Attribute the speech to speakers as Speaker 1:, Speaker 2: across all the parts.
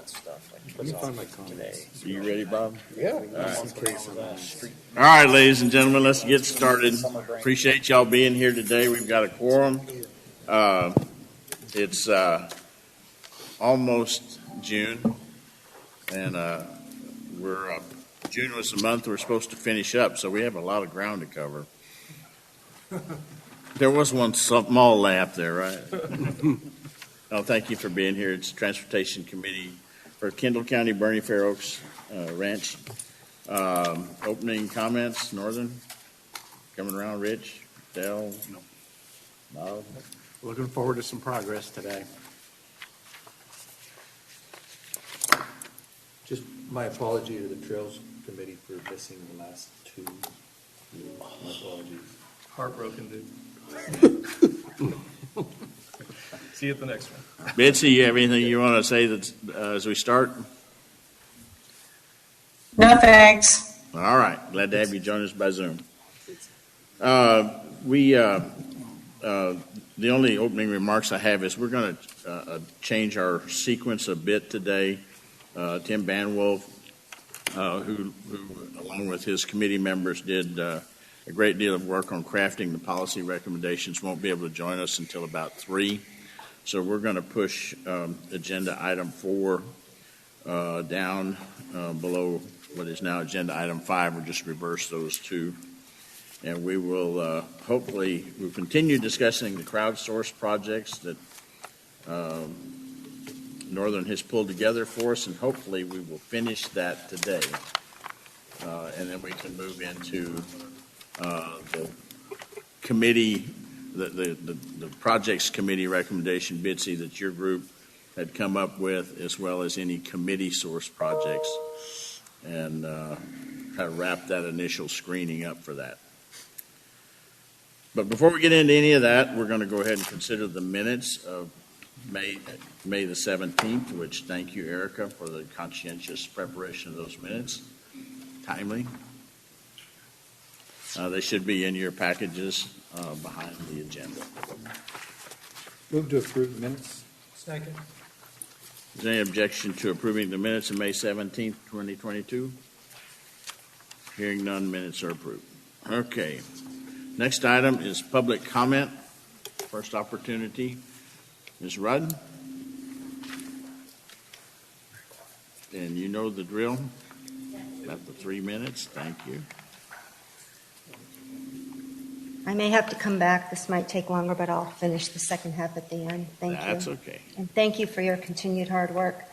Speaker 1: stuff. Like he puts on today.
Speaker 2: You ready, Bob?
Speaker 1: Yeah.
Speaker 2: All right, ladies and gentlemen, let's get started. Appreciate y'all being here today. We've got a quorum. It's almost June, and June was the month we're supposed to finish up, so we have a lot of ground to cover. There was one small laugh there, right? Oh, thank you for being here. It's the Transportation Committee for Kendall County, Bernie Fair Oaks Ranch. Opening comments, Northern? Coming around, Rich? Dell? Bob?
Speaker 3: Looking forward to some progress today.
Speaker 4: Just my apology to the Trails Committee for missing the last two. My apologies.
Speaker 1: Heartbroken, dude. See you at the next one.
Speaker 2: Betsy, you have anything you want to say as we start?
Speaker 5: No, thanks.
Speaker 2: All right. Glad to have you join us by Zoom. The only opening remarks I have is we're going to change our sequence a bit today. Tim Banwolf, who along with his committee members did a great deal of work on crafting the policy recommendations, won't be able to join us until about 3. So we're going to push agenda item 4 down below what is now agenda item 5. We'll just reverse those two. And we will we'll continue discussing the crowdsourced projects that Northern has pulled together for us, and hopefully we will finish that today. And then we can move into the committee, the projects committee recommendation, Bitsy, that your group had come up with, as well as any committee source projects, and kind of wrap that initial screening up for that. But before we get into any of that, we're going to go ahead and consider the minutes of May the 17th, which thank you, Erica, for the conscientious preparation of those minutes. Timely. They should be in your packages behind the agenda.
Speaker 4: Move to approve the minutes.
Speaker 1: Second.
Speaker 2: Is there any objection to approving the minutes of May 17th, 2022? Hearing none, minutes are approved. Okay. Next item is public comment. First opportunity. Ms. Rudd? And you know the drill? About the 3 minutes. Thank you.
Speaker 6: I may have to come back. This might take longer, but I'll finish the second half at the end. Thank you.
Speaker 2: That's okay.
Speaker 6: And thank you for your continued hard work.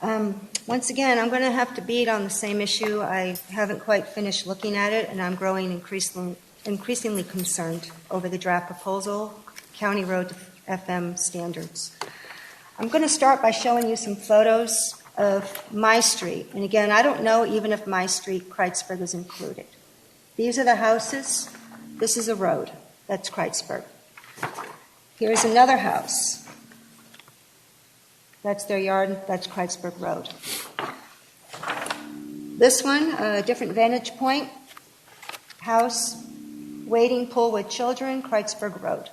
Speaker 6: Once again, I'm going to have to beat on the same issue. I haven't quite finished looking at it, and I'm growing increasingly concerned over the draft proposal, County Road FM standards. I'm going to start by showing you some photos of my street. And again, I don't know even if my street, Kreutzberg, is included. These are the houses. This is a road. That's Kreutzberg. Here's another house. That's their yard. That's Kreutzberg Road. This one, a different vantage point. House, waiting pool with children, Kreutzberg Road.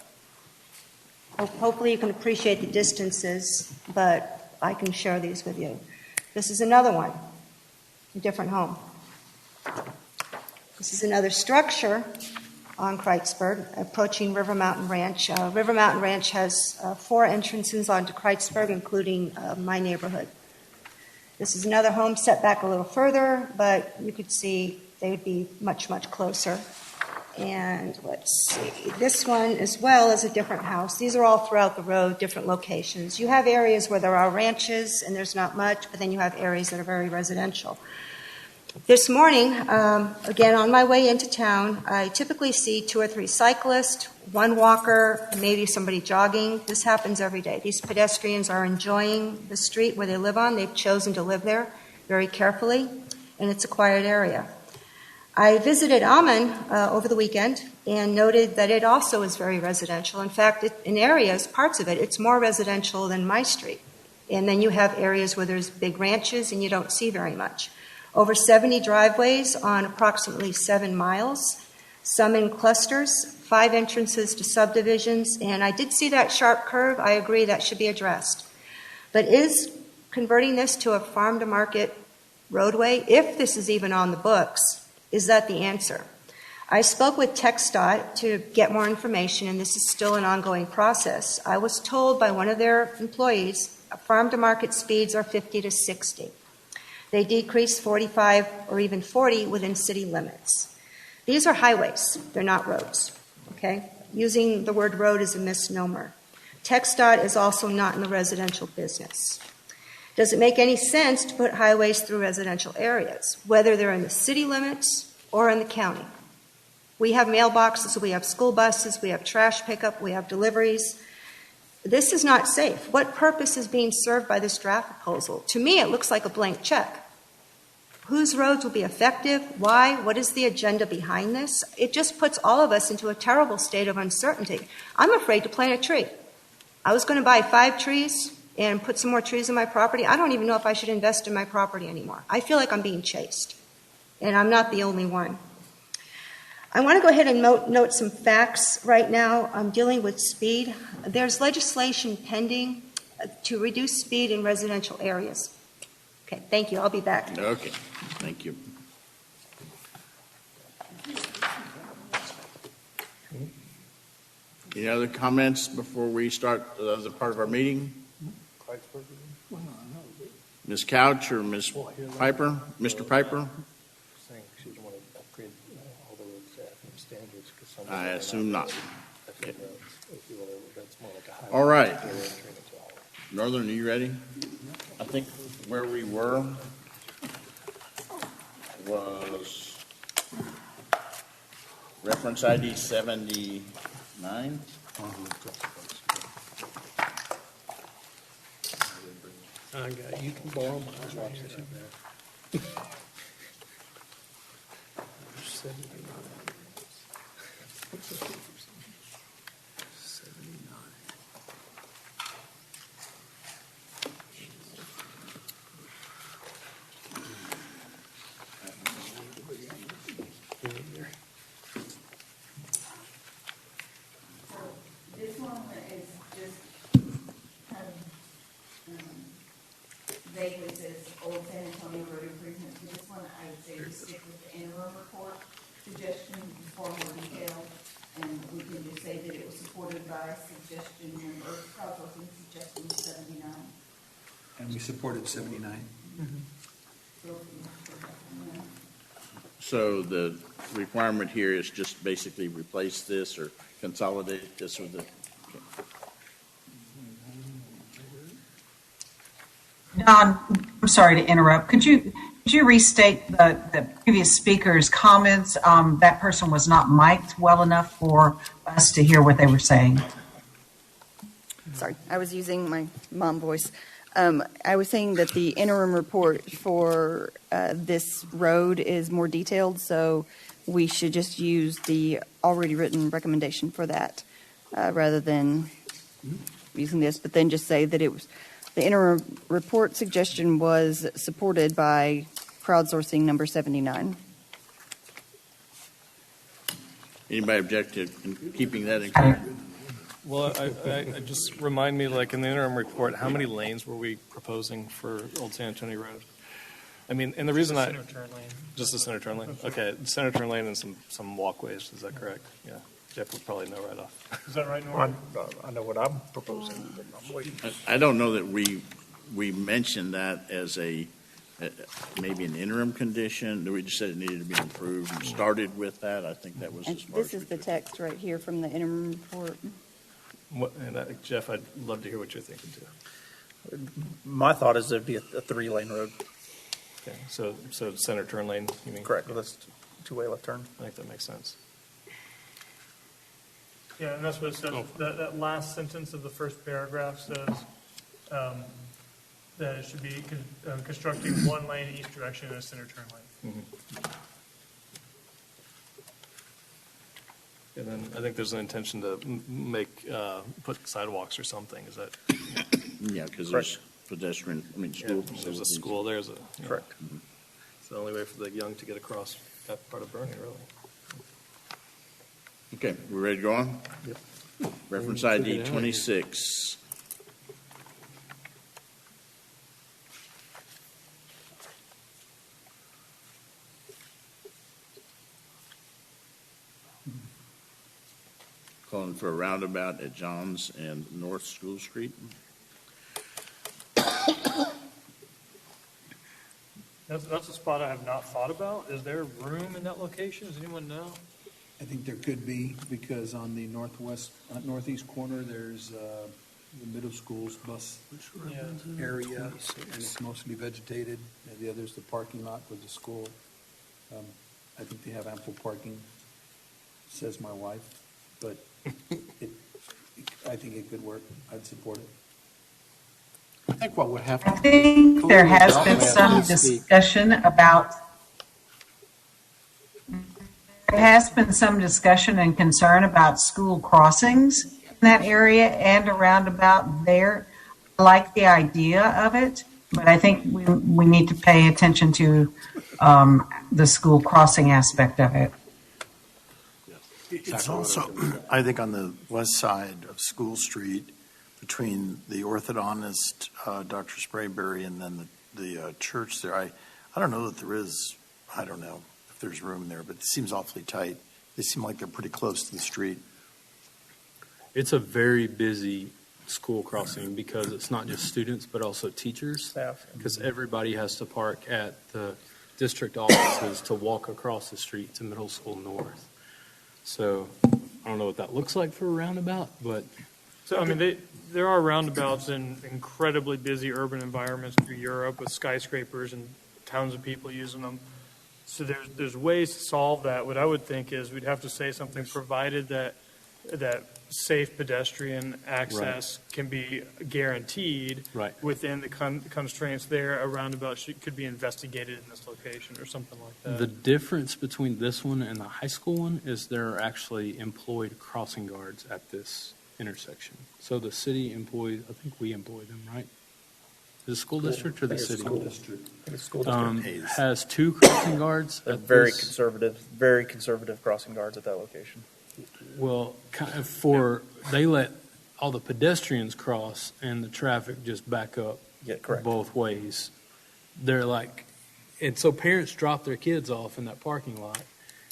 Speaker 6: Hopefully you can appreciate the distances, but I can share these with you. This is another one, a different home. This is another structure on Kreutzberg, approaching River Mountain Ranch. River Mountain Ranch has 4 entrances onto Kreutzberg, including my neighborhood. This is another home set back a little further, but you could see they would be much, much closer. And let's see, this one as well is a different house. These are all throughout the road, different locations. You have areas where there are ranches and there's not much, but then you have areas that are very residential. This morning, again, on my way into town, I typically see 2 or 3 cyclists, 1 walker, maybe somebody jogging. This happens every day. These pedestrians are enjoying the street where they live on. They've chosen to live there very carefully, and it's a quiet area. I visited Ammon over the weekend and noted that it also is very residential. In fact, in areas, parts of it, it's more residential than my street. And then you have areas where there's big ranches and you don't see very much. Over 70 driveways on approximately 7 miles, some in clusters, 5 entrances to subdivisions, and I did see that sharp curve. I agree that should be addressed. But is converting this to a farm-to-market roadway, if this is even on the books, is that the answer? I spoke with TxDOT to get more information, and this is still an ongoing process. I was told by one of their employees, farm-to-market speeds are 50 to 60. They decrease 45 or even 40 within city limits. These are highways, they're not roads, okay? Using the word road is a misnomer. TxDOT is also not in the residential business. Does it make any sense to put highways through residential areas, whether they're in the city limits or in the county? We have mailboxes, we have school buses, we have trash pickup, we have deliveries. This is not safe. What purpose is being served by this draft proposal? To me, it looks like a blank check. Whose roads will be effective? Why? What is the agenda behind this? It just puts all of us into a terrible state of uncertainty. I'm afraid to plant a tree. I was going to buy 5 trees and put some more trees on my property. I don't even know if I should invest in my property anymore. I feel like I'm being chased, and I'm not the only one. I want to go ahead and note some facts right now. I'm dealing with speed. There's legislation pending to reduce speed in residential areas. Okay, thank you. I'll be back.
Speaker 2: Okay, thank you. Any other comments before we start the other part of our meeting? Ms. Couch or Ms. Piper? Mr. Piper?
Speaker 1: Saying she'd want to upgrade all the roads to FM standards, because some of
Speaker 2: I
Speaker 1: them are
Speaker 2: assume not.
Speaker 1: FM roads. If you will, that's more like a highway.
Speaker 2: All right.
Speaker 1: They're entering into a highway.
Speaker 2: Northern, are you ready? I think where we were was reference ID 79.
Speaker 1: You can borrow mine.
Speaker 7: This one is just kind of vaguely says Old San Antonio Road improvements. So this one, I would say just stick with the interim report suggestion for more detail. And we can just say that it was supported by suggestion number, probably suggestion 79.
Speaker 4: And we supported 79.
Speaker 2: So the requirement here is just basically replace this or consolidate this with the.
Speaker 5: Don, I'm sorry to interrupt. Could you restate the previous speaker's comments? That person was not mic'd well enough for us to hear what they were saying.
Speaker 7: Sorry, I was using my mom voice. I was saying that the interim report for this road is more detailed, so we should just use the already written recommendation for that rather than using this, but then just say that it was the interim report suggestion was supported by crowdsourcing number 79.
Speaker 2: Anybody object to keeping that in current?
Speaker 1: Well, I just remind me, like in the interim report, how many lanes were we proposing for Old San Antonio Road? I mean, and the reason just the center turn lane. Okay, center turn lane and some walkways. Is that correct? Yeah. Jeff would probably know right off.
Speaker 8: Is that right, Norm? I know what I'm proposing, but I'm waiting.
Speaker 2: I don't know that we mentioned that as maybe an interim condition. We just said it needed to be improved and started with that. I think that was
Speaker 7: And
Speaker 2: as far
Speaker 7: this
Speaker 2: as
Speaker 7: is the text right here from the interim report.
Speaker 1: Jeff, I'd love to hear what you're thinking too.
Speaker 8: My thought is there'd be a 3-lane road.
Speaker 1: Okay, so center turn lane, you mean?
Speaker 8: Correct. That's two-way left turn.
Speaker 1: I think that makes sense.
Speaker 9: Yeah, and that's what it says. That last sentence of the first paragraph says that it should be constructing 1 lane in each direction and a center turn lane.
Speaker 1: Mm-hmm. And then I think there's an intention to put sidewalks or something. Is that?
Speaker 2: Yeah, because there's pedestrian, school.
Speaker 1: There's a school there.
Speaker 8: Correct.
Speaker 1: It's the only way for the young to get across that part of Bernie, really.
Speaker 2: Okay, we ready to go on?
Speaker 1: Yep.
Speaker 2: Reference ID 26. calling for a roundabout at Johns and North School Street.
Speaker 9: That's a spot I have not thought about. Is there room in that location? Does anyone know?
Speaker 10: I think there could be, because on the northeast corner, there's the middle school's bus area, and it's mostly vegetated, and the other's the parking lot with the school. I think they have ample parking, says my wife, but I think it could work. I'd support it.
Speaker 3: I think what would have
Speaker 5: I
Speaker 3: to.
Speaker 5: think there has been some discussion about, there has been some discussion and concern about school crossings in that area and a roundabout there. I like the idea of it, but I think we need to pay attention to the school crossing aspect of it.
Speaker 11: It's also, I think, on the west side of School Street, between the orthodontist, Dr. Sprayberry, and then the church there. I don't know that there is, I don't know if there's room there, but it seems awfully tight. They seem like they're pretty close to the street.
Speaker 12: It's a very busy school crossing because it's not just students, but also teachers.
Speaker 8: Staff.
Speaker 12: Because everybody has to park at the district offices to walk across the street to Middle School North. So I don't know what that looks like for a roundabout, but.
Speaker 9: So, I mean, there are roundabouts in incredibly busy urban environments through Europe with skyscrapers and tons of people using them. So there's ways to solve that. What I would think is we'd have to say something, provided that safe pedestrian access can be guaranteed within the constraints there. A roundabout could be investigated in this location or something like that.
Speaker 12: The difference between this one and the high school one is there are actually employed crossing guards at this intersection. So the city employs, I think we employ them, right? The school district or the city?
Speaker 8: School district. The school district
Speaker 12: has 2 crossing guards.
Speaker 8: They're very conservative crossing guards at that location.
Speaker 12: Well, kind of they let all the pedestrians cross and the traffic just back up both ways. They're like, and so parents drop their kids off in that parking lot,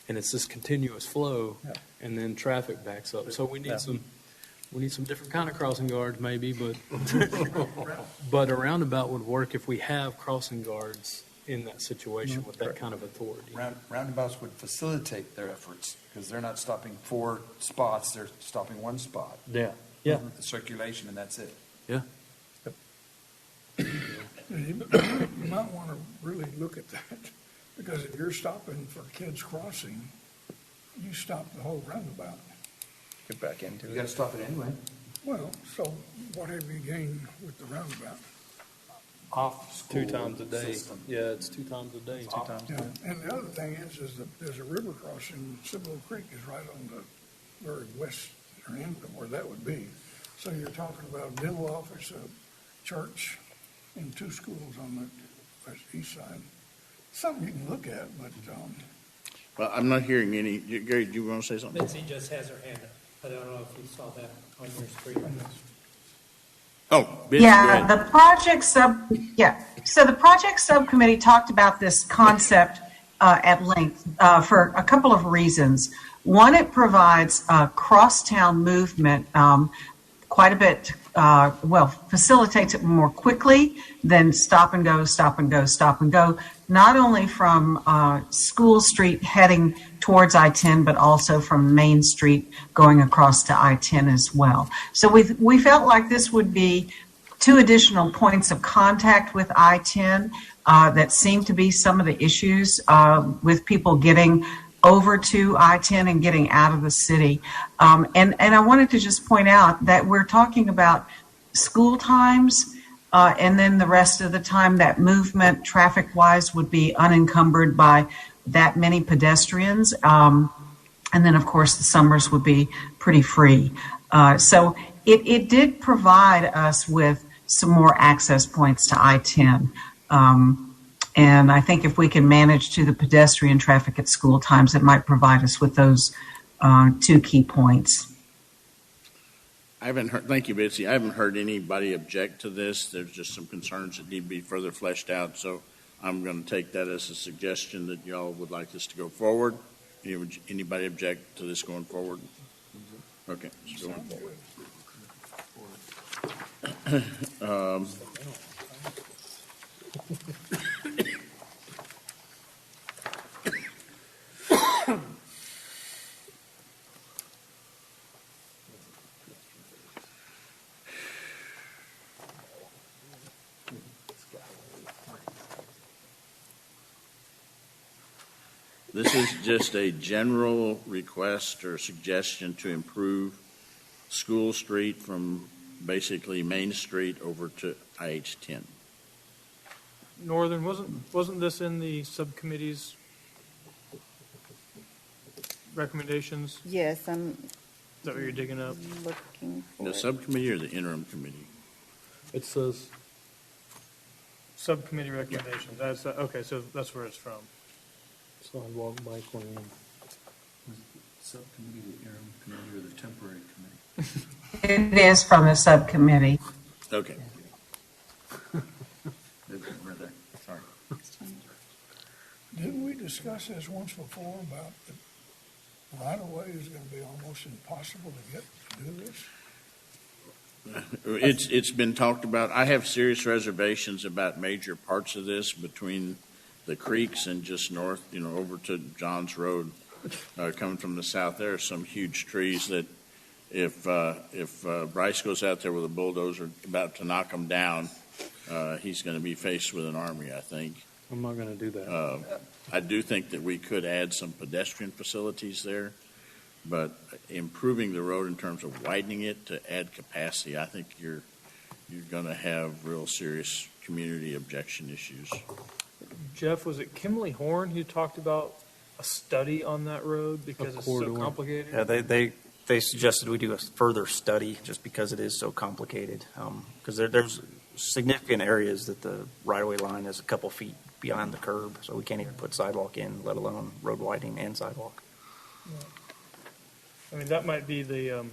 Speaker 12: and it's this continuous flow, and then traffic backs up. So we need some different kind of crossing guards maybe, but a roundabout would work if we have crossing guards in that situation with that kind of authority.
Speaker 10: Roundabouts would facilitate their efforts, because they're not stopping 4 spots, they're stopping 1 spot.
Speaker 12: Yeah.
Speaker 10: The circulation, and that's it.
Speaker 12: Yeah.
Speaker 13: You might want to really look at that, because if you're stopping for kids crossing, you stop the whole roundabout.
Speaker 8: Get back into it.
Speaker 10: You got to stop it anyway.
Speaker 13: Well, so what have you gained with the roundabout?
Speaker 10: Off school
Speaker 12: 2 times a day.
Speaker 10: system.
Speaker 12: Yeah, it's 2 times a day. 2 times a
Speaker 13: Yeah,
Speaker 12: day.
Speaker 13: and the other thing is that there's a river crossing. Cibolo Creek is right on the very western end of where that would be. So you're talking about a dental office, a church, and 2 schools on the east side. Something you can look at, but
Speaker 2: Well, I'm not hearing any. Gary, do you want to say something?
Speaker 14: Betsy just has her hand up. I don't know if you saw that on your screen.
Speaker 2: Oh, Betsy, go
Speaker 5: Yeah,
Speaker 2: ahead.
Speaker 5: So the project subcommittee talked about this concept at length for a couple of reasons. One, it provides cross-town movement quite a bit, facilitates it more quickly than stop and go, stop and go, stop and go, not only from School Street heading towards I-10, but also from Main Street going across to I-10 as well. So we felt like this would be 2 additional points of contact with I-10 that seem to be some of the issues with people getting over to I-10 and getting out of the city. And I wanted to just point out that we're talking about school times, and then the rest of the time that movement traffic-wise would be unencumbered by that many pedestrians. And then, of course, the summers would be pretty free. So it did provide us with some more access points to I-10. And I think if we can manage to the pedestrian traffic at school times, it might provide us with those 2 key points.
Speaker 2: I haven't heard. Thank you, Betsy. I haven't heard anybody object to this. There's just some concerns that need to be further fleshed out. So I'm going to take that as a suggestion that y'all would like this to go forward. Anybody object to this going forward? Okay. let's go
Speaker 13: Sounds
Speaker 2: forward.
Speaker 13: good.
Speaker 2: This is just a general request or suggestion to improve School Street from basically Main Street over to IH-10.
Speaker 9: Northern, wasn't this in the subcommittee's recommendations?
Speaker 7: Yes, I'm
Speaker 9: Is that what you're digging up?
Speaker 7: looking for
Speaker 2: The
Speaker 7: it.
Speaker 2: subcommittee or the interim committee?
Speaker 12: It says,
Speaker 9: Subcommittee recommendations. That's, okay, so that's where it's from.
Speaker 12: sidewalk, bike lane.
Speaker 4: Subcommittee, the interim committee, or the temporary committee?
Speaker 5: It is from the subcommittee.
Speaker 2: Okay.
Speaker 4: Right there. Sorry.
Speaker 13: Didn't we discuss this once before about the right-of-way is going to be almost impossible to do this?
Speaker 2: It's been talked about. I have serious reservations about major parts of this between the creeks and just north, over to Johns Road, coming from the south. There are some huge trees that if Bryce goes out there with a bulldozer about to knock them down, he's going to be faced with an army, I think.
Speaker 12: I'm not going to do that.
Speaker 2: I do think that we could add some pedestrian facilities there, but improving the road in terms of widening it to add capacity, I think you're going to have real serious community objection issues.
Speaker 9: Jeff, was it Kimley Horn who talked about a study on that road because it's so
Speaker 12: corridor.
Speaker 9: complicated?
Speaker 15: Yeah, they suggested we do a further study just because it is so complicated. Because there's significant areas that the right-of-way line is a couple feet behind the curb, so we can't even put sidewalk in, let alone road widening and sidewalk.
Speaker 9: I mean, that might be the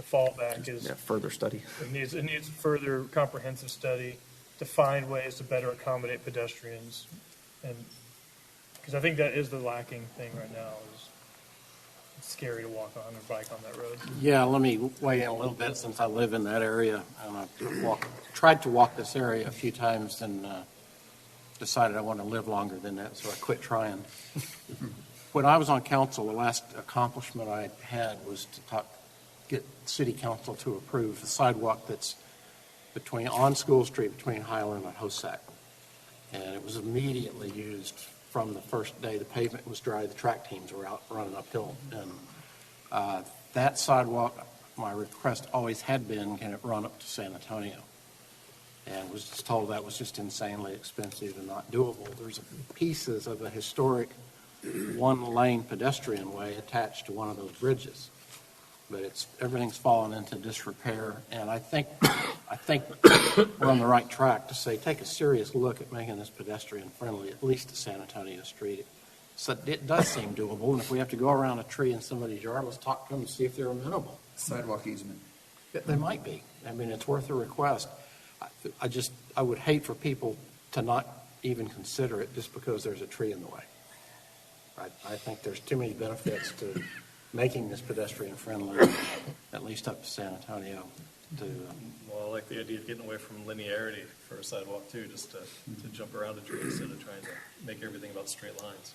Speaker 9: fallback is
Speaker 15: Yeah, further study.
Speaker 9: it needs further comprehensive study to find ways to better accommodate pedestrians, and because I think that is the lacking thing right now is it's scary to walk on or bike on that road.
Speaker 3: Yeah, let me weigh in a little bit since I live in that area. And I've tried to walk this area a few times and decided I want to live longer than that, so I quit trying. When I was on council, the last accomplishment I had was to get city council to approve the sidewalk that's on School Street between Highland and Hossack. And it was immediately used from the first day the pavement was dry. The track teams were out running uphill. And that sidewalk, my request always had been, can it run up to San Antonio? And was just told that was just insanely expensive and not doable. There's pieces of a historic one-lane pedestrian way attached to one of those bridges. But everything's fallen into disrepair, and I think we're on the right track to say take a serious look at making this pedestrian friendly, at least to San Antonio Street. So it does seem doable, and if we have to go around a tree in somebody's yard, let's talk to them and see if they're amenable.
Speaker 4: Sidewalk easement.
Speaker 3: They might be. I mean, it's worth a request. I would hate for people to not even consider it just because there's a tree in the way. I think there's too many benefits to making this pedestrian friendly, at least up to San Antonio.
Speaker 1: Well, I like the idea of getting away from linearity for a sidewalk too, just to jump around a tree instead of trying to make everything about straight lines.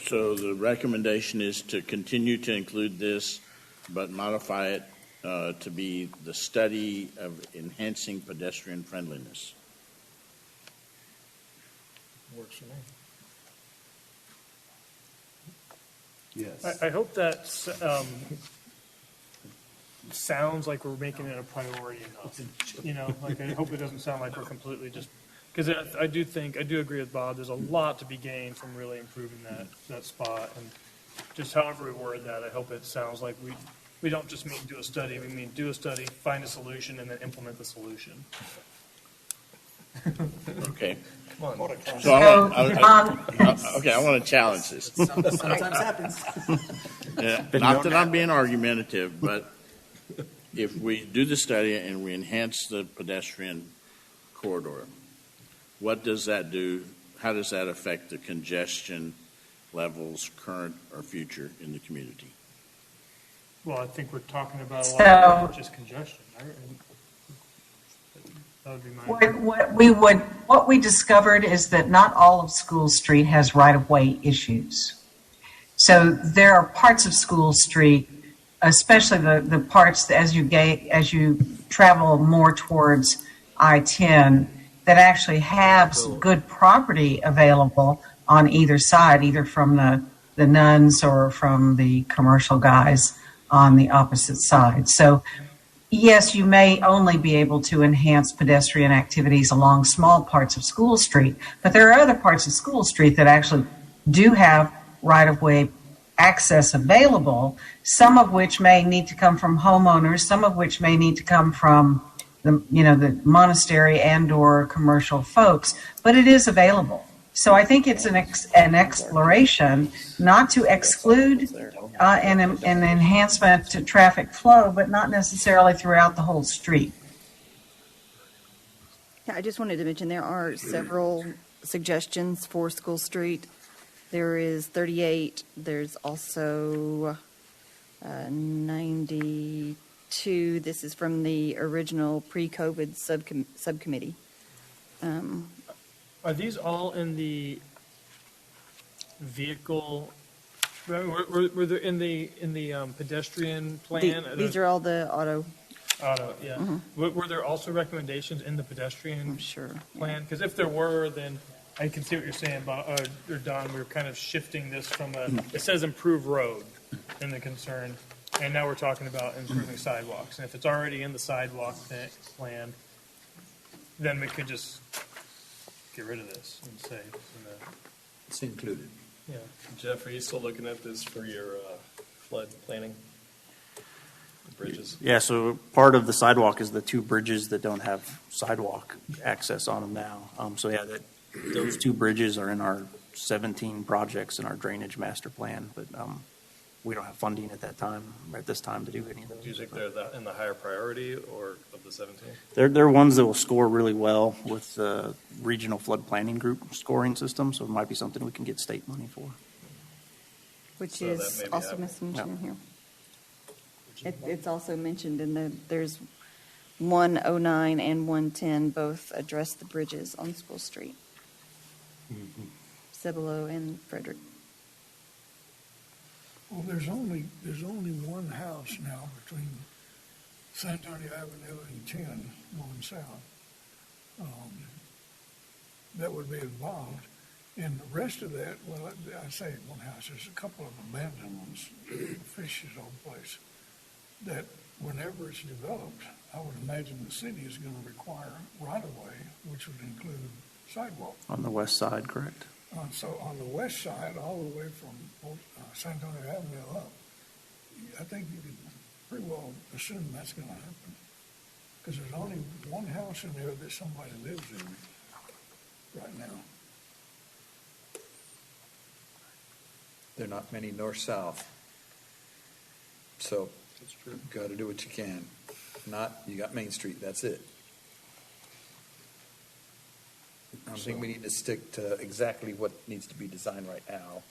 Speaker 2: So the recommendation is to continue to include this, but modify it to be the study of enhancing pedestrian friendliness.
Speaker 1: Works for me.
Speaker 4: Yes.
Speaker 9: I hope that sounds like we're making it a priority enough. Like I hope it doesn't sound like we're completely just, because I do agree with Bob, there's a lot to be gained from really improving that spot. And just however we word that, I hope it sounds like we don't just mean do a study, we mean do a study, find a solution, and then implement the solution.
Speaker 2: Okay.
Speaker 1: Come on.
Speaker 2: So I want to challenge this.
Speaker 14: Sometimes happens.
Speaker 2: Yeah, not that I'm being argumentative, but if we do the study and we enhance the pedestrian corridor, what does that do? How does that affect the congestion levels, current or future, in the community.
Speaker 9: Well, I think we're talking about a lot
Speaker 5: So-
Speaker 9: more than just congestion, right? That would be my.
Speaker 5: What we discovered is that not all of School Street has right-of-way issues. So there are parts of School Street, especially the parts as you travel more towards I-10, that actually have some good property available on either side, either from the nuns or from the commercial guys on the opposite side. So yes, you may only be able to enhance pedestrian activities along small parts of School Street, but there are other parts of School Street that actually do have right-of-way access available, some of which may need to come from homeowners, some of which may need to come from the monastery and or commercial folks, but it is available. So I think it's an exploration, not to exclude an enhancement to traffic flow, but not necessarily throughout the whole street.
Speaker 7: Yeah, I just wanted to mention there are several suggestions for School Street. There is 38. There's also 92. This is from the original pre-COVID subcommittee.
Speaker 9: Are these all in the vehicle? Were there in the pedestrian plan?
Speaker 7: These are all the auto.
Speaker 9: Yeah.
Speaker 7: Mm-hmm.
Speaker 9: Were there also recommendations in the pedestrian plan? Because if there were, then I can see what you're saying, or Don. We were kind of shifting this from it says improve road in the concern, and now we're talking about improving sidewalks. And if it's already in the sidewalk plan, then we could just get rid of this and say
Speaker 4: It's included.
Speaker 9: yeah.
Speaker 1: Jeff, are you still looking at this for your flood planning? The bridges?
Speaker 15: Yeah, so part of the sidewalk is the two bridges that don't have sidewalk access on them now. Those two bridges are in our 17 projects in our drainage master plan, but we don't have funding at this time to do any of those.
Speaker 1: Do you think they're in the higher priority or of the 17?
Speaker 15: They're ones that will score really well with the regional flood planning group scoring system, so it might be something we can get state money for.
Speaker 7: Which
Speaker 1: So
Speaker 7: is
Speaker 1: that may be
Speaker 7: also
Speaker 1: happening.
Speaker 7: mentioned in here. It's also mentioned in there's 109 and 110 both address the bridges on School Street. Cibolo and Frederick.
Speaker 13: Well, there's only one house now between San Antonio Avenue and 10 going south. That would be involved. And the rest of that, well, I say one house, there's a couple of abandoned ones, fishes old place, that whenever it's developed, I would imagine the city is going to require right-of-way, which would include sidewalk.
Speaker 15: On the west side, correct?
Speaker 13: So on the west side, all the way from San Antonio Avenue up, I think you can pretty well assume that's going to happen. Because there's only one house in there that somebody lives in right now.
Speaker 4: There are not many north-south. So you got to do what you can. You got Main Street, that's it. I don't think we need to stick to exactly what needs to be designed right now.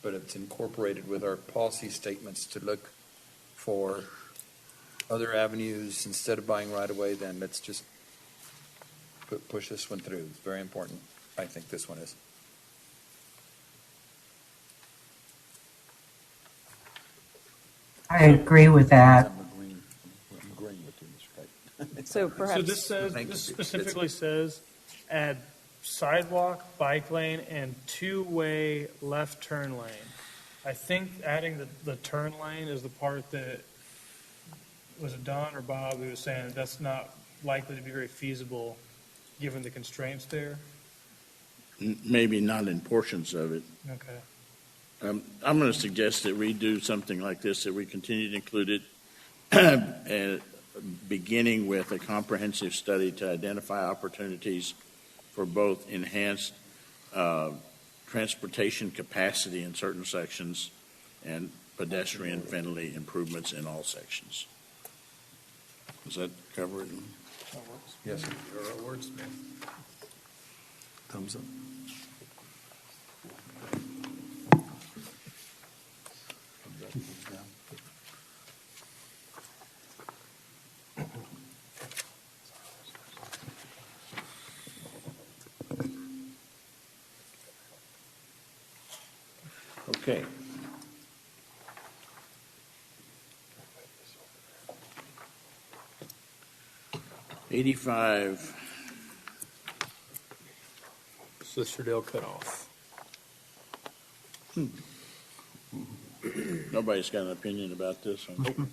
Speaker 4: But it's incorporated with our policy statements to look for other avenues instead of buying right away, then let's just push this one through. It's very important. I think this one is.
Speaker 5: I agree with that.
Speaker 4: I'm agreeing with you, Mr. Kite.
Speaker 7: So perhaps.
Speaker 9: This specifically says add sidewalk, bike lane, and two-way left turn lane. I think adding the turn lane is the part that, was it Don or Bob who was saying that's not likely to be very feasible given the constraints there?
Speaker 2: Maybe not in portions of it.
Speaker 9: Okay.
Speaker 2: I'm going to suggest that we do something like this, that we continue to include it, beginning with a comprehensive study to identify opportunities for both enhanced transportation capacity in certain sections and pedestrian-friendly improvements in all sections. Does that cover it?
Speaker 4: Yes, sir.
Speaker 1: You're a wordsmith.
Speaker 11: Thumbs up.
Speaker 2: Okay. $85.
Speaker 12: Cisterdale Cutoff.
Speaker 2: Nobody's got an opinion about this one.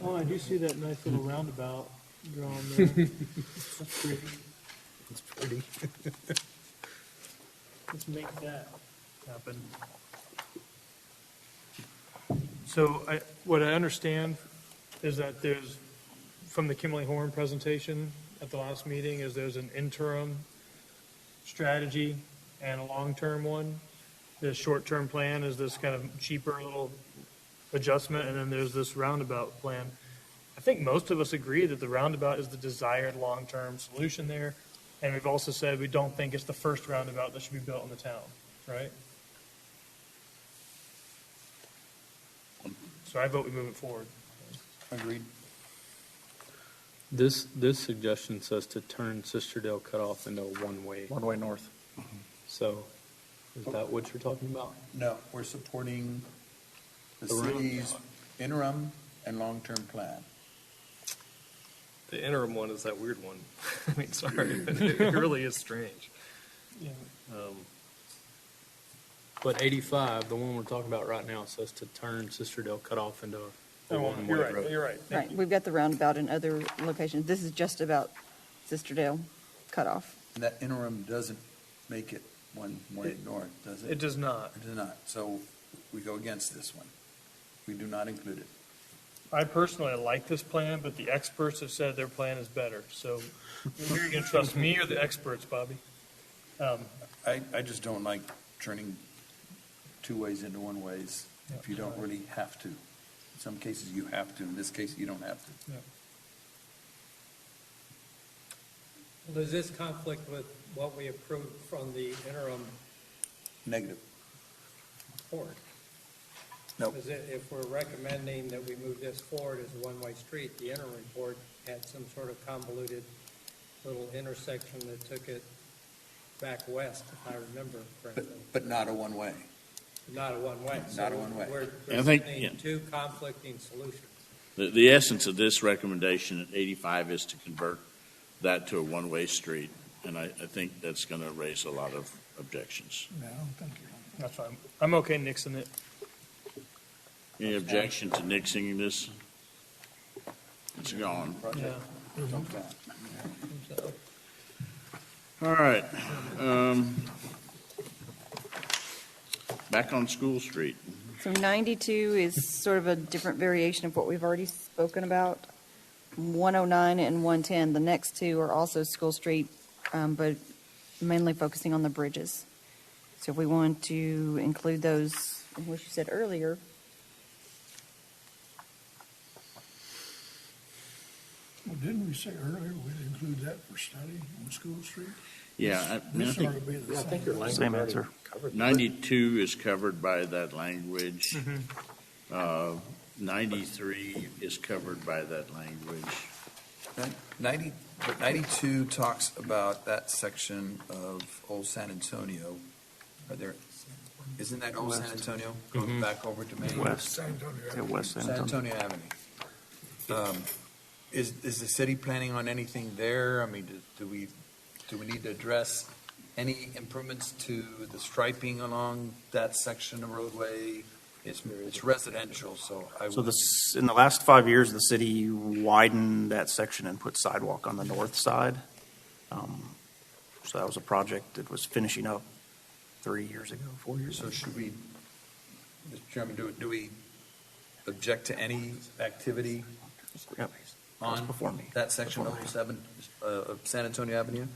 Speaker 9: Oh, I do see that nice little roundabout drawn there. That's pretty.
Speaker 12: It's pretty.
Speaker 9: Let's make that happen. So what I understand is that there's, from the Kimberly Horn presentation at the last meeting, is there's an interim strategy and a long-term one. The short-term plan is this kind of cheaper little adjustment, and then there's this roundabout plan. I think most of us agree that the roundabout is the desired long-term solution there, and we've also said we don't think it's the first roundabout that should be built in the town, right? So I vote we move it forward.
Speaker 4: Agreed.
Speaker 12: This suggestion says to turn Cisterdale Cutoff into a one-way.
Speaker 15: One-way north.
Speaker 12: So is that what you're talking about?
Speaker 4: No, we're supporting the
Speaker 12: The
Speaker 4: city's interim and long-term plan.
Speaker 1: The interim one is that weird one. I mean, sorry, it really is strange.
Speaker 9: Yeah.
Speaker 12: But 85, the one we're talking about right now, says to turn Cisterdale Cutoff into a
Speaker 9: Oh,
Speaker 12: one-way
Speaker 9: you're right,
Speaker 12: road.
Speaker 9: you're right.
Speaker 7: Right, we've got the roundabout in other locations. This is just about Cisterdale Cutoff.
Speaker 4: And that interim doesn't make it one-way north, does it?
Speaker 9: It does not.
Speaker 4: It does not. So we go against this one. We do not include it.
Speaker 9: I personally like this plan, but the experts have said their plan is better. So you're going to trust me or the experts, Bobby?
Speaker 4: I just don't like turning two ways into one ways if you don't really have to. In some cases, you have to. In this case, you don't have to.
Speaker 14: Does this conflict with what we approved from the interim
Speaker 4: Negative.
Speaker 14: report?
Speaker 4: Nope.
Speaker 14: Because if we're recommending that we move this forward as a one-way street, the interim report had some sort of convoluted little intersection that took it back west, if I remember correctly.
Speaker 4: But not a one-way.
Speaker 14: Not a one-way.
Speaker 4: Not a one-way.
Speaker 14: We're
Speaker 2: I think,
Speaker 14: presenting two conflicting solutions.
Speaker 2: The essence of this recommendation at 85 is to convert that to a one-way street, and I think that's going to raise a lot of objections.
Speaker 13: No, thank you.
Speaker 9: That's fine. I'm okay nixing it.
Speaker 2: Any objection to nixing this? It's gone.
Speaker 9: Yeah.
Speaker 2: All right. Back on School Street.
Speaker 7: So 92 is sort of a different variation of what we've already spoken about. 109 and 110, the next two are also School Street, but mainly focusing on the bridges. So if we want to include those, what you said earlier,
Speaker 13: Well, didn't we say earlier we'd include that for study on School Street?
Speaker 2: Yeah, I
Speaker 13: This
Speaker 2: think
Speaker 13: ought to be the same.
Speaker 15: Same answer.
Speaker 2: 92 is covered by that language. 93 is covered by that language.
Speaker 4: 92 talks about that section of Old San Antonio. Isn't that Old San Antonio going back over to Main?
Speaker 15: West.
Speaker 13: San Antonio.
Speaker 15: Yeah, West San
Speaker 4: San
Speaker 15: Antonio.
Speaker 4: Antonio Avenue. Is the city planning on anything there? I mean, do we need to address any improvements to the striping along that section of roadway? It's residential, so I
Speaker 15: So
Speaker 4: would.
Speaker 15: in the last 5 years, the city widened that section and put sidewalk on the north side. So that was a project that was finishing up 4 years ago.
Speaker 4: So should we, Mr. Chairman, do we object to any activity
Speaker 15: Yep.
Speaker 4: on
Speaker 15: before me.
Speaker 4: that section of of San Antonio Avenue?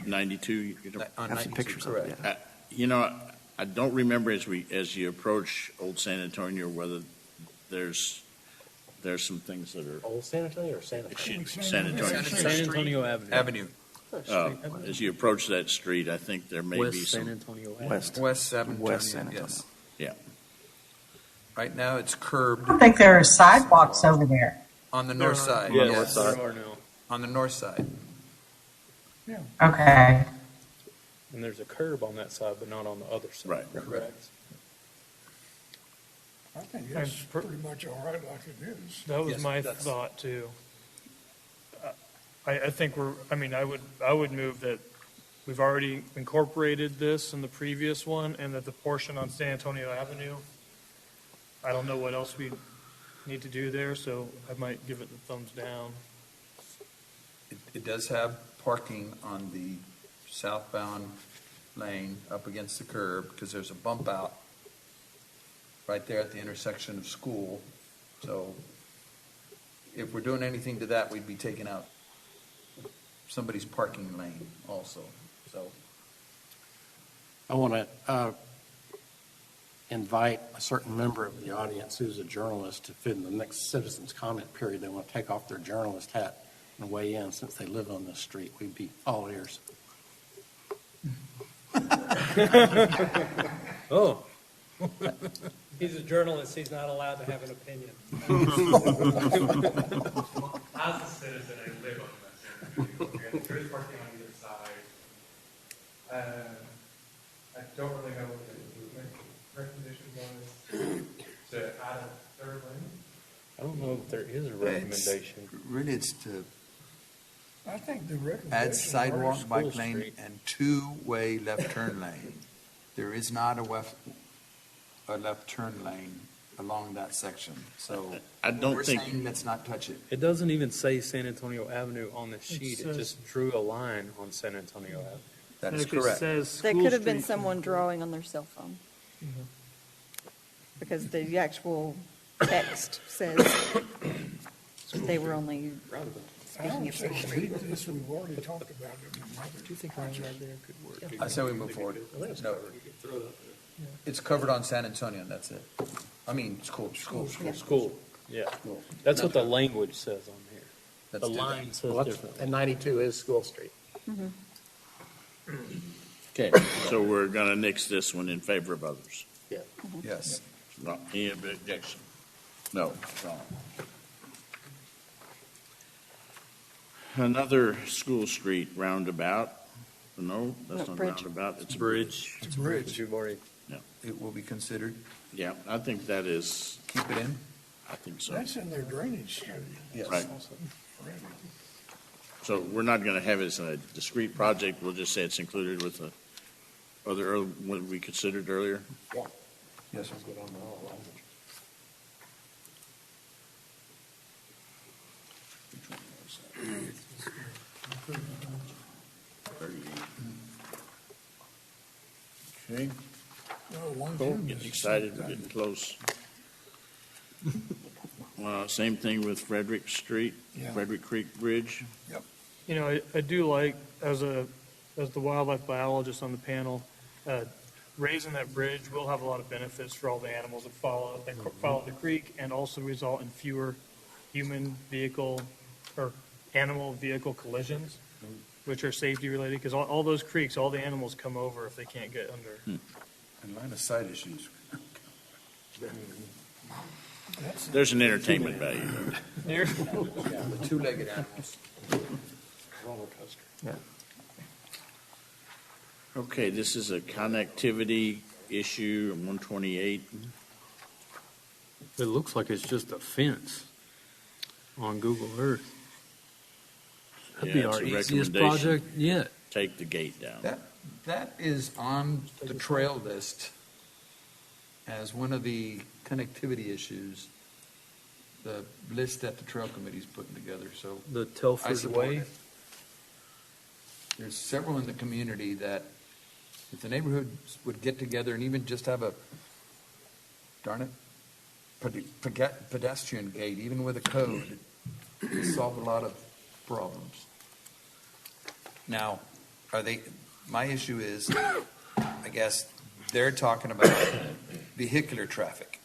Speaker 2: 92, you know,
Speaker 4: On
Speaker 15: Have some
Speaker 4: 92,
Speaker 15: pictures of it,
Speaker 4: correct.
Speaker 15: yeah.
Speaker 2: I don't remember as you approach Old San Antonio whether there's some things that are
Speaker 8: Old San Antonio or San Antonio?
Speaker 2: San Antonio.
Speaker 12: San Antonio Avenue.
Speaker 4: Avenue.
Speaker 2: As you approach that street, I think there may be
Speaker 12: West San
Speaker 2: some.
Speaker 12: Antonio Avenue.
Speaker 4: West San Antonio,
Speaker 15: West San Antonio.
Speaker 4: yes.
Speaker 2: Yeah.
Speaker 4: Right now, it's curbed
Speaker 5: I don't think there are sidewalks over there.
Speaker 4: on the north side.
Speaker 12: Yes, there are now.
Speaker 4: On the north side.
Speaker 5: Okay.
Speaker 12: And there's a curb on that side, but not on the other side.
Speaker 2: Right.
Speaker 12: Correct.
Speaker 13: I think it's pretty much all right like it is.
Speaker 9: That was
Speaker 4: Yes,
Speaker 9: my
Speaker 4: that's-
Speaker 9: thought too. I think I would move that we've already incorporated this in the previous one, and that the portion on San Antonio Avenue, I don't know what else we need to do there, so I might give it the thumbs down.
Speaker 4: It does have parking on the southbound lane up against the curb, because there's a bump out right there at the intersection of School. So if we're doing anything to that, we'd be taking out somebody's parking lane also, so.
Speaker 3: I want to invite a certain member of the audience who's a journalist to fit in the next citizens' comment period. They want to take off their journalist hat and weigh in since they live on this street. We'd be all ears.
Speaker 12: Oh.
Speaker 14: He's a journalist, he's not allowed to have an opinion.
Speaker 16: As a citizen, I live on that area. There is parking on either side. I don't really know what the movement recommendation was to add a third lane.
Speaker 12: I don't know if there is a recommendation.
Speaker 4: Really, it's to
Speaker 13: I think the recommendation.
Speaker 4: add sidewalk,
Speaker 12: School
Speaker 4: bike lane,
Speaker 12: Street.
Speaker 4: and two-way left turn lane. There is not a left turn lane along that section, so
Speaker 2: I don't
Speaker 4: we're
Speaker 2: think-
Speaker 4: saying let's not touch it.
Speaker 12: It doesn't even say San Antonio Avenue on the sheet. It
Speaker 9: says-
Speaker 12: just drew a line on San Antonio Avenue.
Speaker 4: That is
Speaker 9: Actually
Speaker 4: correct.
Speaker 9: says
Speaker 7: That
Speaker 9: School
Speaker 7: could have been
Speaker 9: Street.
Speaker 7: someone drawing on their cell phone. Because the actual text says they were only
Speaker 13: I
Speaker 7: speaking
Speaker 13: don't
Speaker 7: of
Speaker 13: say
Speaker 7: School Street.
Speaker 13: leave this, we've already talked about it in another. Do you think
Speaker 12: Right there could work.
Speaker 4: I say we move forward. No. It's covered on San Antonio, and that's it. I mean, school.
Speaker 12: School, yeah. That's what the language says on here.
Speaker 4: Let's
Speaker 12: The
Speaker 4: do that.
Speaker 12: line says
Speaker 3: Well,
Speaker 12: different.
Speaker 3: and 92 is School Street.
Speaker 2: Okay, so we're going to nix this one in favor of others.
Speaker 4: Yes.
Speaker 2: Not any objection? No, wrong. Another School Street roundabout. No, that's
Speaker 7: No,
Speaker 2: not a
Speaker 7: bridge.
Speaker 2: roundabout, it's a
Speaker 12: Bridge.
Speaker 13: It's a bridge.
Speaker 12: Which you've already,
Speaker 4: It will be considered.
Speaker 2: Yeah, I think that is,
Speaker 4: Keep it in.
Speaker 2: I think so.
Speaker 13: That's in their drainage study.
Speaker 4: Yes.
Speaker 2: Right. So we're not going to have it as a discrete project, we'll just say it's included with the other, what we considered earlier?
Speaker 4: Yes, sir.
Speaker 2: Okay,
Speaker 13: One,
Speaker 2: cool,
Speaker 13: two,
Speaker 2: getting
Speaker 13: is-
Speaker 2: excited, we're getting close. Same thing with Frederick Street,
Speaker 13: Yeah.
Speaker 2: Frederick Creek Bridge.
Speaker 9: You know, I do like, as the wildlife biologist on the panel, raising that bridge will have a lot of benefits for all the animals that follow the creek, and also result in fewer human vehicle or animal vehicle collisions, which are safety related, because all those creeks, all the animals come over if they can't get under.
Speaker 4: And line of sight issues.
Speaker 2: There's an entertainment value.
Speaker 9: There.
Speaker 4: The two-legged animals.
Speaker 3: Roller coaster.
Speaker 2: Okay, this is a connectivity issue, 128.
Speaker 12: it looks like it's just a fence on Google Earth. That'd be
Speaker 2: Yeah, it's
Speaker 12: our
Speaker 2: a
Speaker 12: easiest
Speaker 2: recommendation.
Speaker 12: project yet.
Speaker 2: Take the gate down.
Speaker 4: That is on the trail list as one of the connectivity issues, the list that the trail committee's putting together, so
Speaker 12: The
Speaker 4: I
Speaker 12: Telford
Speaker 4: support
Speaker 12: Way.
Speaker 4: it. There's several in the community that, if the neighborhoods would get together and even just have a, darn it, pedestrian gate, even with a code, it solve a lot of problems. Now, my issue is, I guess, they're talking about vehicular traffic.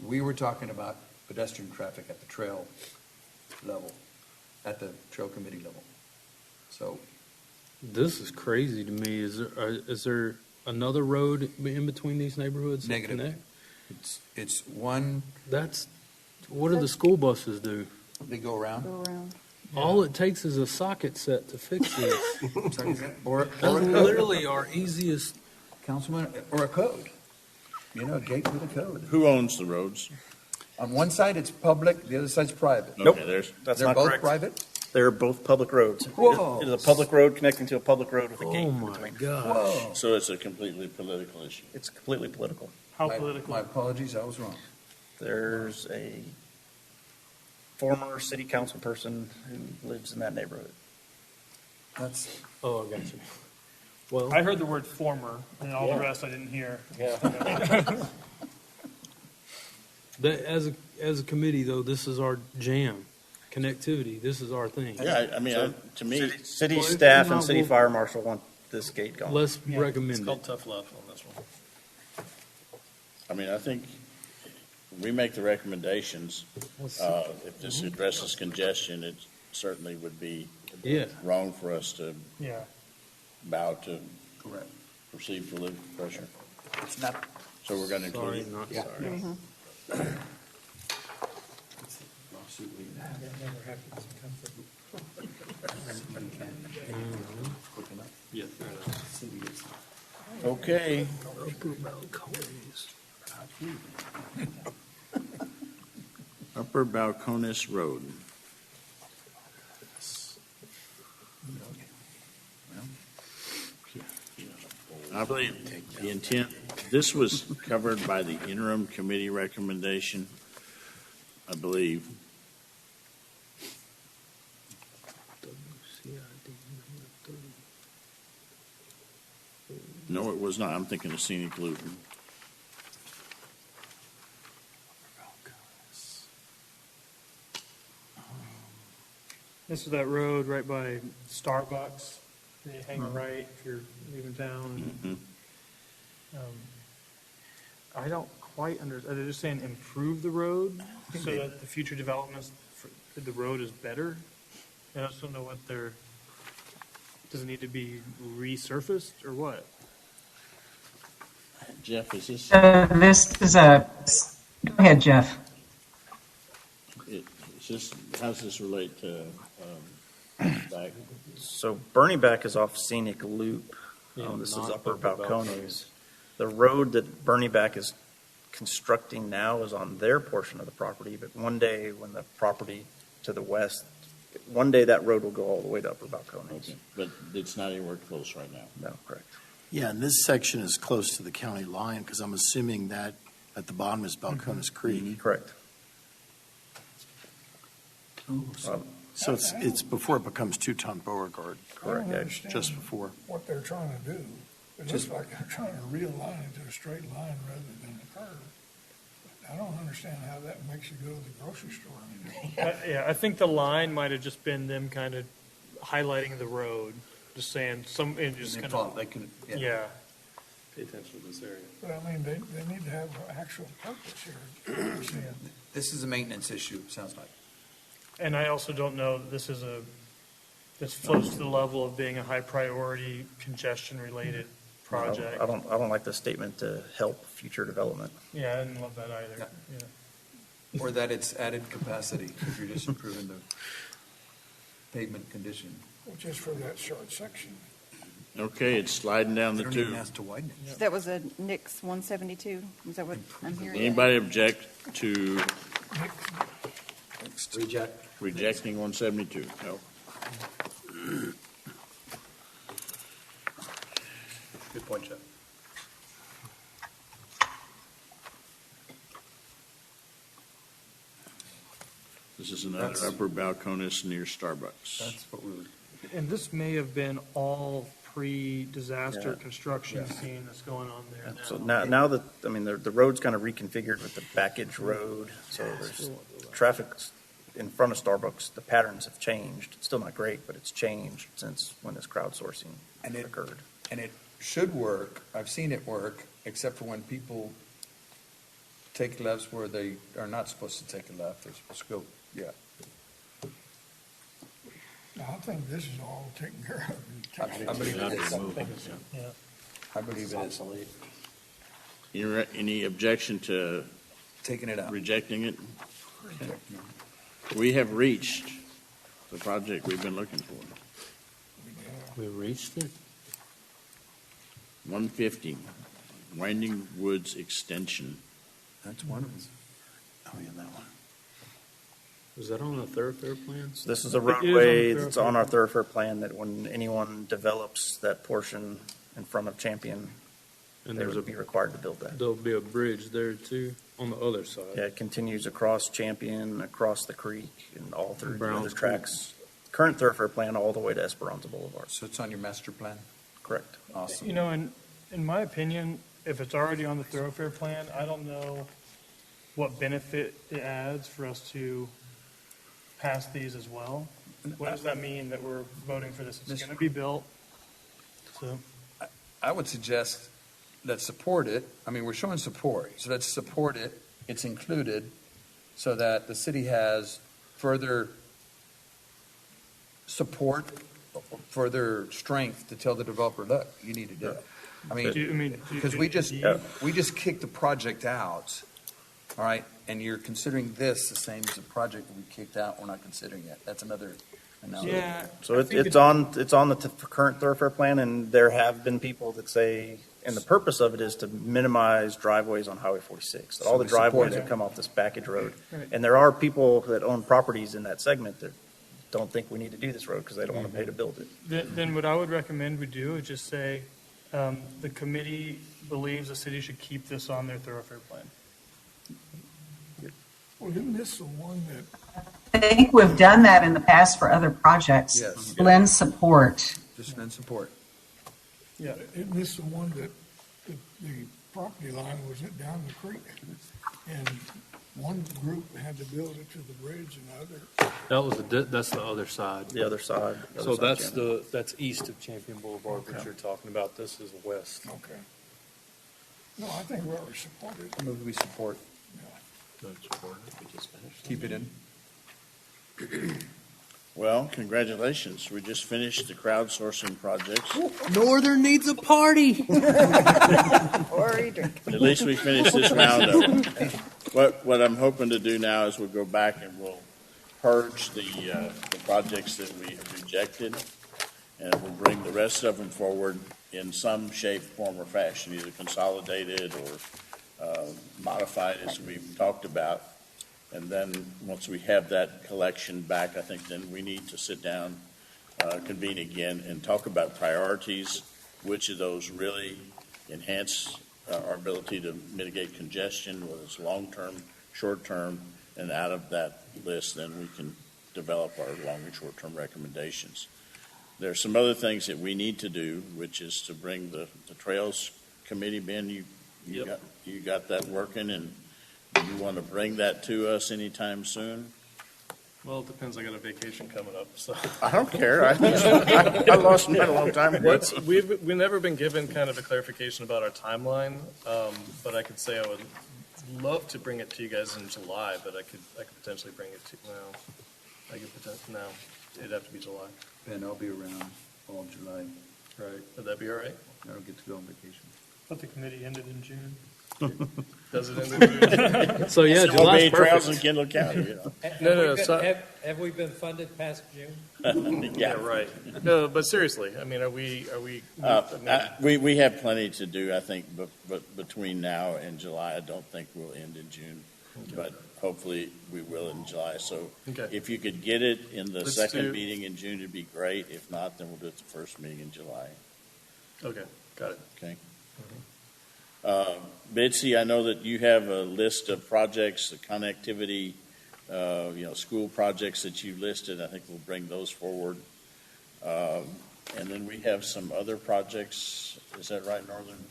Speaker 4: We were talking about pedestrian traffic at the trail level, at the trail committee level. So,
Speaker 12: This is crazy to me. Is there another road in between these neighborhoods? that
Speaker 4: Negative.
Speaker 12: connect?
Speaker 4: it's one,
Speaker 12: What do the school buses do?
Speaker 4: they go around.
Speaker 7: Go around.
Speaker 12: All it takes is a socket set to fix this.
Speaker 4: Or
Speaker 12: That's
Speaker 4: a code.
Speaker 12: literally our easiest.
Speaker 4: Councilman, or a code. You know, a gate with a code.
Speaker 2: Who owns the roads?
Speaker 4: On one side, it's public, the other side's private.
Speaker 15: Nope.
Speaker 2: Okay, there's,
Speaker 15: That's
Speaker 4: They're
Speaker 15: not
Speaker 4: both
Speaker 15: correct.
Speaker 4: private?
Speaker 15: They're both public roads.
Speaker 4: Whoa.
Speaker 15: It is a public road connecting to a public road with a gate
Speaker 12: Oh
Speaker 15: in
Speaker 12: my
Speaker 15: between.
Speaker 12: gosh.
Speaker 4: Whoa.
Speaker 2: so it's a completely political issue.
Speaker 15: It's completely political.
Speaker 9: How
Speaker 4: My-
Speaker 9: political?
Speaker 4: My apologies, I was wrong.
Speaker 15: There's a former city council person who lives in that neighborhood.
Speaker 4: That's,
Speaker 12: Oh, I got you. Well,
Speaker 9: I heard the word former, and all
Speaker 12: Yeah.
Speaker 9: the rest I didn't hear.
Speaker 12: as a committee, though, this is our jam. Connectivity. This is our thing.
Speaker 2: Yeah, I mean,
Speaker 15: So,
Speaker 2: to me,
Speaker 15: City
Speaker 12: Well, if
Speaker 15: staff
Speaker 12: not,
Speaker 15: and city
Speaker 12: we'll-
Speaker 15: fire marshal want this gate gone.
Speaker 12: Let's
Speaker 1: It's
Speaker 12: recommend
Speaker 1: called
Speaker 12: it.
Speaker 1: tough love on this one.
Speaker 2: I mean, I think we make the recommendations. If this addresses congestion, it certainly would be
Speaker 12: Yeah.
Speaker 2: wrong for us to
Speaker 9: Yeah.
Speaker 2: bow to
Speaker 4: correct.
Speaker 2: perceived political pressure.
Speaker 4: It's not,
Speaker 2: So we're going to include
Speaker 12: Sorry,
Speaker 2: it.
Speaker 12: not
Speaker 4: Yeah.
Speaker 12: sorry.
Speaker 4: lawsuit we have.
Speaker 14: That never happens in comfort.
Speaker 4: Quick enough.
Speaker 12: Yeah, fair enough.
Speaker 4: City is-
Speaker 2: Okay, Upper Balconis Road. I believe the intent, this was covered by the interim committee recommendation, I believe. No, it was not. I'm thinking of scenic Luton.
Speaker 9: This is that road right by Starbucks. You hang a right if you're leaving town.
Speaker 2: Mhm.
Speaker 9: I don't quite understand. Are they just saying improve the road so that the future developments for the road is better? I just don't know what they're. Does it need to be resurfaced or what?
Speaker 2: Jeff, is this,
Speaker 5: This is a, go ahead, Jeff.
Speaker 2: how's this relate to, back?
Speaker 15: So Bernie Back is off Scenic Loop.
Speaker 12: Yeah,
Speaker 15: This is
Speaker 12: not
Speaker 15: Upper
Speaker 12: Upper
Speaker 15: Balcones. The road that Bernie Back is constructing now is on their portion of the property, but one day when the property to the west, one day that road will go all the way to Upper Balcones.
Speaker 2: But it's not anywhere close right now.
Speaker 15: No, correct.
Speaker 11: Yeah, and this section is close to the county line, because I'm assuming that at the bottom is Balcones Creek.
Speaker 15: Correct.
Speaker 11: So it's before it becomes Two-Ton Beauregard,
Speaker 13: I don't
Speaker 15: yeah,
Speaker 13: understand
Speaker 11: just before.
Speaker 13: what they're trying to do. It looks like they're trying to realign it to a straight line rather than a curve. I don't understand how that makes you go to the grocery store anymore.
Speaker 9: Yeah, I think the line might have just been them kind of highlighting the road, just saying some, and just
Speaker 4: They
Speaker 9: kind
Speaker 4: thought
Speaker 9: of,
Speaker 4: they can,
Speaker 9: yeah.
Speaker 1: Pay attention to this area.
Speaker 13: But I mean, they need to have an actual purpose here.
Speaker 4: this is a maintenance issue, sounds like.
Speaker 9: And I also don't know that this floats to the level of being a high priority congestion related project.
Speaker 15: I don't like the statement to help future development.
Speaker 9: Yeah, I didn't love that either. Yeah.
Speaker 4: Or that it's added capacity, if you're just improving the pavement condition.
Speaker 13: Which is for that short section.
Speaker 2: Okay, it's sliding down
Speaker 4: They
Speaker 2: the
Speaker 4: don't even
Speaker 2: tube.
Speaker 4: ask to widen it.
Speaker 7: That was a Nix 172. Is that what I'm hearing?
Speaker 2: Anybody object to
Speaker 3: Reject.
Speaker 2: rejecting 172? No.
Speaker 4: Good point, Jeff.
Speaker 2: This is another
Speaker 4: That's-
Speaker 2: Upper Balcones near Starbucks.
Speaker 4: That's what we were,
Speaker 9: And this may have been all pre-disaster
Speaker 15: Yeah.
Speaker 9: construction scene that's going on there now.
Speaker 15: So now that, I mean, the road's kind of reconfigured with the backage road, so there's traffic in front of Starbucks, the patterns have changed. It's still not great, but it's changed since when this crowdsourcing
Speaker 4: And it-
Speaker 15: occurred.
Speaker 4: and it should work, I've seen it work, except for when people take lefts where they are not supposed to take a left, they're supposed to go, yeah.
Speaker 13: Now, I think this is all taken care of.
Speaker 4: I believe it is.
Speaker 9: Yeah.
Speaker 4: I believe it is.
Speaker 2: Any objection to
Speaker 4: Taking it out.
Speaker 2: rejecting it? We have reached the project we've been looking for.
Speaker 12: We reached it.
Speaker 2: 150, Winding Woods Extension.
Speaker 4: That's one of them.
Speaker 11: Oh, yeah, that one.
Speaker 12: Was that on the thoroughfare plans?
Speaker 15: This is a
Speaker 12: It is on the
Speaker 15: roadway that's
Speaker 12: thoroughfare
Speaker 15: on our
Speaker 12: plan.
Speaker 15: thoroughfare plan that when anyone develops that portion in front of Champion,
Speaker 12: And
Speaker 15: they
Speaker 12: there's
Speaker 15: would be required to build that.
Speaker 12: There'll be a bridge there too, on the other side.
Speaker 15: Yeah, it continues across Champion, across the creek, and all through the
Speaker 12: Browns
Speaker 15: other
Speaker 12: Creek.
Speaker 15: tracks. Current thoroughfare plan all the way to Esperanza Boulevard.
Speaker 4: So it's on your master plan?
Speaker 15: Correct.
Speaker 4: Awesome.
Speaker 9: You know, in my opinion, if it's already on the thoroughfare plan, I don't know what benefit it adds for us to pass these as well. What does that mean that we're voting for this? It's going to be built. So,
Speaker 4: I would suggest let's support it. I mean, we're showing support, so let's support it. It's included so that the city has further support, further strength to tell the developer, look, you need to do it. I mean, because we just kicked the project out, all right, and you're considering this the same as the project that we kicked out, we're not considering it. That's another analogy.
Speaker 9: yeah.
Speaker 15: So it's on the current thoroughfare plan, and there have been people that say, and the purpose of it is to minimize driveways on Highway 46. That all the
Speaker 4: we support
Speaker 15: driveways
Speaker 4: it.
Speaker 15: that come off this backage road.
Speaker 9: Right.
Speaker 15: And there are people that own properties in that segment that don't think we need to do this road because they don't want to pay to build it.
Speaker 9: Then what I would recommend we do is just say, the committee believes the city should keep this on their thoroughfare plan.
Speaker 13: Well, isn't this the one that,
Speaker 5: I think we've done that in the past for other projects.
Speaker 4: Yes.
Speaker 5: Lend support.
Speaker 4: Just lend support.
Speaker 9: Yeah.
Speaker 13: isn't this the one that the property line was down the creek? And one group had to build it to the bridge and
Speaker 12: That's the other side.
Speaker 15: The other side. the
Speaker 12: So
Speaker 15: other side, Janet.
Speaker 12: that's east of Champion Boulevard that you're talking about. This is west.
Speaker 13: Okay. No, I think we already supported it.
Speaker 4: I move we support. Keep it in.
Speaker 2: Well, congratulations. We just finished the crowdsourcing projects.
Speaker 12: Northern needs a party.
Speaker 7: Or a drink.
Speaker 2: At least we finished this round of it. What I'm hoping to do now is we'll go back and we'll purge the projects that we have rejected, and we'll bring the rest of them forward in some shape, form, or fashion, either consolidated or modified as we've talked about. And then, once we have that collection back, I think then we need to sit down, convene again, and talk about priorities, which of those really enhance our ability to mitigate congestion, whether it's long-term, short-term, and out of that list, then we can develop our long and short-term recommendations. There are some other things that we need to do, which is to bring the Trails Committee, Ben, you got that working, and do you want to bring that to us anytime soon?
Speaker 1: Well, it depends. I got a vacation coming up, so.
Speaker 2: I don't care. I lost mine a long time ago.
Speaker 1: We've never been given kind of a clarification about our timeline, but I could say I would love to bring it to you guys in July, but I could potentially bring it to, no, it'd have to be July.
Speaker 4: Ben, I'll be around all July.
Speaker 1: Right. Would that be all right?
Speaker 4: I don't get to go on vacation.
Speaker 9: But the committee ended in June.
Speaker 1: Does it end in June?
Speaker 12: So yeah,
Speaker 2: Still
Speaker 12: July's
Speaker 2: made Trails in
Speaker 12: perfect.
Speaker 2: Kendall County, you know.
Speaker 14: Have we been funded past June?
Speaker 1: Yeah, right. No, but seriously, I mean, are we?
Speaker 2: We have plenty to do, I think, but between now and July, I don't think we'll end in June. But hopefully we will in July. So
Speaker 1: Okay.
Speaker 2: if you could get it in the
Speaker 1: Let's
Speaker 2: second
Speaker 1: do-
Speaker 2: meeting in June, it'd be great. If not, then we'll do it the first meeting in July.
Speaker 1: Okay, got it.
Speaker 2: Okay. Betsy, I know that you have a list of projects, the connectivity, school projects that you listed. I think we'll bring those forward. And then we have some other projects. Is that right, Northern?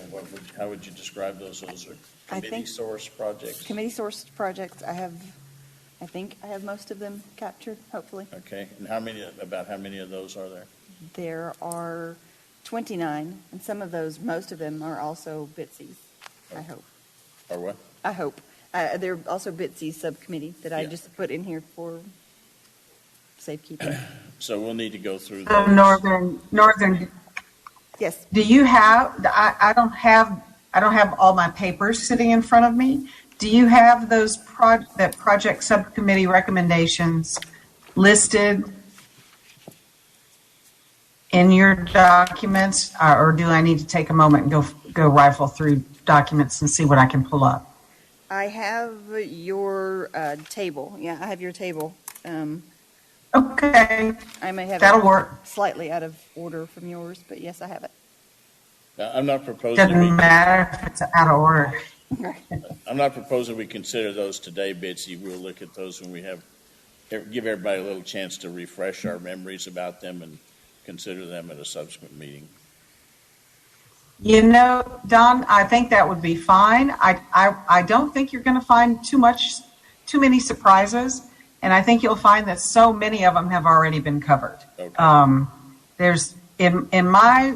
Speaker 2: And how would you describe those? Those are
Speaker 7: I
Speaker 2: committee
Speaker 7: think-
Speaker 2: source projects?
Speaker 7: Committee sourced projects, I think I have most of them captured, hopefully.
Speaker 2: Okay. And about how many of those are there?
Speaker 7: There are 29, and most of them are also BITSES, I hope.
Speaker 2: Or what?
Speaker 7: I hope. They're also BITSES subcommittee that I
Speaker 2: Yeah.
Speaker 7: just put in here for safekeeping.
Speaker 2: So we'll need to go through
Speaker 5: So
Speaker 2: those.
Speaker 5: Northern,
Speaker 7: Yes.
Speaker 5: do you have, I don't have all my papers sitting in front of me. Do you have those that project subcommittee recommendations listed in your documents, or do I need to take a moment and go rifle through documents and see what I can pull up?
Speaker 7: I have your table. Yeah, I have your table.
Speaker 5: Okay.
Speaker 7: I may have
Speaker 5: That'll
Speaker 7: it
Speaker 5: work.
Speaker 7: slightly out of order from yours, but yes, I have it.
Speaker 2: I'm not proposing.
Speaker 5: Doesn't matter if it's out of order.
Speaker 2: I'm not proposing we consider those today, Bitsy. We'll look at those when we give everybody a little chance to refresh our memories about them and consider them at a subsequent meeting.
Speaker 5: You know, Don, I think that would be fine. I don't think you're going to find too many surprises, and I think you'll find that so many of them have already been covered.
Speaker 2: Okay.
Speaker 5: There's in my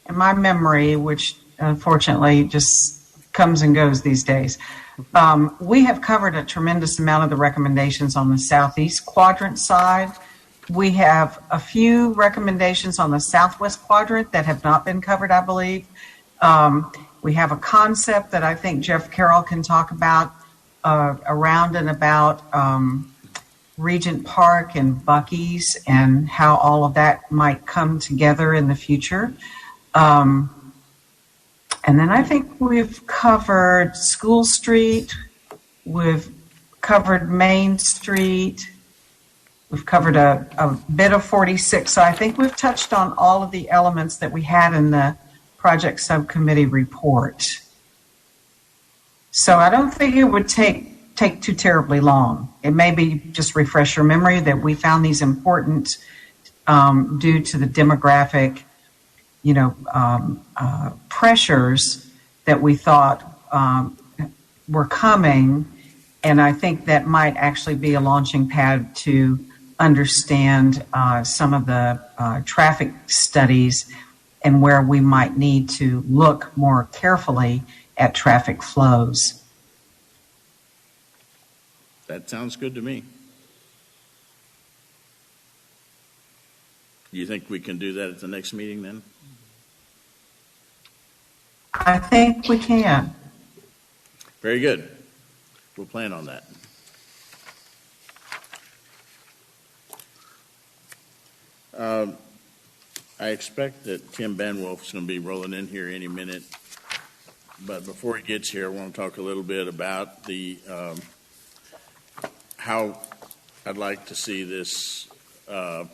Speaker 5: memory, which unfortunately just comes and goes these days. We have covered a tremendous amount of the recommendations on the southeast quadrant side. We have a few recommendations on the southwest quadrant that have not been covered, I believe. We have a concept that I think Jeff Carroll can talk about around and about Regent Park and Buc-ee's and how all of that might come together in the future. And then I think we've covered School Street, we've covered Main Street, we've covered a bit of 46. So I think we've touched on all of the elements that we had in the project subcommittee report. So I don't think it would take too terribly long. It may be just refresh your memory that we found these important due to the demographic pressures that we thought were coming, and I think that might actually be a launching pad to understand some of the traffic studies and where we might need to look more carefully at traffic flows.
Speaker 2: That sounds good to me. Do you think we can do that at the next meeting then?
Speaker 5: I think we can.
Speaker 2: Very good. We'll plan on that. I expect that Tim Banwolf is going to be rolling in here any minute. But before he gets here, I want to talk a little bit about the how I'd like to see this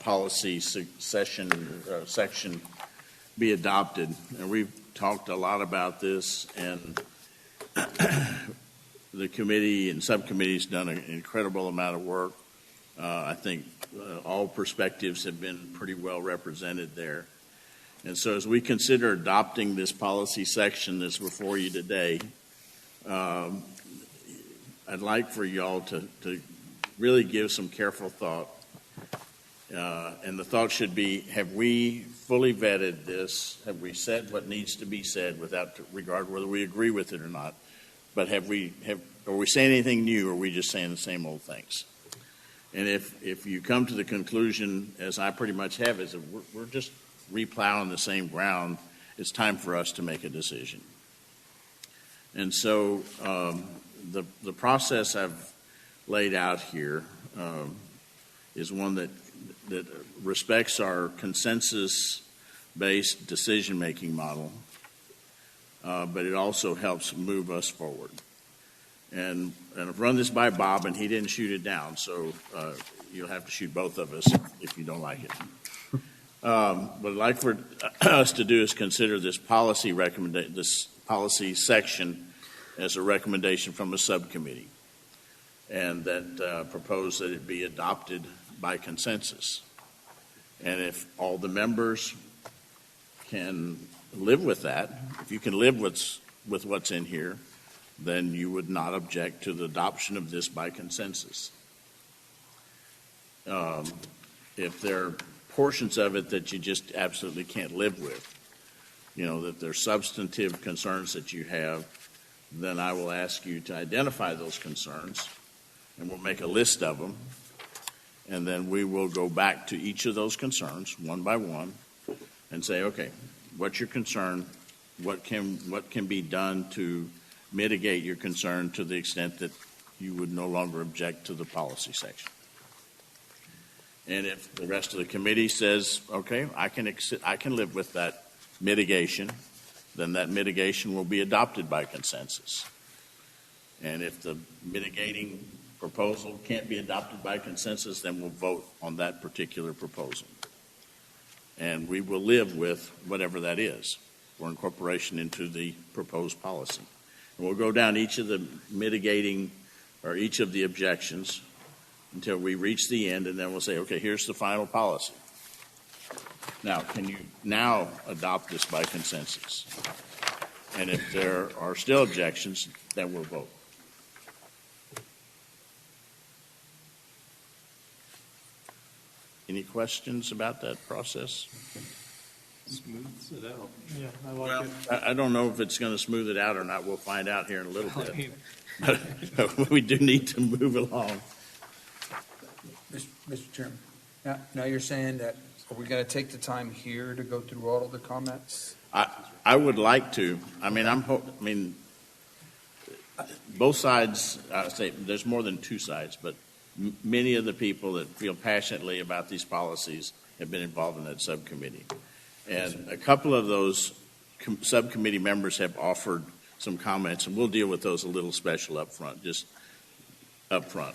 Speaker 2: policy section be adopted. And we've talked a lot about this, and the committee and subcommittees done an incredible amount of work. I think all perspectives have been pretty well represented there. And so as we consider adopting this policy section that's before you today, I'd like for y'all to really give some careful thought. And the thought should be, have we fully vetted this? Have we said what needs to be said without regard whether we agree with it or not? But are we saying anything new, or are we just saying the same old things? And if you come to the conclusion, as I pretty much have, is that we're just replowing the same ground, it's time for us to make a decision. And so the process I've laid out here is one that respects our consensus-based decision-making model, but it also helps move us forward. And I've run this by Bob, and he didn't shoot it down, so you'll have to shoot both of us if you don't like it. What I'd like for us to do is consider this policy section as a recommendation from a subcommittee, and that propose that it be adopted by consensus. And if all the members can live with that, if you can live with what's in here, then you would not object to the adoption of this by consensus. If there are portions of it that you just absolutely can't live with, that there's substantive concerns that you have, then I will ask you to identify those concerns, and we'll make a list of them, and then we will go back to each of those concerns one by one and say, okay, what's your concern? What can be done to mitigate your concern to the extent that you would no longer object to the policy section? And if the rest of the committee says, okay, I can live with that mitigation, then that mitigation will be adopted by consensus. And if the mitigating proposal can't be adopted by consensus, then we'll vote on that particular proposal. And we will live with whatever that is for incorporation into the proposed policy. And we'll go down each of the mitigating or each of the objections until we reach the end, and then we'll say, okay, here's the final policy. Now, can you now adopt this by consensus? And if there are still objections, then we'll vote. Any questions about that process?
Speaker 1: Smooths it out.
Speaker 9: Yeah, I like it.
Speaker 2: I don't know if it's going to smooth it out or not. We'll find out here in a little bit. But we do need to move along.
Speaker 4: Mr. Chairman, now you're saying that, are we going to take the time here to go through all of the comments?
Speaker 2: I would like to. I mean, both sides, I say there's more than two sides, but many of the people that feel passionately about these policies have been involved in that subcommittee. And a couple of those subcommittee members have offered some comments, and we'll deal with those a little special up front, just up front.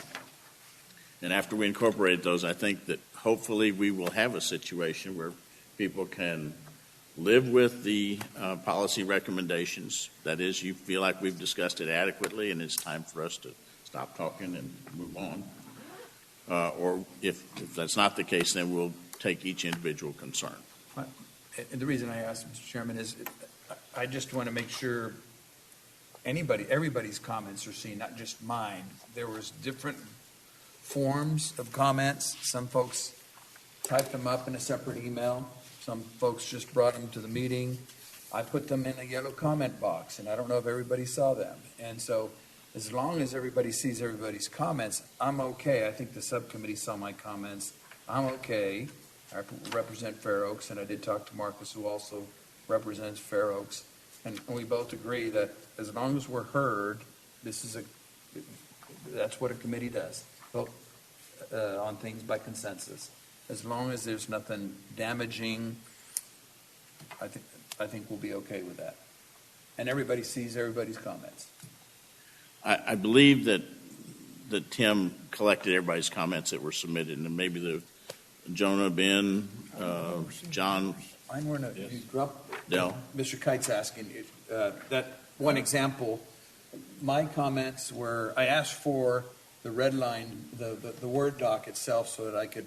Speaker 2: And after we incorporate those, I think that hopefully we will have a situation where people can live with the policy recommendations. That is, you feel like we've discussed it adequately and it's time for us to stop talking and move on. Or if that's not the case, then we'll take each individual concern.
Speaker 4: And the reason I asked, Mr. Chairman, is I just want to make sure everybody's comments are seen, not just mine. There was different forms of comments. Some folks typed them up in a separate email. Some folks just brought them to the meeting. I put them in a yellow comment box, and I don't know if everybody saw them. And so as long as everybody sees everybody's comments, I'm okay. I think the subcommittee saw my comments. I'm okay. I represent Fair Oaks, and I did talk to Marcus, who also represents Fair Oaks. And we both agree that as long as we're heard, that's what a committee does. Vote on things by consensus. As long as there's nothing damaging, I think we'll be okay with that. And everybody sees everybody's comments.
Speaker 2: I believe that Tim collected everybody's comments that were submitted, and maybe Jonah, Ben, John.
Speaker 4: Mine were not.
Speaker 2: Yes.
Speaker 4: You dropped.
Speaker 2: Dell.
Speaker 4: Mr. Kite's asking that one example. My comments were, I asked for the red line, the Word doc itself, so that I could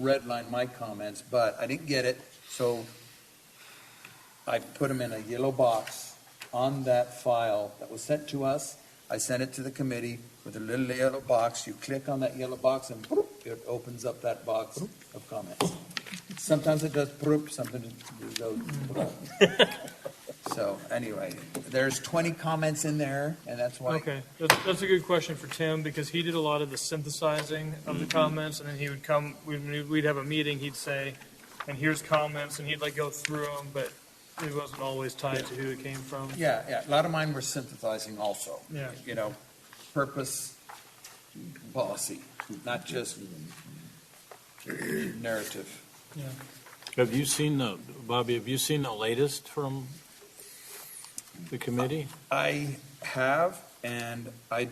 Speaker 4: redline my comments, but I didn't get it, so I put them in a yellow box on that file that was sent to us. I sent it to the committee with a little yellow box. You click on that yellow box and it opens up that box of comments. Sometimes it does sometimes it goes. So anyway, there's 20 comments in there, and that's why.
Speaker 9: Okay, that's a good question for Tim, because he did a lot of the synthesizing of the comments, and then he would come, we'd have a meeting, he'd say, and here's comments, and he'd go through them, but it wasn't always tied to who it came from.
Speaker 4: Yeah, a lot of mine were synthesizing also.
Speaker 9: Yeah.
Speaker 4: Purpose, policy, not just narrative.
Speaker 9: Yeah.
Speaker 12: Have you seen Bobby, have you seen the latest from the committee?
Speaker 4: I have, and I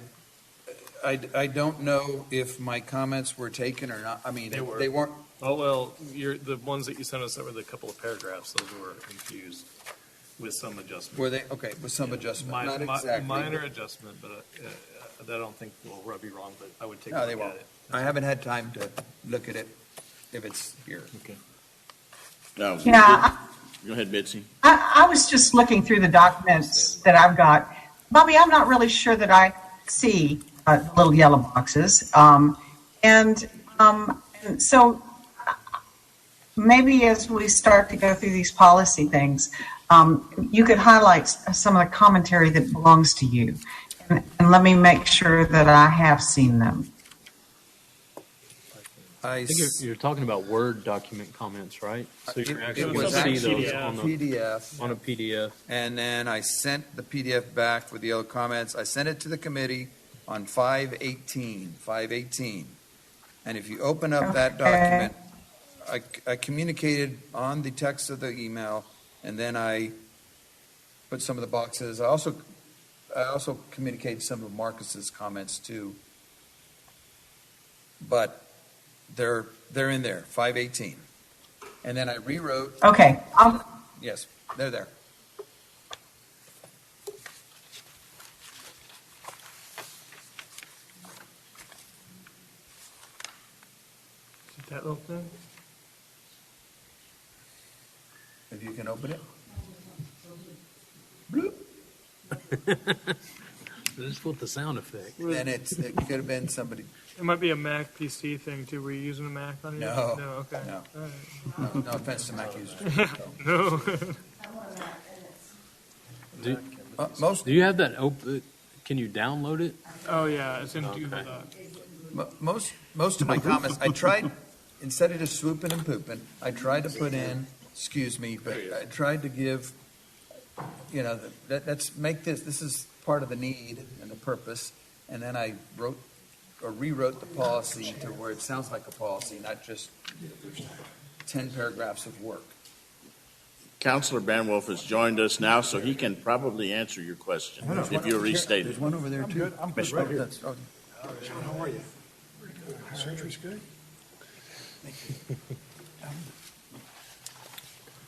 Speaker 4: don't know if my comments were taken or not. I mean, they weren't.
Speaker 1: Oh, well, the ones that you sent us that were the couple of paragraphs, those were infused with some adjustment.
Speaker 4: Were they? Okay, with some adjustment. Not exactly.
Speaker 1: Minor adjustment, but I don't think will rub you wrong, but I would take a
Speaker 4: No,
Speaker 1: look
Speaker 4: they
Speaker 1: at
Speaker 4: won't.
Speaker 1: it.
Speaker 4: I haven't had time to look at it if it's here.
Speaker 12: Okay.
Speaker 5: Yeah.
Speaker 2: Go ahead, Bitsy.
Speaker 5: I was just looking through the documents that I've got. Bobby, I'm not really sure that I see little yellow boxes. And so maybe as we start to go through these policy things, you could highlight some of the commentary that belongs to you. And let me make sure that I have seen them.
Speaker 12: I think you're talking about Word document comments, right? So you
Speaker 4: It
Speaker 12: actually
Speaker 4: was
Speaker 12: see
Speaker 4: actually
Speaker 12: those
Speaker 4: a
Speaker 12: on
Speaker 4: PDF.
Speaker 12: on a PDF.
Speaker 4: And then I sent the PDF back with the other comments. I sent it to the committee on 5/18. And if you open up that document, I communicated on the text of the email, and then I put some of the boxes. I also communicated some of Marcus's comments too. But they're in there, 518. And then I rewrote.
Speaker 5: Okay.
Speaker 4: Yes, they're there.
Speaker 9: Is it that little thing?
Speaker 4: If you can open it.
Speaker 12: Just with the sound effect.
Speaker 4: Then it could have been somebody.
Speaker 9: It might be a Mac PC thing too. Were you using a Mac on yours?
Speaker 4: No.
Speaker 9: No, okay.
Speaker 4: No.
Speaker 9: All right.
Speaker 4: No offense to Mac users.
Speaker 9: No.
Speaker 12: Do you have that open? Can you download it?
Speaker 9: Oh, yeah, it's in Google Docs.
Speaker 4: Most of my comments, I tried, instead of just swooping and pooping, I tried to put in, excuse me, but I tried to give, let's make this is part of the need and the purpose. And then I rewrote the policy to where it sounds like a policy, not just 10 paragraphs of work.
Speaker 2: Counselor Banwolf has joined us now, so he can probably answer your question if you restate it.
Speaker 4: There's one over there too.
Speaker 13: I'm good right here. John, how are you? Pretty good. Surgery's good?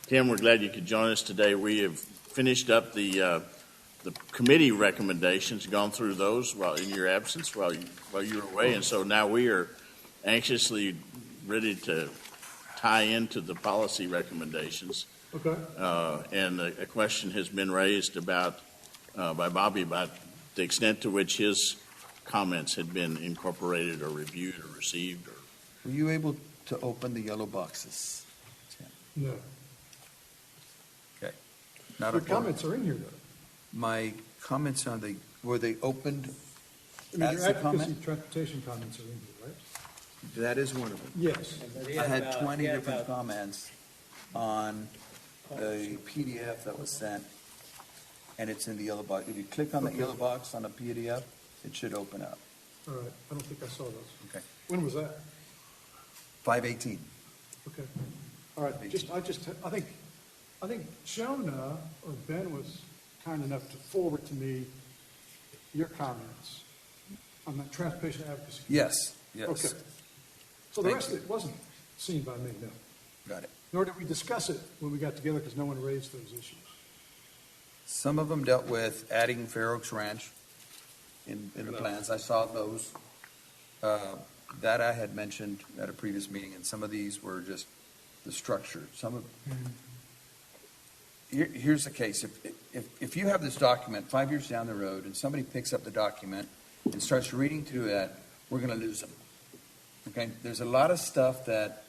Speaker 2: Tim, we're glad you could join us today. We have finished up the committee recommendations, gone through those while in your absence, while you were away, and so now we are anxiously ready to tie into the policy recommendations.
Speaker 13: Okay.
Speaker 2: And a question has been raised by Bobby about the extent to which his comments had been incorporated or reviewed or received.
Speaker 4: Were you able to open the yellow boxes?
Speaker 13: No.
Speaker 4: Okay. Not
Speaker 13: Your
Speaker 4: a problem.
Speaker 13: comments are in here, though.
Speaker 4: My comments were they opened
Speaker 13: I mean,
Speaker 4: as
Speaker 13: your
Speaker 4: a
Speaker 13: advocacy
Speaker 4: comment?
Speaker 13: transportation comments are in here, right?
Speaker 4: That is one of them.
Speaker 13: Yes.
Speaker 4: I had 20 different comments on the PDF that was sent, and it's in the yellow box. If you click on the yellow box on the PDF, it should open up.
Speaker 13: All right, I don't think I saw those.
Speaker 4: Okay.
Speaker 13: When was that?
Speaker 4: 518.
Speaker 13: Okay. All right, I think Shona or Ben was kind enough to forward to me your comments on the transportation advocacy.
Speaker 4: Yes,
Speaker 13: Okay. So the rest of it wasn't seen by me, no.
Speaker 4: Got it.
Speaker 13: Nor did we discuss it when we got together because no one raised those issues.
Speaker 4: Some of them dealt with adding Fair Oaks Ranch in the plans. I saw those. That I had mentioned at a previous meeting, and some of these were just the structure. Here's the case. If you have this document 5 years down the road and somebody picks up the document and starts reading through that, we're going to lose them. Okay? There's a lot of stuff that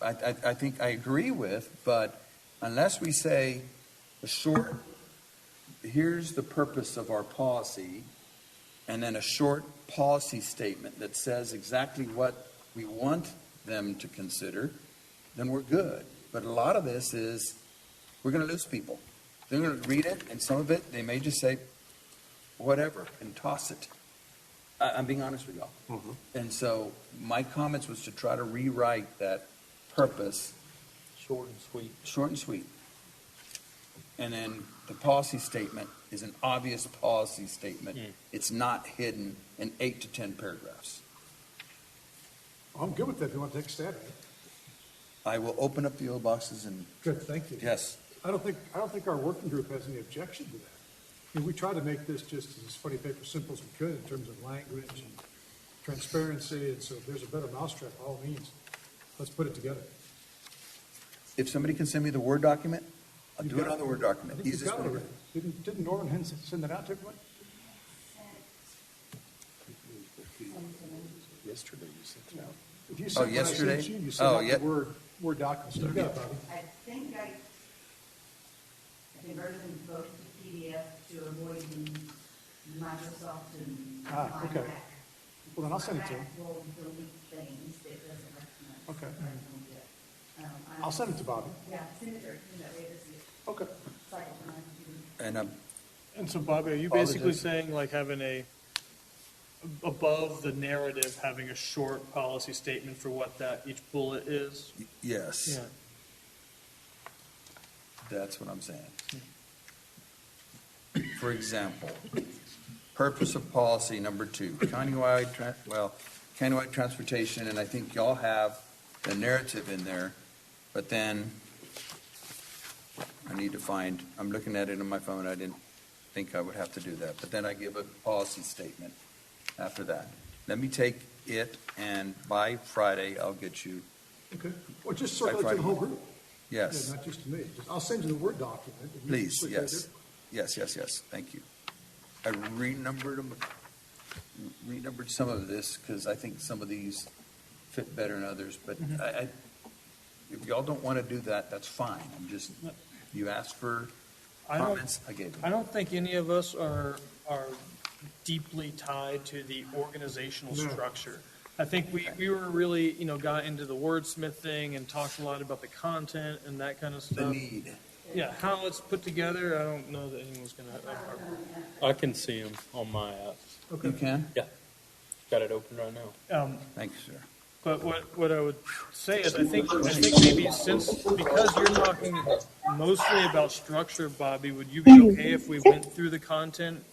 Speaker 4: I think I agree with, but unless we say here's the purpose of our policy, and then a short policy statement that says exactly what we want them to consider, then we're good. But a lot of this is, we're going to lose people. They're going to read it, and some of it, they may just say, whatever, and toss it. I'm being honest with y'all.
Speaker 2: Mm-hmm.
Speaker 4: And so my comments was to try to rewrite that purpose.
Speaker 3: Short and sweet.
Speaker 4: Short and sweet. And then the policy statement is an obvious policy statement. It's not hidden in 8 to 10 paragraphs.
Speaker 13: I'm good with that if you want to take a stab at it.
Speaker 4: I will open up the old boxes and.
Speaker 13: Good, thank you.
Speaker 4: Yes.
Speaker 13: I don't think our working group has any objection to that. I mean, we tried to make this just as funny paper simple as we could in terms of language and transparency, and so if there's a better mousetrap, by all means, let's put it together.
Speaker 4: If somebody can send me the Word document, I'll do it on the Word
Speaker 13: I
Speaker 4: document.
Speaker 13: think you've
Speaker 4: Easiest
Speaker 13: got it
Speaker 4: way.
Speaker 13: already. Didn't Norman Hens send that out to everyone?
Speaker 10: Yesterday you sent it out.
Speaker 13: If you sent what I sent
Speaker 4: yesterday?
Speaker 13: you sent out the Word document. So you got it, Bobby.
Speaker 17: I think I converted them both to PDF to avoid the Microsoft and
Speaker 13: Okay. Well, then I'll send it to him.
Speaker 17: will delete things that it doesn't recognize.
Speaker 13: Okay.
Speaker 17: Um,
Speaker 13: I'll send it to Bobby.
Speaker 17: Yeah, send it to her, that way it doesn't
Speaker 13: Okay.
Speaker 17: cycle time.
Speaker 4: And
Speaker 9: And so, Bobby, are you
Speaker 4: All the
Speaker 9: basically
Speaker 4: dis-
Speaker 9: saying like having a above the narrative, having a short policy statement for what that each bullet is.
Speaker 4: Yes,
Speaker 9: Yeah.
Speaker 4: that's what I'm saying. For example, purpose of policy number 2, countywide transportation, and I think y'all have the narrative in there, but then I need to find, I'm looking at it on my phone, I didn't think I would have to do that, but then I give a policy statement after that. Let me take it, and by Friday, I'll get you,
Speaker 18: Okay, well, just circulate to the whole group.
Speaker 4: yes,
Speaker 18: Yeah, not just to me. I'll send you the Word document. and you can
Speaker 4: please,
Speaker 18: circulate
Speaker 4: yes.
Speaker 18: it.
Speaker 4: Yes, thank you. I renumbered some of this, because I think some of these fit better than others, but if y'all don't want to do that, that's fine. I'm just, you asked for comments, I gave them.
Speaker 9: I don't think any of us are deeply tied to the organizational
Speaker 18: No.
Speaker 9: structure. I think we were really, got into the wordsmithing and talked a lot about the content and that kind of stuff.
Speaker 4: The need.
Speaker 9: Yeah, how it's put together, I don't know that anyone's going to.
Speaker 12: I can see them on my app.
Speaker 4: You can?
Speaker 12: Yeah. Got it open right now.
Speaker 4: Thank you, sir.
Speaker 9: But what I would say is I think maybe because you're talking mostly about structure, Bobby, would you be okay if we went through the content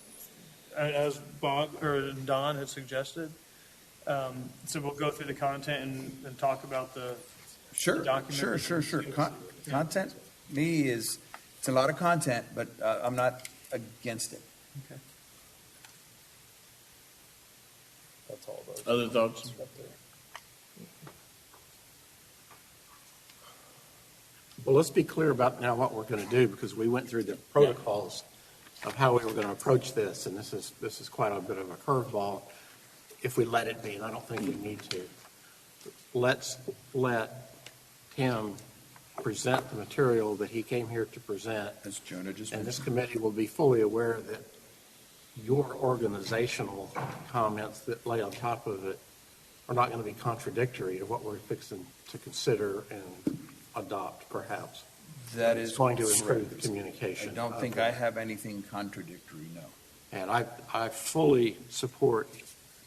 Speaker 9: as Bob or Don had suggested? So we'll go through the content and talk about the document.
Speaker 4: Sure. Content, me, it's a lot of content, but I'm not against it.
Speaker 9: Okay.
Speaker 12: That's all those.
Speaker 2: Other thoughts?
Speaker 3: Well, let's be clear about now what we're going to do, because we went through the protocols of how we were going to approach this, and this is quite a bit of a curveball if we let it be, and I don't think we need to. Let's let Tim present the material that he came here to present,
Speaker 4: As Jonah just
Speaker 3: and this
Speaker 4: mentioned.
Speaker 3: committee will be fully aware that your organizational comments that lay on top of it are not going to be contradictory to what we're fixing to consider and adopt, perhaps.
Speaker 4: That is
Speaker 3: It's going to improve
Speaker 4: correct.
Speaker 3: the communication.
Speaker 4: I don't think I have anything contradictory, no.
Speaker 3: And I fully support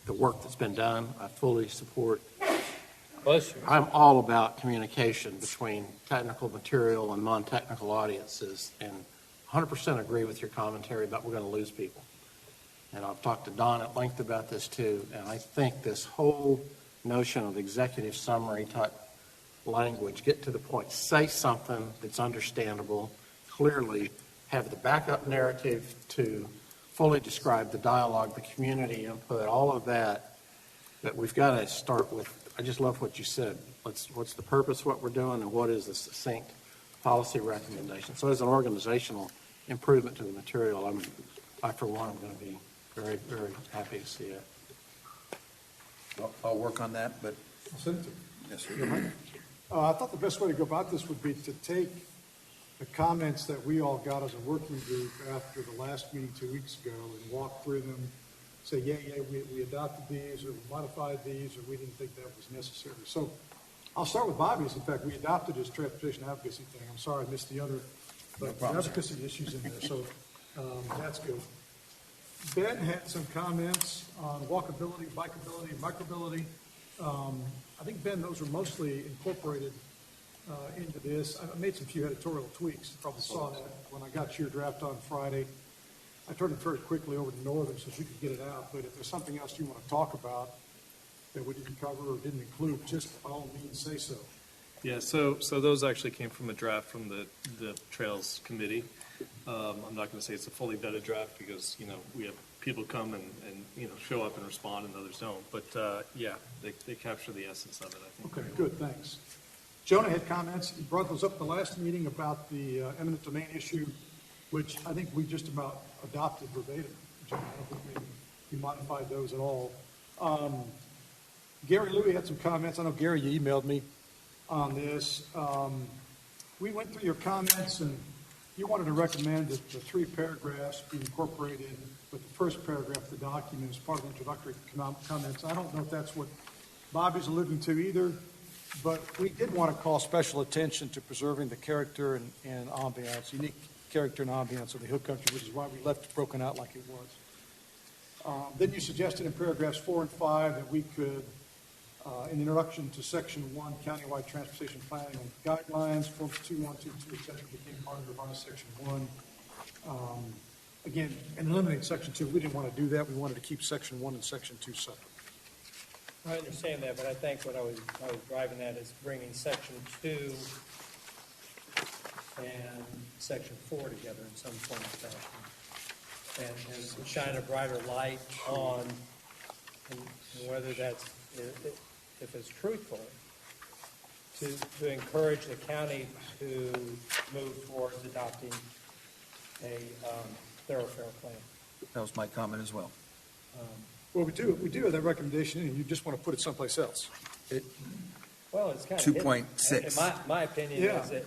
Speaker 3: the work that's been done. I fully support,
Speaker 12: Bless you.
Speaker 3: I'm all about communication between technical material and non-technical audiences, and 100% agree with your commentary about we're going to lose people. And I've talked to Don at length about this too, and I think this whole notion of executive summary type language, get to the point, say something that's understandable, clearly, have the backup narrative to fully describe the dialogue, the community input, all of that, that we've got to start with. I just love what you said. What's the purpose of what we're doing, and what is the succinct policy recommendation? So as an organizational improvement to the material, I for one, am going to be very, very happy to see it.
Speaker 4: I'll work on that, but
Speaker 18: I'll send it to you.
Speaker 4: yes, sir.
Speaker 18: I thought the best way to go about this would be to take the comments that we all got as a working group after the last meeting 2 weeks ago and walk through them, say, we adopted these, or we modified these, or we didn't think that was necessary. So I'll start with Bobby's. In fact, we adopted his transportation advocacy thing. I'm sorry I missed the other advocacy issues in there, so that's good. Ben had some comments on walkability, bikeability, microbility. I think, Ben, those are mostly incorporated into this. I made some few editorial tweaks. You probably saw that when I got your draft on Friday. I turned it very quickly over to Northern so she could get it out. But if there's something else you want to talk about that we didn't cover or didn't include, just by all means say so.
Speaker 1: Yeah, so those actually came from a draft from the Trails Committee. I'm not going to say it's a fully vetted draft because, we have people come and show up and respond and others don't. But, they capture the essence of it, I think.
Speaker 18: Okay, good, thanks. Jonah had comments. He brought those up at the last meeting about the eminent domain issue, which I think we just about adopted verbatim. Jonah, I don't think we modified those at all. Gary Louie had some comments. I know, Gary, you emailed me on this. We went through your comments, and you wanted to recommend that the 3 paragraphs be incorporated with the first paragraph of the document as part of the introductory comments. I don't know if that's what Bobby's alluding to either, but we did want to call special attention to preserving the character and ambiance, unique character and ambiance of the hill country, which is why we left it broken out like it Then you suggested in paragraphs 4 and 5 that we could, in the introduction to section 1, countywide transportation planning and guidelines, forms 2, 1, 2, 2, et cetera, became part of revised section 1. Again, and eliminate section 2. We didn't want to do that. We wanted to keep section 1 and section 2 separate.
Speaker 14: I understand that, but I think what I was driving at is bringing section 2 and section 4 together in some form of fashion. And shine a brighter light on and whether that's, if it's truthful, to encourage the county to move towards adopting a thoroughfare plan.
Speaker 4: That was my comment as well.
Speaker 18: Well, we do have that recommendation, and you just want to put it someplace else.
Speaker 14: Well, it's kind of
Speaker 4: 2.6.
Speaker 14: My opinion
Speaker 18: Yeah.
Speaker 14: is that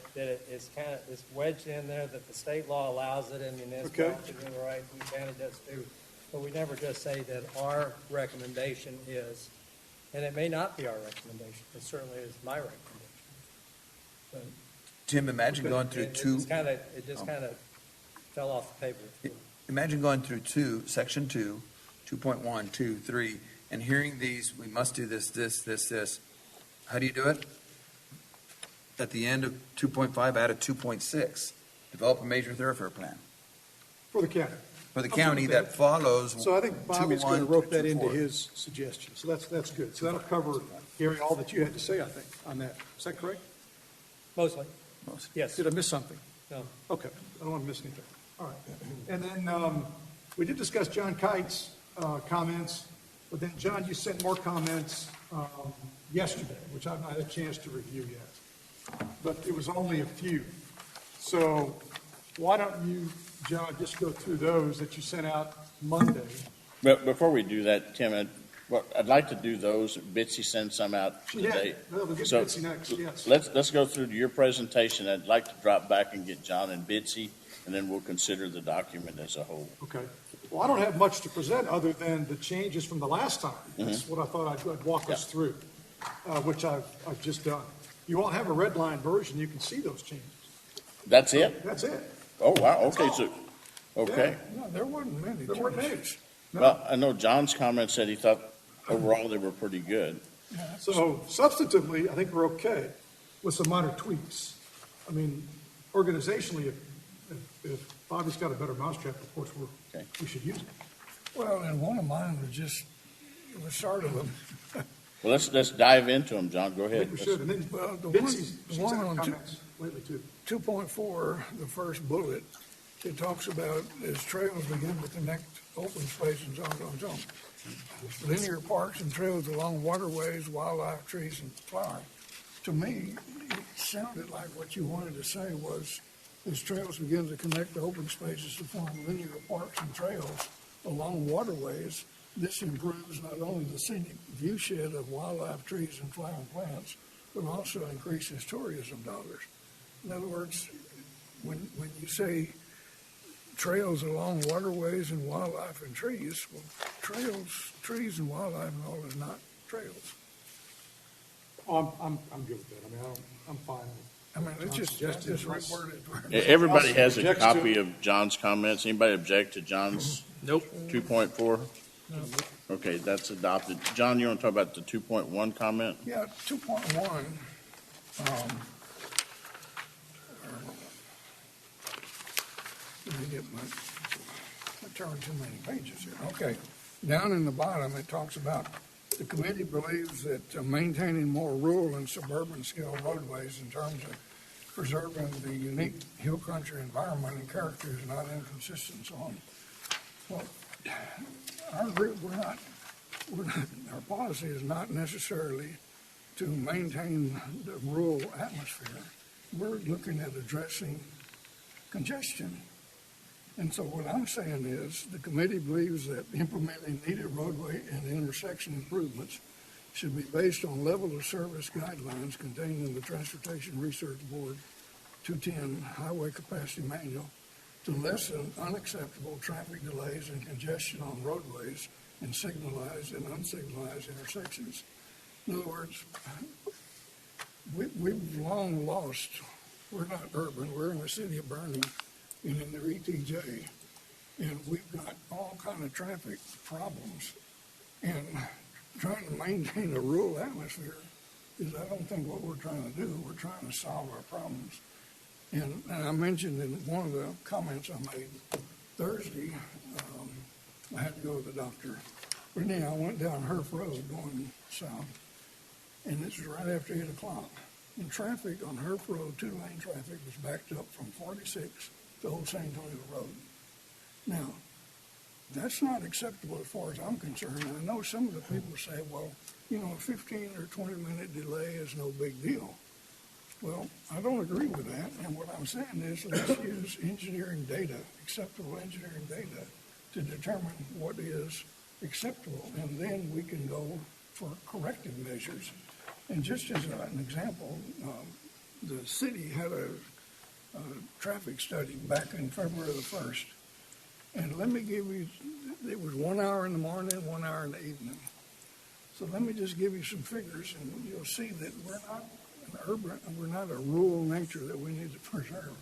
Speaker 14: it's kind of, it's wedged in there that the state law allows it and municipalities are the right, we kind of just do. But we never just say that our recommendation is, and it may not be our recommendation, it certainly is my recommendation. But
Speaker 4: Tim, imagine going through
Speaker 14: it
Speaker 4: two.
Speaker 14: It just kind of fell off the paper.
Speaker 4: Imagine going through section 2, 2.1, 2, 3, and hearing these, we must do this, this, this, this. How do you do it? At the end of 2.5, add a 2.6. Develop a major thoroughfare plan.
Speaker 18: For the county.
Speaker 4: For the county that follows.
Speaker 18: So I think Bob is going to
Speaker 4: 2.1
Speaker 18: rope that
Speaker 4: to
Speaker 18: into
Speaker 4: 2.4.
Speaker 18: his suggestion. So that's good. So that'll cover, Gary, all that you had to say, I think, on that. Is that correct?
Speaker 14: Mostly. Yes.
Speaker 18: Did I miss something?
Speaker 14: No.
Speaker 18: Okay. I don't want to miss anything. All right. And then we did discuss John Kite's comments, but then, John, you sent more comments yesterday, which I've not had a chance to review yet. But it was only a few. So why don't you, John, just go through those that you sent out Monday?
Speaker 2: But before we do that, Tim, I'd like to do those. Bitsy sent some out today.
Speaker 18: Yeah, we'll get
Speaker 2: So
Speaker 18: Bitsy next, yes.
Speaker 2: let's go through to your presentation. I'd like to drop back and get John and Bitsy, and then we'll consider the document as a whole.
Speaker 18: Okay. Well, I don't have much to present other than the changes from the last time. That's what I thought I'd walk us through, which I've just done. You all have a red line version. You can see those changes.
Speaker 2: That's it?
Speaker 18: That's it.
Speaker 2: Oh, wow. Okay, so, okay.
Speaker 13: No, there wasn't many.
Speaker 18: There weren't many.
Speaker 13: changes.
Speaker 18: No.
Speaker 2: Well, I know John's comment said he thought overall they were pretty good.
Speaker 18: So substantively, I think we're okay with some minor tweaks. I mean, organizationally, if Bobby's got a better mousetrap, of course, we should use it.
Speaker 13: Well, and one of mine was just the start of them.
Speaker 2: Well, let's dive into them, John. Go
Speaker 18: I
Speaker 2: ahead.
Speaker 18: think we should. And then
Speaker 13: Well, the
Speaker 18: Bitsy's,
Speaker 13: one-
Speaker 18: she's
Speaker 13: one
Speaker 18: had
Speaker 13: on
Speaker 18: comments lately, too.
Speaker 13: 2.4, the first bullet, it talks about as trails begin to connect open space and zone. Linear parks and trails along waterways, wildlife, trees, and flowers. To me, it sounded like what you wanted to say was, as trails begin to connect the open spaces to form linear parks and trails along waterways, this improves not only the scenic viewshed of wildlife, trees, and flowering plants, but also increases tourism dollars. In other words, when you say trails along waterways and wildlife and trees, well, trails, trees and wildlife and all is not trails.
Speaker 18: Oh, I'm good with that. I mean, I'm fine with
Speaker 13: I mean, it's just reworded.
Speaker 2: Everybody has a
Speaker 18: Objects
Speaker 2: copy
Speaker 18: to-
Speaker 2: of John's comments. Anybody object to John's?
Speaker 12: Nope.
Speaker 2: 2.4? Okay, that's adopted. John, you want to talk about the 2.1 comment?
Speaker 13: Yeah, 2.1. Let me get I turned too many pages here. Okay. Down in the bottom, it talks about the committee believes that maintaining more rural and suburban scale roadways in terms of preserving the unique hill country environment and character is not inconsistent, so on. Well, our policy is not necessarily to maintain the rural atmosphere. We're looking at addressing congestion. And so what I'm saying is the committee believes that implementing needed roadway and intersection improvements should be based on level of service guidelines contained in the Transportation Research Board 210 Highway Capacity Manual to lessen unacceptable traffic delays and congestion on roadways and signalized and unsignalized intersections. In other words, we've long lost, we're not urban, we're in the city of Bernie and in their ETJ. And we've got all kind of traffic problems. And trying to maintain a rural atmosphere is, I don't think, what we're trying to do. We're trying to solve our problems. And I mentioned in one of the comments I made Thursday, I had to go to the doctor. But anyhow, I went down Herf Road going south, and this was right after 8 o'clock. And traffic on Herf Road, two-lane traffic, was backed up from 46 to Old San Antonio Road. Now, that's not acceptable as far as I'm concerned. I know some of the people say, well, you know, a 15 or 20-minute delay is no big deal. Well, I don't agree with that. And what I'm saying is, let's use engineering data, acceptable engineering data, to determine what is acceptable. And then we can go for corrective measures. And just as an example, the city had a traffic study back in February the 1st. And let me give you, it was 1 hour in the morning, 1 hour in the evening. So let me just give you some figures, and you'll see that we're not an urban, we're not a rural nature that we need to preserve.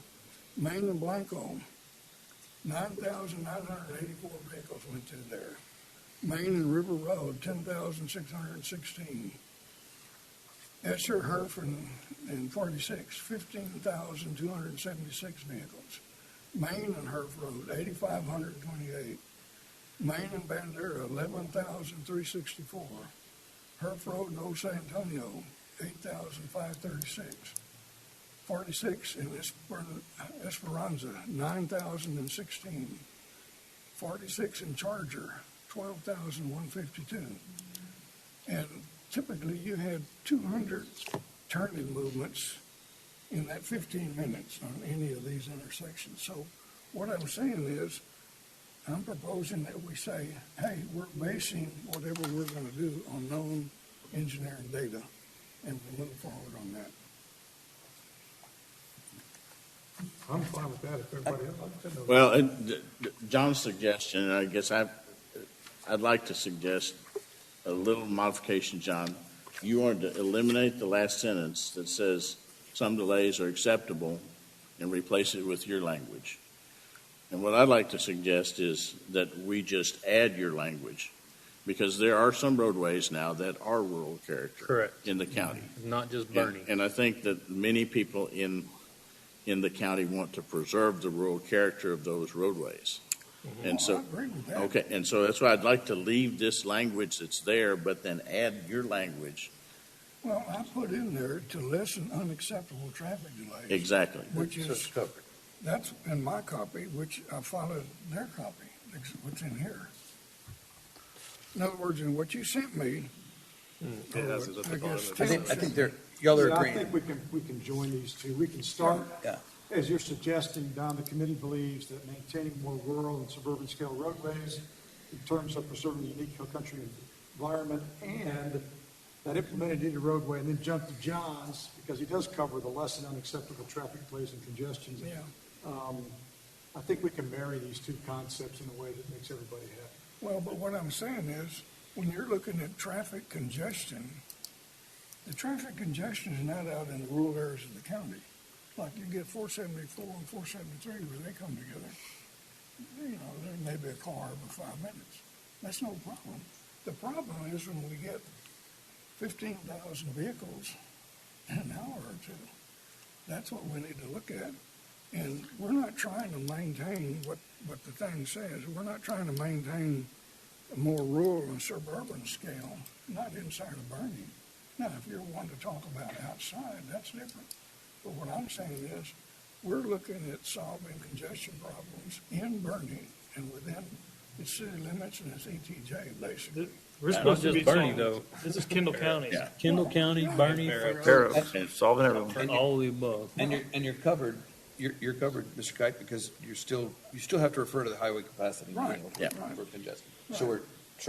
Speaker 13: Maine and Blanco, 9,984 vehicles went through there. Maine and River Road, 10,616. Esser, Herf, and 46, 15,276 vehicles. Maine and Herf Road, 8,528. Maine and Bandera, 11,364. Herf Road and Old San Antonio, 8,536. 46 in Esperanza, 9,016. 46 in Charger, 12,152. And typically you had 200 turning movements in that 15 minutes on any of these intersections. So what I'm saying is, I'm proposing that we say, hey, we're basing whatever we're going to do on known engineering data, and we move forward on that.
Speaker 18: I'm fine with that if everybody else.
Speaker 2: Well, John's suggestion, I guess I'd like to suggest a little modification, John. You wanted to eliminate the last sentence that says some delays are acceptable and replace it with your language. And what I'd like to suggest is that we just add your language, because there are some roadways now that are rural character.
Speaker 12: Correct.
Speaker 2: In the county.
Speaker 12: Not just Bernie.
Speaker 2: And I think that many people in the county want to preserve the rural character of those roadways. And so,
Speaker 13: I agree with that.
Speaker 2: okay, and so that's why I'd like to leave this language that's there, but then add your language.
Speaker 13: Well, I put in there to lessen unacceptable traffic delays.
Speaker 2: Exactly.
Speaker 13: Which is, that's in my copy, which I followed their copy, what's in here. In other words, in what you sent me,
Speaker 1: It has it at the bottom of
Speaker 4: I think they're, y'all are
Speaker 18: Yeah, I
Speaker 4: agreeing.
Speaker 18: think we can join these two. We can start,
Speaker 4: Yeah.
Speaker 18: as you're suggesting, Don, the committee believes that maintaining more rural and suburban scale roadways in terms of preserving the unique hill country environment, and that implemented into roadway, and then jump to John's, because he does cover the less than unacceptable traffic delays and congestion.
Speaker 13: Yeah.
Speaker 18: I think we can marry these two concepts in a way that makes everybody happy.
Speaker 13: well, but what I'm saying is, when you're looking at traffic congestion, the traffic congestion is not out in the rural areas of the county. Like you get 474 and 473 where they come together. You know, there may be a car every 5 minutes. That's no problem. The problem is when we get 15,000 vehicles in an hour or two. That's what we need to look at. And we're not trying to maintain what the thing says. We're not trying to maintain a more rural and suburban scale, not inside of Bernie. Now, if you're wanting to talk about outside, that's different. But what I'm saying is, we're looking at solving congestion problems in Bernie and within its city limits and its ETJ, basically.
Speaker 9: We're supposed to be
Speaker 12: Bernie,
Speaker 9: solving-
Speaker 12: though.
Speaker 9: This is Kendall County.
Speaker 2: Yeah.
Speaker 12: Kendall County, Bernie,
Speaker 15: Fair, solving everyone.
Speaker 12: all of the above.
Speaker 4: And you're covered, you're covered, Mr. Kite, because you still have to refer to the highway capacity.
Speaker 13: Right.
Speaker 2: Yeah.
Speaker 4: For congestion. So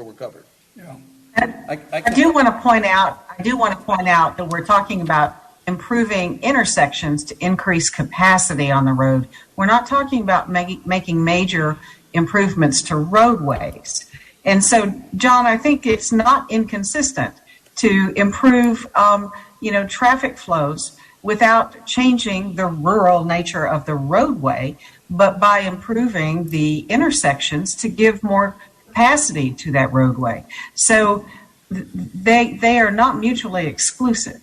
Speaker 4: we're covered.
Speaker 13: Yeah.
Speaker 5: I do want to point out that we're talking about improving intersections to increase capacity on the road. We're not talking about making major improvements to roadways. And so, John, I think it's not inconsistent to improve, traffic flows without changing the rural nature of the roadway, but by improving the intersections to give more capacity to that roadway. So they are not mutually exclusive.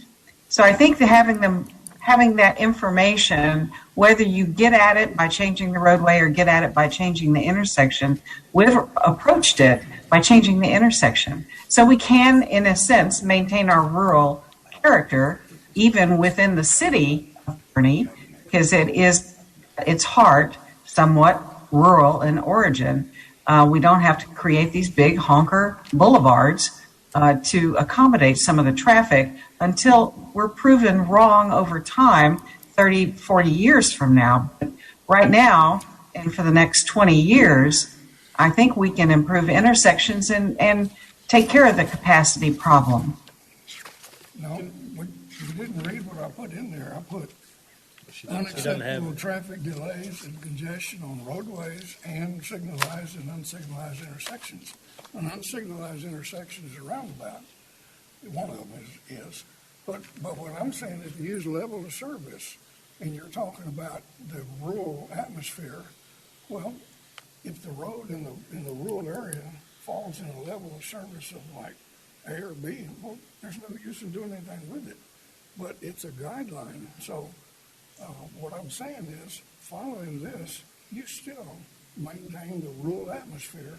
Speaker 5: So I think that having that information, whether you get at it by changing the roadway or get at it by changing the intersection, we've approached it by changing the intersection. So we can, in a sense, maintain our rural character even within the city of Kearney, because its heart somewhat rural in origin. We don't have to create these big honker boulevards to accommodate some of the traffic until we're proven wrong over time, 30, 40 years from now. But right now, and for the next 20 years, I think we can improve intersections and take care of the capacity problem.
Speaker 13: No, you didn't read what I put in there. I put unacceptable traffic delays and congestion on roadways and signalized and unsignalized intersections. An unsignalized intersection is a roundabout. One of them is. But what I'm saying is use level of service, and you're talking about the rural atmosphere. Well, if the road in the rural area falls in a level of service of like A or B, well, there's no use in doing anything with it. But it's a guideline. So what I'm saying is, following this, you still maintain the rural atmosphere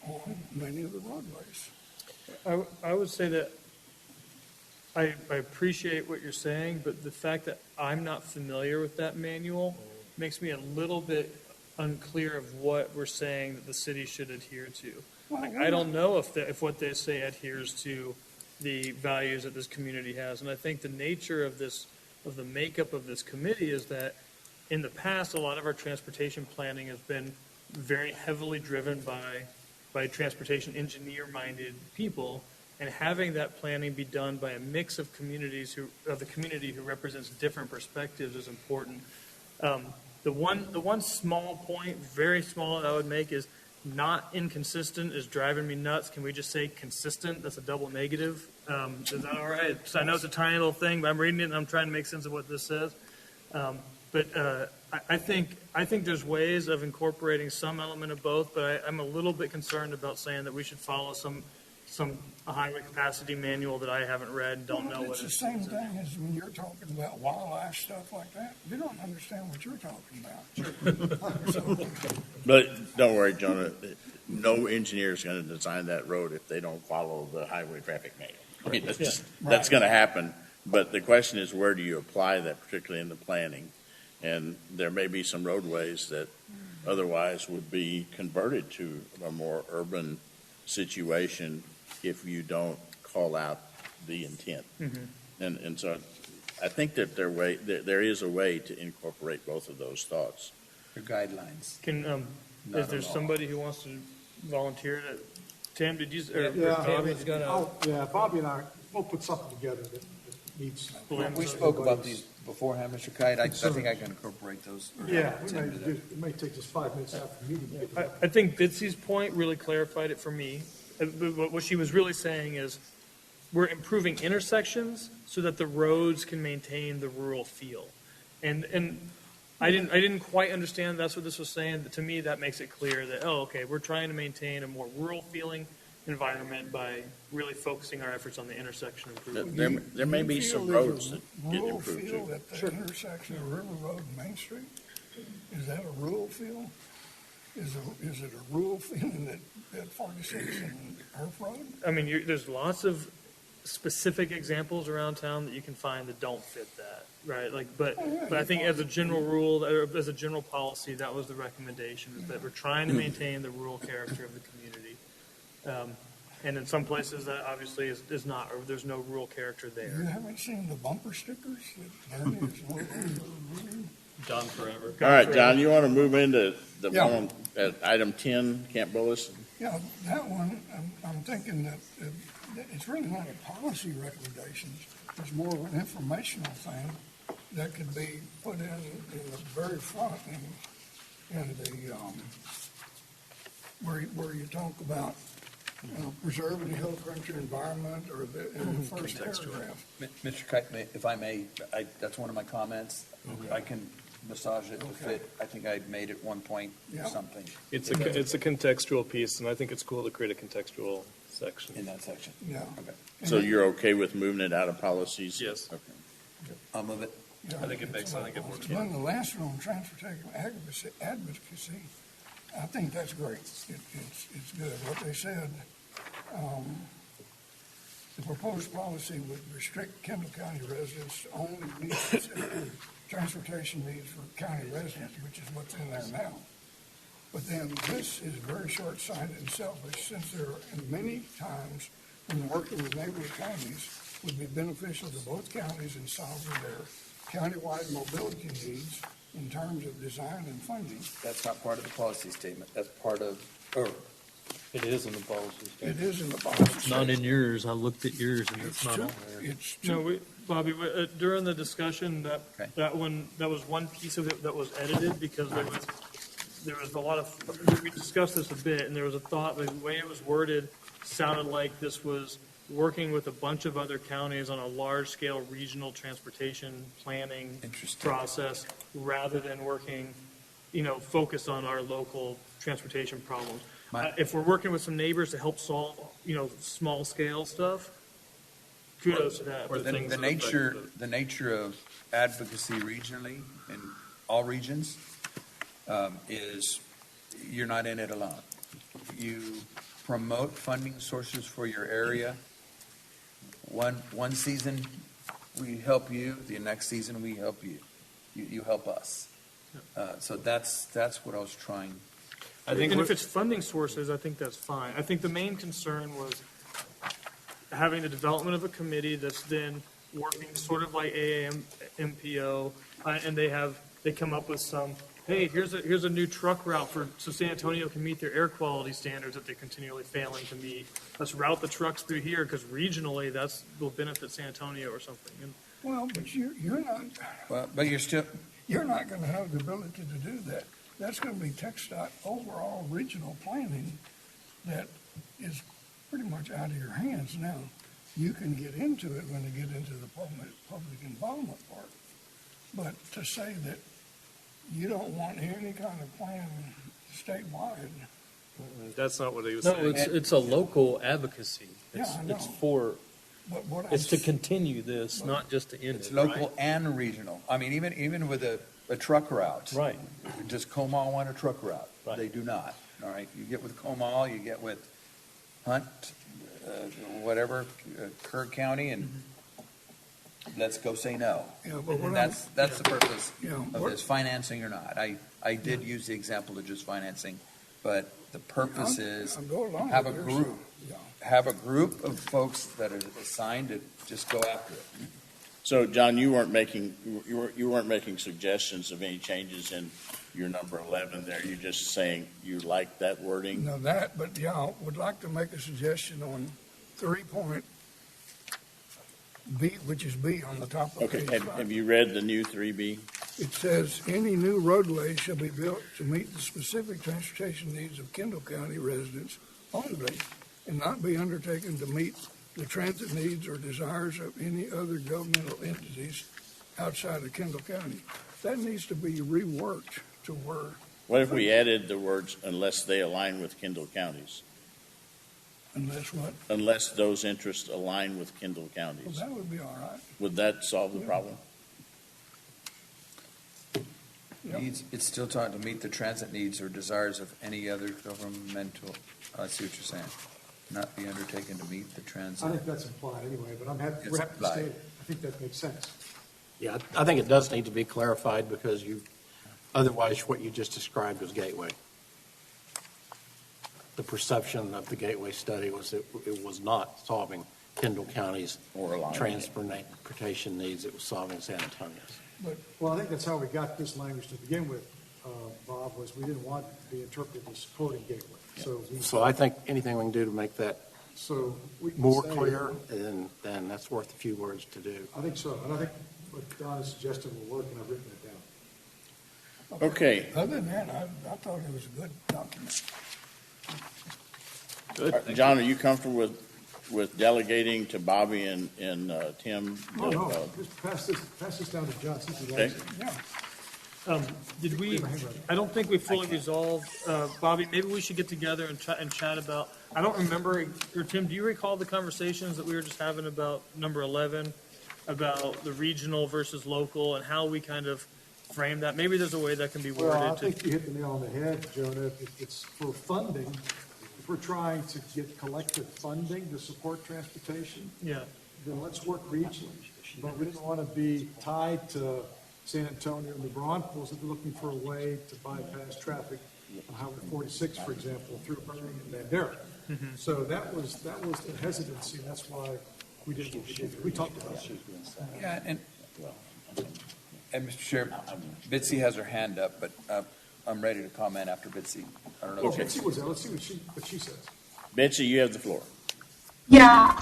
Speaker 13: on many of the roadways.
Speaker 9: I would say that I appreciate what you're saying, but the fact that I'm not familiar with that manual makes me a little bit unclear of what we're saying that the city should adhere to. Like, I don't know if what they say adheres to the values that this community has, and I think the nature of the makeup of this committee is that in the past, a lot of our transportation planning has been very heavily driven by transportation engineer-minded people, and having that planning be done by a mix of the community who represents different perspectives is important. The one small point, very small, that I would make is not inconsistent is driving me nuts. Can we just say consistent? That's a double negative. Is that all right? So I know it's a tiny little thing, but I'm reading it and I'm trying to make sense of what this says. But I think there's ways of incorporating some element of both, but I'm a little bit concerned about saying that we should follow a highway capacity manual that I haven't read, don't know what it is.
Speaker 13: It's the same thing as when you're talking about wildlife stuff like that. You don't understand what you're talking about.
Speaker 2: But don't worry, Jonah, no engineer is going to design that road if they don't follow the highway traffic manual. I mean, that's going to happen. But the question is, where do you apply that, particularly in the planning? And there may be some roadways that otherwise would be converted to a more urban situation if you don't call out the intent. Mm-hmm. And so I think that there is a way to incorporate both of those thoughts.
Speaker 4: Your guidelines.
Speaker 9: Is there somebody who wants to volunteer to? Tim, did you?
Speaker 18: Bobby and I will put something together that needs.
Speaker 4: We spoke about these beforehand, Mr. Kite. I think I can incorporate those.
Speaker 18: Yeah, it may take just 5 minutes after the meeting.
Speaker 9: I think Bitsy's point really clarified it for me. What she was really saying is we're improving intersections so that the roads can maintain the rural feel. And I didn't quite understand that's what this was saying. But to me, that makes it clear that, we're trying to maintain a more rural feeling environment by really focusing our efforts on the intersection improvement.
Speaker 2: There may be some roads that get
Speaker 13: rural
Speaker 2: improved
Speaker 13: feel
Speaker 2: too.
Speaker 13: at the intersection of River Road and Main Street? Is that a rural feel? Is it a rural feeling at 46 and Earth Road?
Speaker 9: I mean, there's lots of specific examples around town that you can find that don't fit that, right? But I think as a general rule, or as a general policy, that was the recommendation, is that we're trying to maintain the rural character of the community. And in some places that obviously is not, or there's no rural character there.
Speaker 13: You haven't seen the bumper stickers?
Speaker 1: Gone forever.
Speaker 2: All right, John, you want to move into the one at item 10, Camp Bullis?
Speaker 13: Yeah, that one, I'm thinking that it's really not a policy recommendation. It's more of an informational thing that could be put in the very front in the where you talk about preserving the hill country environment, or in the first paragraph.
Speaker 4: Mr. Kite, if I may, that's one of my comments. I can massage it to fit. I think I made it 1 point something.
Speaker 1: It's a contextual piece, and I think it's cool to create a contextual section.
Speaker 4: In that section?
Speaker 13: Yeah.
Speaker 4: Okay.
Speaker 2: So you're okay with moving it out of policies?
Speaker 1: Yes.
Speaker 2: Okay.
Speaker 4: I'll move it.
Speaker 1: I think it makes more sense.
Speaker 13: Then the last one on transportation advocacy, I think that's great. It's good. What they said, the proposed policy would restrict Kendall County residents to only meet transportation needs for county residents, which is what's in there now. But then this is very short-sighted and selfish, since there are many times when working with neighboring counties would be beneficial to both counties in solving their countywide mobility needs in terms of design and funding.
Speaker 4: That's not part of the policy statement. That's part of,
Speaker 12: It is in the policy statement.
Speaker 13: It is in the policy
Speaker 12: It's not in yours. I looked at yours and it's not on there.
Speaker 9: No, Bobby, during the discussion, that was one piece of it that was edited because there was a lot of, we discussed this a bit, and there was a thought, the way it was worded sounded like this was working with a bunch of other counties on a large-scale regional transportation planning process rather than working, focused on our local transportation problems. If we're working with some neighbors to help solve, small-scale stuff, kudos to that.
Speaker 4: Or the nature of advocacy regionally in all regions is you're not in it alone. You promote funding sources for your area. One season we help you, the next season we help you. You help us. So that's what I was trying.
Speaker 9: I think, and if it's funding sources, I think that's fine. I think the main concern was having the development of a committee that's then working sort of like AAMPO, and they come up with some, hey, here's a new truck route so San Antonio can meet their air quality standards that they're continually failing to meet. Let's route the trucks through here because regionally that will benefit San Antonio or something. And,
Speaker 13: well, but you're not.
Speaker 4: Well, but
Speaker 13: you're not going to have the ability to do that. That's going to be TxDOT overall regional planning that is pretty much out of your hands now. You can get into it when you get into the public involvement part. But to say that you don't want any kind of plan statewide.
Speaker 1: That's not what he was
Speaker 12: No,
Speaker 1: saying.
Speaker 12: it's a local advocacy.
Speaker 13: Yeah, I know.
Speaker 12: It's for, it's to continue this, not just to end it.
Speaker 4: It's local and regional. I mean, even with a truck route.
Speaker 12: Right.
Speaker 4: Does Comal want a truck route?
Speaker 12: Right.
Speaker 4: They do not. All right. You get with Comal, you get with Hunt, whatever, Kerr County, and let's go say no.
Speaker 13: Yeah, but
Speaker 4: And that's the purpose of
Speaker 13: what-
Speaker 4: this, financing or not. I did use the example of just financing, but the purpose is
Speaker 13: I'm going along
Speaker 4: have a
Speaker 13: with
Speaker 4: group,
Speaker 13: yours.
Speaker 4: have a group of folks that are assigned to just go after it.
Speaker 2: So, John, you weren't making suggestions of any changes in your number 11 there. You're just saying you like that wording?
Speaker 13: No, but yeah, would like to make a suggestion on 3.B, which is B on the top of
Speaker 2: Okay,
Speaker 13: page 5.
Speaker 2: have you read the new 3B?
Speaker 13: It says, any new roadway shall be built to meet the specific transportation needs of Kendall County residents only, and not be undertaken to meet the transit needs or desires of any other governmental entities outside of Kendall County. That needs to be reworked to where.
Speaker 2: What if we added the words, unless they align with Kendall counties?
Speaker 13: Unless what?
Speaker 2: Unless those interests align with Kendall
Speaker 13: Well,
Speaker 2: counties.
Speaker 13: that would be all right.
Speaker 2: Would that solve the problem?
Speaker 4: Needs, it's still trying to meet the transit needs or desires of any other governmental, I see what you're saying. Not be undertaken to meet the transit.
Speaker 18: I think that's implied anyway, but we're happy to
Speaker 4: implied.
Speaker 18: state it. I think that makes sense.
Speaker 3: Yeah, I think it does need to be clarified because otherwise what you just described was gateway. The perception of the gateway study was that it was not solving Kendall County's transportation needs, it was solving San Antonio's.
Speaker 18: Well, I think that's how we got this language to begin with, Bob, was we didn't want it to be interpreted as quoting gateway.
Speaker 3: So I think anything we can do to make that
Speaker 18: we can
Speaker 3: more
Speaker 18: say-
Speaker 3: clear, then that's worth a few words to do.
Speaker 18: I think so, and I think what Don is suggesting will work, and I've written it down.
Speaker 2: Okay.
Speaker 13: Other than that, I thought it was a good document.
Speaker 2: Good. John, are you comfortable with delegating to Bobby and Tim?
Speaker 18: No, just pass this down to John, since he likes it.
Speaker 13: Yeah.
Speaker 9: Did we, I don't think we fully resolved, Bobby, maybe we should get together and chat about, I don't remember, or Tim, do you recall the conversations that we were just having about number 11, about the regional versus local and how we kind of frame that? Maybe there's a way that can be worded.
Speaker 18: Well, I think you hit the nail on the head, Jonah. If it's for funding, if we're trying to get collective funding to support transportation,
Speaker 9: Yeah.
Speaker 18: then let's work regionally. But we don't want to be tied to San Antonio and the Braunfels if we're looking for a way to bypass traffic on Highway 46, for example, through Irving and Bandera. So that was the hesitancy. That's why we did what we did. We talked about it.
Speaker 4: Yeah, and Mr. Chair, Bitsy has her hand up, but I'm ready to comment after Bitsy. I don't know.
Speaker 18: Well, Bitsy was there. Let's see what she says.
Speaker 2: Betsy, you have the floor.
Speaker 5: Yeah,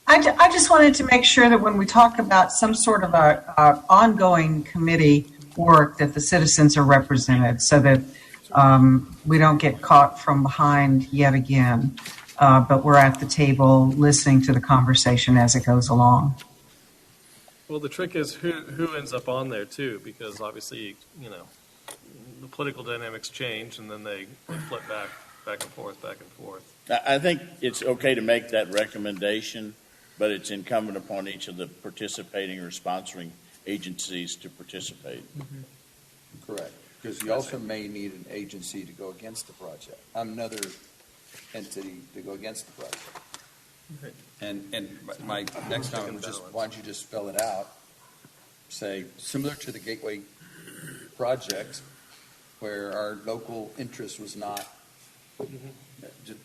Speaker 5: I just wanted to make sure that when we talk about some sort of a ongoing committee work, that the citizens are represented, so that we don't get caught from behind yet again, but we're at the table listening to the conversation as it goes along.
Speaker 1: Well, the trick is who ends up on there too, because obviously, you know, the political dynamics change and then they flip back and forth.
Speaker 2: I think it's okay to make that recommendation, but it's incumbent upon each of the participating or sponsoring agencies to participate.
Speaker 4: Correct, because you also may need an agency to go against the project, another entity to go against the project.
Speaker 1: Right.
Speaker 4: And my next comment was just, why don't you just spell it out? Say, similar to the Gateway project, where our local interest was not, just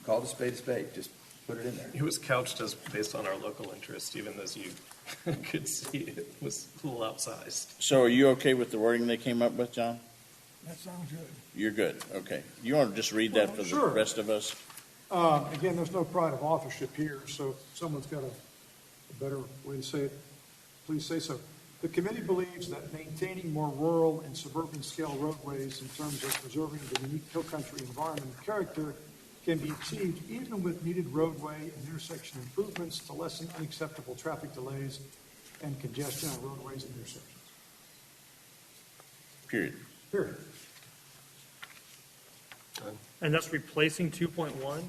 Speaker 4: call it a spade, just put it in there.
Speaker 1: It was couched as based on our local interest, even as you could see it was a little outsized.
Speaker 2: So are you okay with the wording they came up with, John?
Speaker 13: That sounds good.
Speaker 2: You're good, okay. You want to just read that for the
Speaker 18: Sure.
Speaker 2: rest of us?
Speaker 18: Again, there's no pride of authorship here, so if someone's got a better way to say it, please say so. The committee believes that maintaining more rural and suburban scale roadways in terms of preserving the unique hill country environment and character can be achieved even with needed roadway and intersection improvements to lessen unacceptable traffic delays and congestion on roadways and intersections.
Speaker 2: Period.
Speaker 9: And that's replacing 2.1?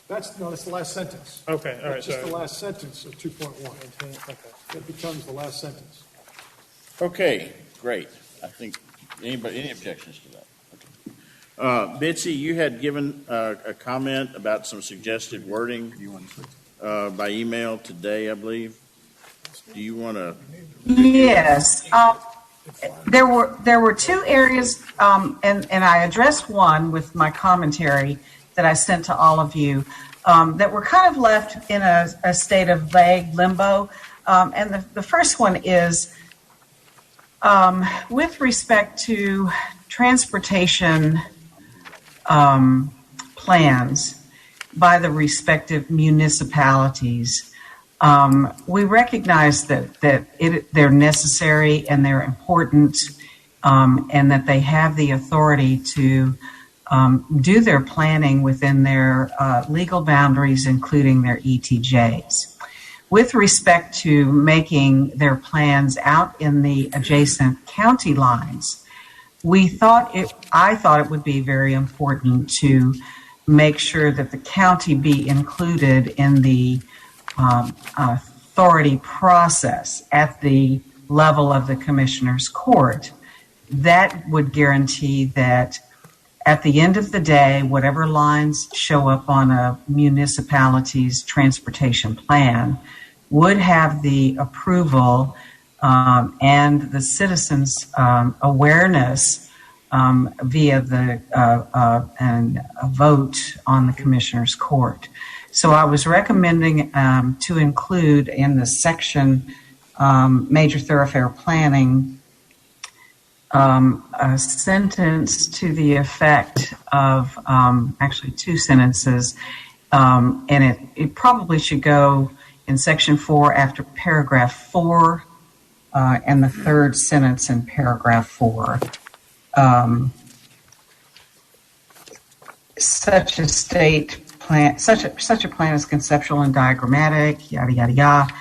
Speaker 18: That's the last sentence.
Speaker 9: Okay, all right.
Speaker 18: That's just
Speaker 9: sorry.
Speaker 18: the last sentence of 2.1.
Speaker 9: Okay.
Speaker 18: It becomes the last sentence.
Speaker 2: Okay, great. I think, any objections to that? Okay. Bitsy, you had given a comment about some suggested wording by email today, I believe. Do you want to?
Speaker 5: Yes. There were two areas, and I addressed one with my commentary that I sent to all of you, that were kind of left in a state of vague limbo. And the first one is with respect to transportation plans by the respective municipalities. We recognize that they're necessary and they're important, and that they have the authority to do their planning within their legal boundaries, including their ETJs. With respect to making their plans out in the adjacent county lines, I thought it would be very important to make sure that the county be included in the authority process at the level of the Commissioner's Court. That would guarantee that at the end of the day, whatever lines show up on a municipality's transportation plan would have the approval and the citizens' awareness via a vote on the Commissioner's Court. So I was recommending to include in the section major thoroughfare planning a sentence to the effect of, actually two sentences, and it probably should go in section 4 after paragraph 4 and the third sentence in paragraph 4. Such a plan is conceptual and diagrammatic, yada, yada, yada.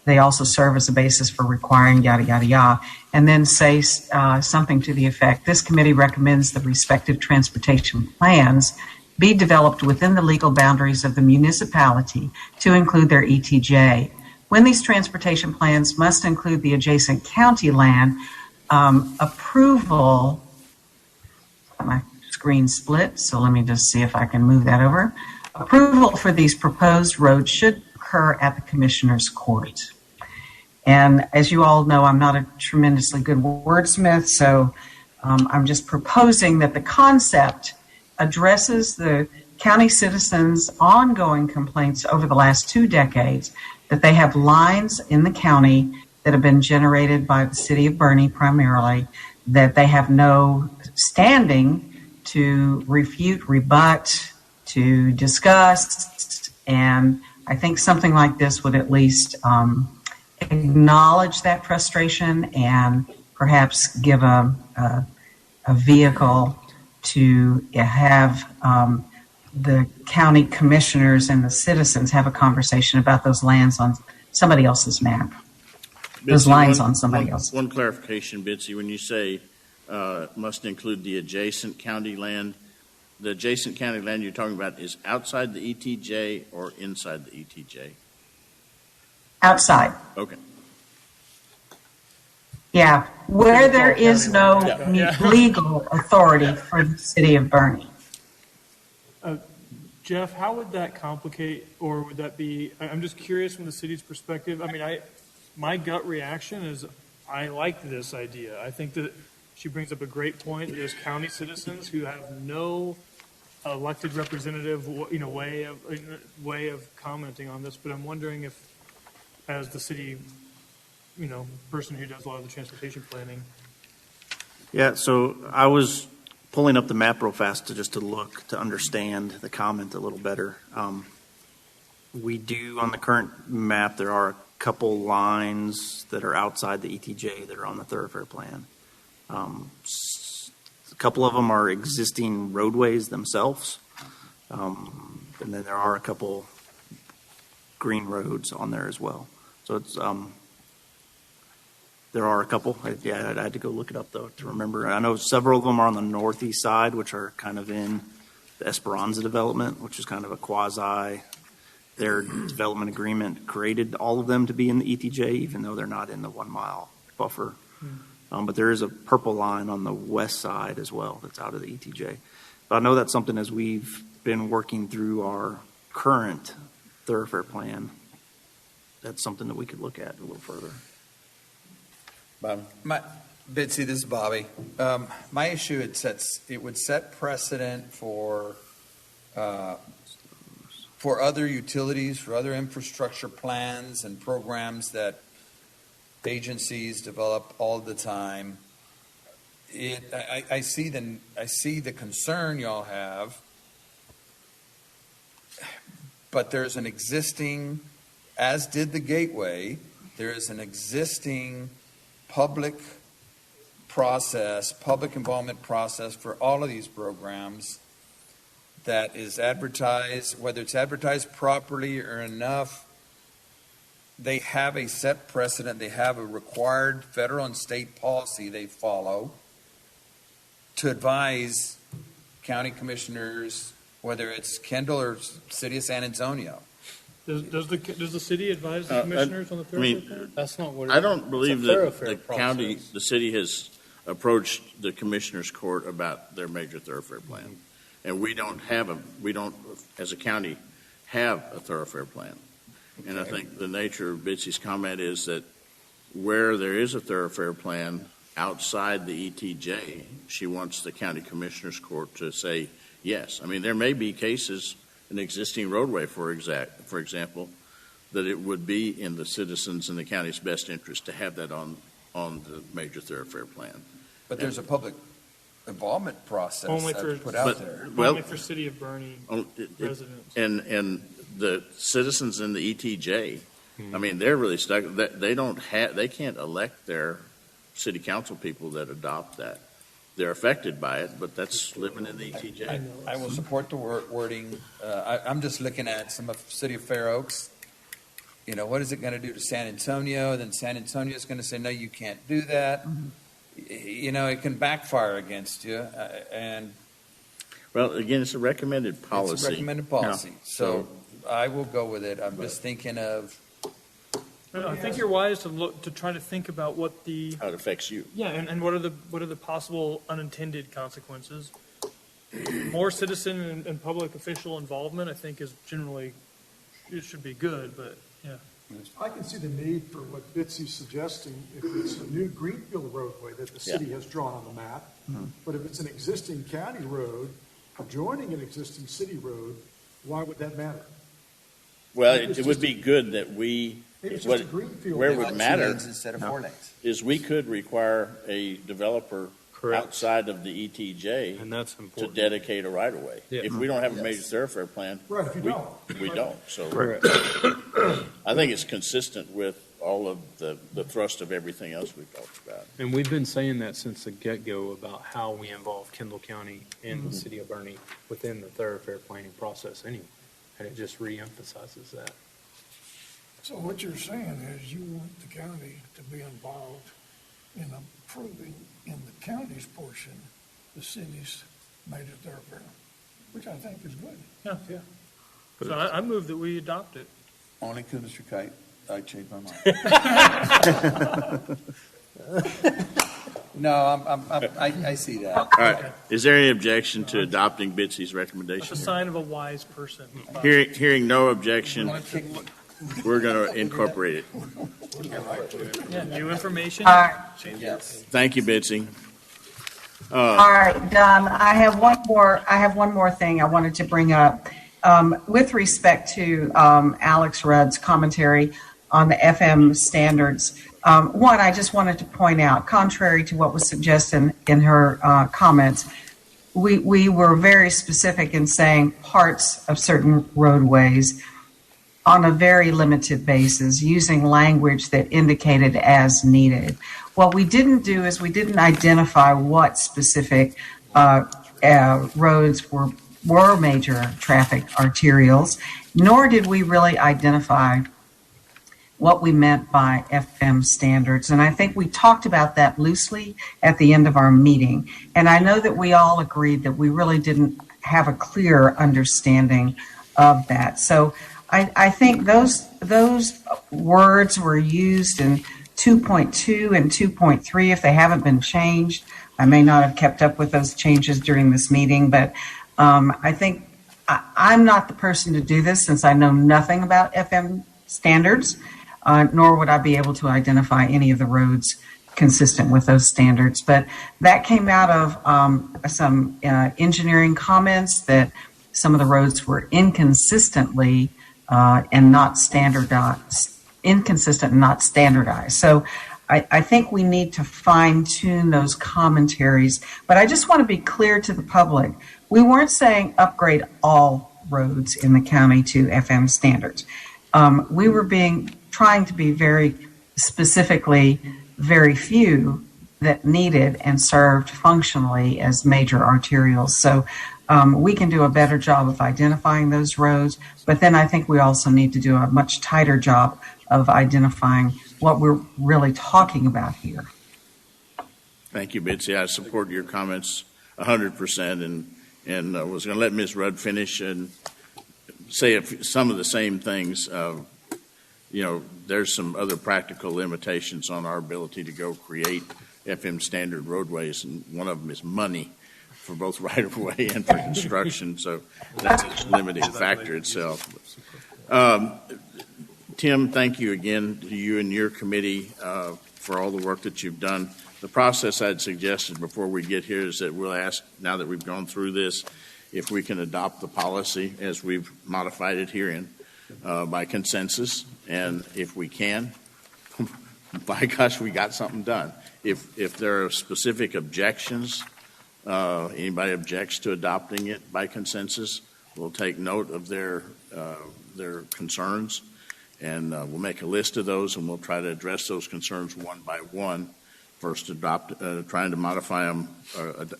Speaker 5: they also serve as a basis for requiring yada, yada, yada, and then say something to the effect, this committee recommends the respective transportation plans be developed within the legal boundaries of the municipality to include their ETJ. When these transportation plans must include the adjacent county land, approval, my screen split, so let me just see if I can move that over. Approval for these proposed roads should occur at the Commissioner's Court. And as you all know, I'm not a tremendously good wordsmith, so I'm just proposing that the concept addresses the county citizens' ongoing complaints over the last 2 decades that they have lines in the county that have been generated by the city of Bernie primarily, that they have no standing to refute, rebut, to discuss, and I think something like this would at least acknowledge that frustration and perhaps give a vehicle to have the county commissioners and the citizens have a conversation about those lands on somebody else's map. Those lines on somebody else.
Speaker 2: One clarification, Bitsy, when you say must include the adjacent county land, the adjacent county land you're talking about is outside the ETJ or inside the ETJ?
Speaker 5: Outside.
Speaker 2: Okay.
Speaker 5: Yeah, where there is no legal authority for the city of Bernie.
Speaker 9: Jeff, how would that complicate, or would that be, I'm just curious from the city's perspective. I mean, my gut reaction is I like this idea. I think that she brings up a great point. There's county citizens who have no elected representative, way of commenting on this. But I'm wondering if, as the city, person who does a lot of the transportation planning.
Speaker 15: Yeah, so I was pulling up the map real fast to look to understand the comment a little better. We do, on the current map, there are a couple lines that are outside the ETJ that are on the thoroughfare plan. A couple of them are existing roadways themselves, and then there are a couple green roads on there as well. So it's there are a couple. I had to go look it up though to remember. I know several of them are on the northeast side, which are kind of in the Esperanza development, which is kind of a quasi. Their development agreement created all of them to be in the ETJ, even though they're not in the 1 mile buffer. But there is a purple line on the west side as well that's out of the ETJ. But I know that's something as we've been working through our current thoroughfare plan, that's something that we could look at a little further.
Speaker 4: Bitsy, this is Bobby. My issue, it would set precedent for other utilities, for other infrastructure plans and programs that agencies develop all the time. I see the concern y'all have, but there's an existing, as did the Gateway, there is an existing public process, public involvement process for all of these programs that is advertised, whether it's advertised properly or enough. They have a set precedent. They have a required federal and state policy they follow to advise county commissioners, whether it's Kendall or City of San Antonio.
Speaker 9: Does the city advise the commissioners on the thoroughfare plan?
Speaker 12: That's not what
Speaker 2: I don't believe that the city has approached the commissioner's court about their major thoroughfare plan. And we don't, as a county, have a thoroughfare plan. Okay. And I think the nature of Bitsy's comment is that where there is a thoroughfare plan outside the ETJ, she wants the county commissioner's court to say yes. I mean, there may be cases, an existing roadway, for example, that it would be in the citizens and the county's best interest to have that on the major thoroughfire plan.
Speaker 4: But there's a public involvement process
Speaker 9: only for City of Bernie residents.
Speaker 2: And the citizens in the ETJ, I mean, they're really stuck. They can't elect their city council people that adopt that. They're affected by it, but that's living in the ETJ.
Speaker 4: I will support the wording. I'm just looking at some of City of Fair Oaks. what is it going to do to San Antonio? Then San Antonio is going to say, no, you can't do that. It can backfire against you. And
Speaker 2: Well, again, it's a recommended policy.
Speaker 4: it's a recommended policy.
Speaker 2: Yeah.
Speaker 4: So I will go with it. I'm just thinking of,
Speaker 9: I think you're wise to try to think about what
Speaker 2: How it affects you.
Speaker 9: Yeah, and what are the possible unintended consequences? More citizen and public official involvement, I think, is generally, it should be good, but, yeah.
Speaker 18: I can see the need for what Bitsy's suggesting, if it's a new greenfield roadway that the city has drawn on the map. But if it's an existing county road adjoining an existing city road, why would that matter?
Speaker 2: Well, it would be good that we,
Speaker 18: Maybe it's just a greenfield.
Speaker 2: where it would matter
Speaker 4: instead of 4 lanes.
Speaker 2: is we could require a developer outside of the ETJ
Speaker 12: And that's
Speaker 2: to
Speaker 12: important.
Speaker 2: dedicate a right-of-way.
Speaker 12: Yeah.
Speaker 2: If we don't have a major thoroughfare plan,
Speaker 18: Right, if you don't.
Speaker 2: we don't. So
Speaker 12: Correct.
Speaker 2: I think it's consistent with all of the thrust of everything else we've talked about.
Speaker 12: And we've been saying that since the get-go about how we involve Kendall County and the city of Bernie within the thoroughfare planning process anyway. And it just reemphasizes that.
Speaker 13: So what you're saying is you want the county to be involved in approving in the county's portion the city's major thoroughfare, which I think is good.
Speaker 9: Yeah. So I move that we adopt it.
Speaker 4: Only because Mr. Kite, I changed my mind. No, I see that.
Speaker 2: All right. Is there any objection to adopting Bitsy's recommendation?
Speaker 9: That's a sign of a wise person.
Speaker 2: Hearing no objection, we're going to incorporate it.
Speaker 9: Yeah, new information.
Speaker 4: Yes.
Speaker 2: Thank you, Bitsy.
Speaker 5: All right, Don, I have one more thing I wanted to bring up. With respect to Alex Rudd's commentary on the FM standards, one, I just wanted to point out, contrary to what was suggested in her comments, we were very specific in saying parts of certain roadways on a very limited basis, using language that indicated as needed. What we didn't do is we didn't identify what specific roads were major traffic arterials, nor did we really identify what we meant by FM standards. And I think we talked about that loosely at the end of our meeting. And I know that we all agreed that we really didn't have a clear understanding of that. So I think those words were used in 2.2 and 2.3 if they haven't been changed. I may not have kept up with those changes during this meeting, but I think I'm not the person to do this since I know nothing about FM standards, nor would I be able to identify any of the roads consistent with those standards. But that came out of some engineering comments that some of the roads were inconsistently and not standardized, inconsistent and not standardized. So I think we need to fine tune those commentaries. But I just want to be clear to the public. We weren't saying upgrade all roads in the county to FM standards. We were trying to be very specifically very few that needed and served functionally as major arterials. So we can do a better job of identifying those roads, but then I think we also need to do a much tighter job of identifying what we're really talking about here.
Speaker 2: Thank you, Bitsy. I support your comments 100%, and was going to let Ms. Rudd finish and say some of the same things. There's some other practical limitations on our ability to go create FM standard roadways, and one of them is money for both right-of-way and for construction, so that's a limiting factor itself. Tim, thank you again to you and your committee for all the work that you've done. The process I'd suggested before we get here is that we'll ask, now that we've gone through this, if we can adopt the policy as we've modified it herein by consensus, and if we can, by gosh, we got something done. If there are specific objections, anybody objects to adopting it by consensus, we'll take note of their concerns, and we'll make a list of those, and we'll try to address those concerns one by one. First, trying to modify them,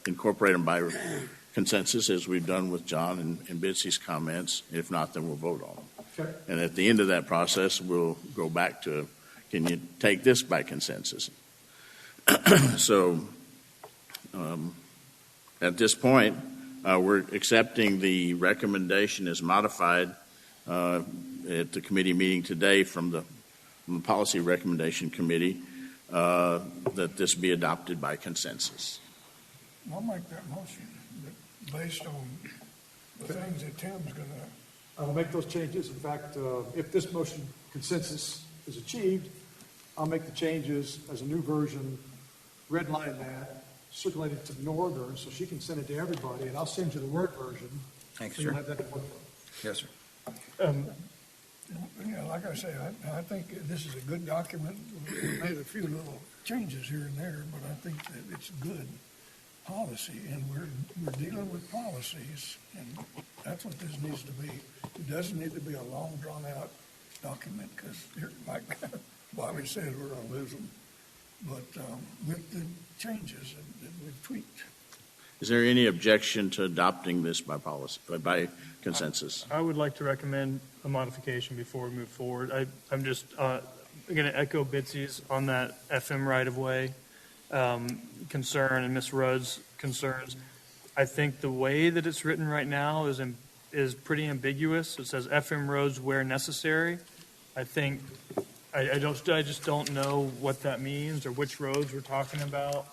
Speaker 2: incorporate them by consensus, as we've done with John and Bitsy's comments. If not, then we'll vote on them.
Speaker 18: Okay.
Speaker 2: And at the end of that process, we'll go back to, can you take this by consensus? So at this point, we're accepting the recommendation as modified at the committee meeting today from the Policy Recommendation Committee that this be adopted by consensus.
Speaker 13: I'll make that motion, but based on the things that Tim's going to.
Speaker 18: I will make those changes. In fact, if this motion consensus is achieved, I'll make the changes as a new version, redline that, circulate it to Northern so she can send it to everybody, and I'll send you the Word version.
Speaker 4: Thanks,
Speaker 18: so
Speaker 4: sir.
Speaker 18: you'll have that to work with.
Speaker 4: Yes, sir.
Speaker 13: Yeah, like I say, I think this is a good document. We made a few little changes here and there, but I think that it's good policy, and we're dealing with policies, and that's what this needs to be. It doesn't need to be a long, drawn-out document, because, like Bobby said, we're going to lose them. But with the changes that we've tweaked.
Speaker 2: Is there any objection to adopting this by policy, by consensus?
Speaker 9: I would like to recommend a modification before we move forward. I'm just going to echo Bitsy's on that FM right-of-way concern and Ms. Rudd's concerns. I think the way that it's written right now is pretty ambiguous. It says FM roads where necessary. I think I just don't know what that means or which roads we're talking about.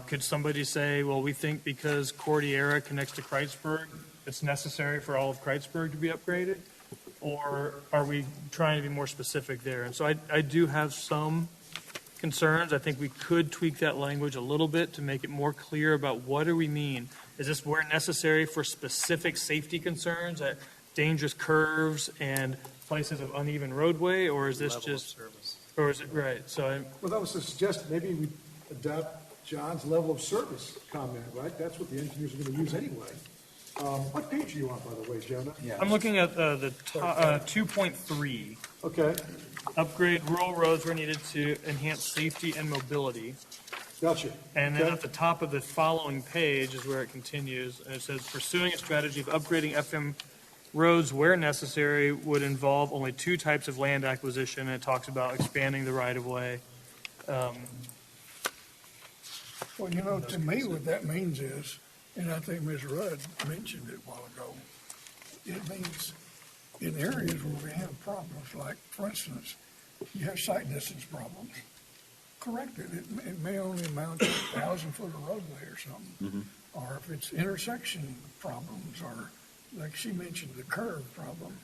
Speaker 9: Could somebody say, well, we think because Cordillera connects to Kreutzberg, it's necessary for all of Kreutzberg to be upgraded? Or are we trying to be more specific there? And so I do have some concerns. I think we could tweak that language a little bit to make it more clear about what do we mean. Is this where necessary for specific safety concerns at dangerous curves and places of uneven roadway, or is this just, or is it right? So
Speaker 18: well, that was a suggestion. Maybe we adopt John's level of service comment, right? That's what the engineers are going to use anyway. What page are you on, by the way, Jonah?
Speaker 9: yeah. I'm looking at the 2.3.
Speaker 18: Okay.
Speaker 9: Upgrade rural roads where needed to enhance safety and mobility.
Speaker 18: Gotcha.
Speaker 9: And then at the top of the following page is where it continues, and it says, pursuing a strategy of upgrading FM roads where necessary would involve only two types of land acquisition, and it talks about expanding the right-of-way.
Speaker 13: Well, to me, what that means is, and I think Ms. Rudd mentioned it a while ago, it means in areas where we have problems, like, for instance, you have sight distance problems, correct it. It may only amount to 1,000 foot of roadway or something. Mm-hmm. Or if it's intersection problems, or like she mentioned, the curve problem,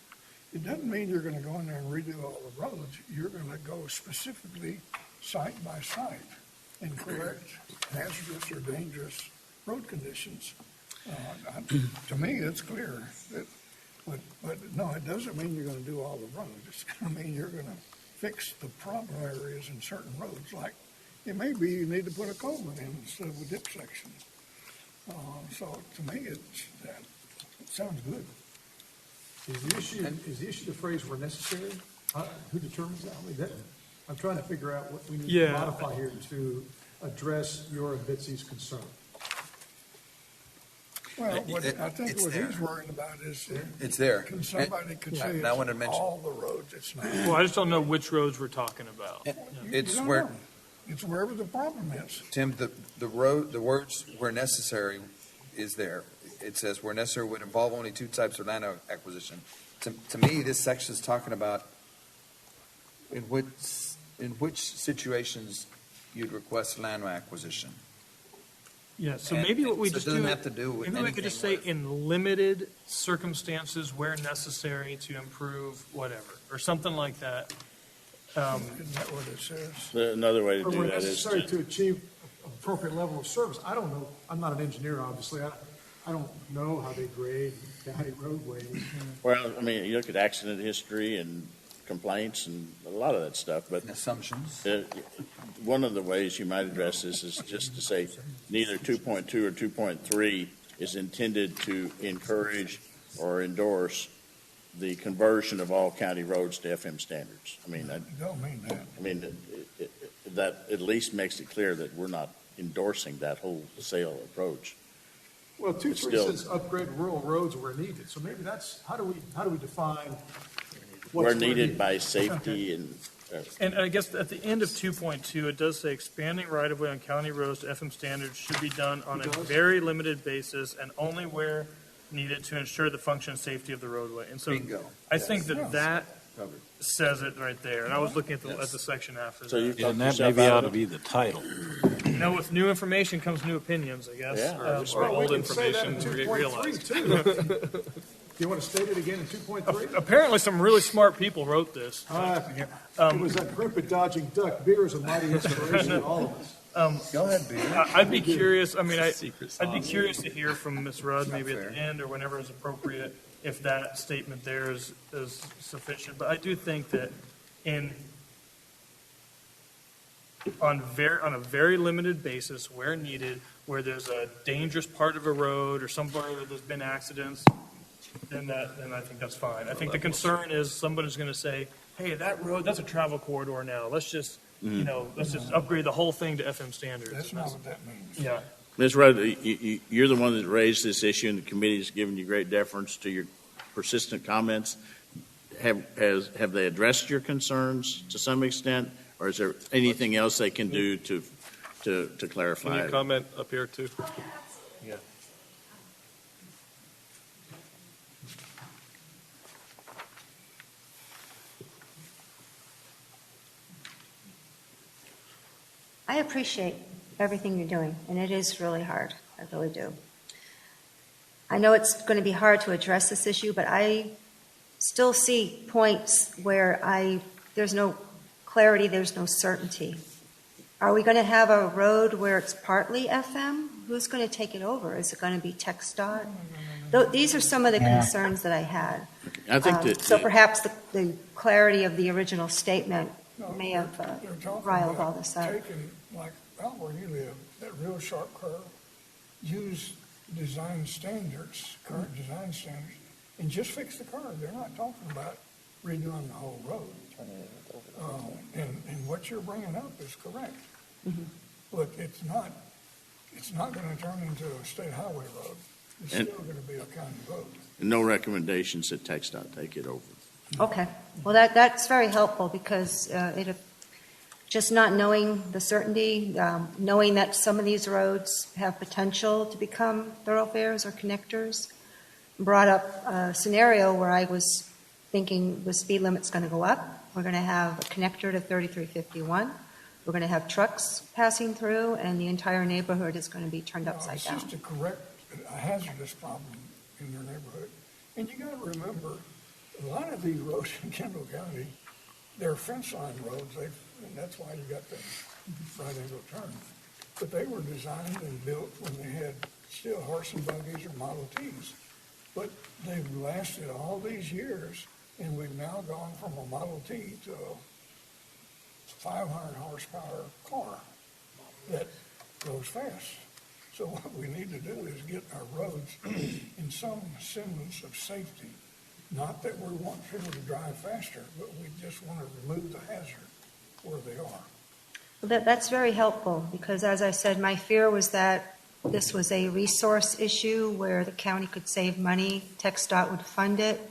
Speaker 13: it doesn't mean you're going to go in there and redo all the roads. You're going to go specifically site by site and correct hazardous or dangerous road conditions. To me, it's clear. But no, it doesn't mean you're going to do all the roads. It's going to mean you're going to fix the problem areas in certain roads. Like it may be you need to put a culvert in instead of a dip section. So to me, it sounds good.
Speaker 18: Is the issue the phrase where necessary? Who determines that? I mean, I'm trying to figure out what we need to modify here to address your and Bitsy's concern.
Speaker 13: Well, I think what he's worried about is
Speaker 4: it's there.
Speaker 13: Can somebody could say it's all the roads? It's not.
Speaker 9: Well, I just don't know which roads we're talking about.
Speaker 4: It's
Speaker 13: where know. It's wherever the problem is.
Speaker 4: Tim, the words where necessary is there. It says where necessary would involve only two types of land acquisition. To me, this section is talking about in which situations you'd request land acquisition.
Speaker 9: Yeah, so maybe what we
Speaker 4: so
Speaker 9: just
Speaker 4: it doesn't have to do with
Speaker 9: maybe we could just say in limited circumstances where necessary to improve whatever, or something like that.
Speaker 13: Isn't that what it says?
Speaker 2: Another way to do
Speaker 18: where
Speaker 2: that is
Speaker 18: necessary to achieve an appropriate level of service. I don't know. I'm not an engineer, obviously. I don't know how they grade county roadways.
Speaker 2: Well, I mean, you look at accident history and complaints and a lot of that stuff, but
Speaker 4: assumptions.
Speaker 2: One of the ways you might address this is just to say neither 2.2 or 2.3 is intended to encourage or endorse the conversion of all county roads to FM standards. I mean,
Speaker 13: I don't mean that.
Speaker 2: I mean, that at least makes it clear that we're not endorsing that wholesale approach.
Speaker 18: Well, 2.3 says upgrade rural roads where needed. So maybe that's how do we define
Speaker 2: where needed by safety and.
Speaker 9: And I guess at the end of 2.2, it does say expanding right-of-way on county roads to FM standards should be done on a very limited basis and only where needed to ensure the function and safety of the roadway. And so
Speaker 4: Bingo.
Speaker 9: I think that says it right there. And I was looking at the section after
Speaker 2: So
Speaker 9: that.
Speaker 2: and that maybe ought to be
Speaker 12: the title.
Speaker 9: With new information comes new opinions, I guess.
Speaker 2: Yeah.
Speaker 9: Or old information realized.
Speaker 18: Do you want to state it again in 2.3?
Speaker 9: Apparently, some really smart people wrote this.
Speaker 18: It was that group at Dodging Duck. Beer is a mighty inspiration to all of us.
Speaker 4: Go ahead, Beer.
Speaker 9: I'd be curious. I mean, I'd be curious to hear from Ms. Rudd, maybe at the end or whenever is appropriate, if that statement there is sufficient. But I do think that on a very limited basis, where needed, where there's a dangerous part of a road or somewhere where there's been accidents, then I think that's fine. I think the concern is somebody's going to say, "Hey, that road, that's a travel corridor now. Let's just, let's just upgrade the whole thing to FM standards."
Speaker 13: That's not what that means.
Speaker 9: Yeah.
Speaker 2: Ms. Rudd, you're the one that raised this issue, and the committee's given you great deference to your persistent comments. Have they addressed your concerns to some extent, or is there anything else they can do to clarify?
Speaker 1: Can you comment up here too? Yeah.
Speaker 6: I appreciate everything you're doing, and it is really hard. I really do. I know it's going to be hard to address this issue, but I still see points where there's no clarity, there's no certainty. Are we going to have a road where it's partly FM? Who's going to take it over? Is it going to be TxDOT? These are some of the concerns that I had.
Speaker 2: I think that
Speaker 6: so perhaps the clarity of the original statement may have riled all this out.
Speaker 13: Taking, like out where you live, that real sharp curve, use design standards, current design standards, and just fix the curve. They're not talking about redoing the whole road. And what you're bringing up is correct.
Speaker 6: Mm-hmm.
Speaker 13: But it's not going to turn into a state highway road. It's still going to be a county road.
Speaker 2: no recommendations that TxDOT take it over.
Speaker 6: Okay. Well, that's very helpful because just not knowing the certainty, knowing that some of these roads have potential to become thoroughfares or connectors, brought up a scenario where I was thinking the speed limit's going to go up. We're going to have a connector to 3351. We're going to have trucks passing through, and the entire neighborhood is going to be turned upside down.
Speaker 13: It's just to correct a hazardous problem in your neighborhood. And you got to remember, a lot of these roads in Kendall County, they're fence line roads, and that's why you got the right angle turn. But they were designed and built when they had still horse and buggies or Model Ts. But they've lasted all these years, and we've now gone from a Model T to a 500 horsepower car that goes fast. So what we need to do is get our roads in some semblance of safety. Not that we want people to drive faster, but we just want to remove the hazard where they are.
Speaker 6: Well, that's very helpful because, as I said, my fear was that this was a resource issue where the county could save money, TxDOT would fund it,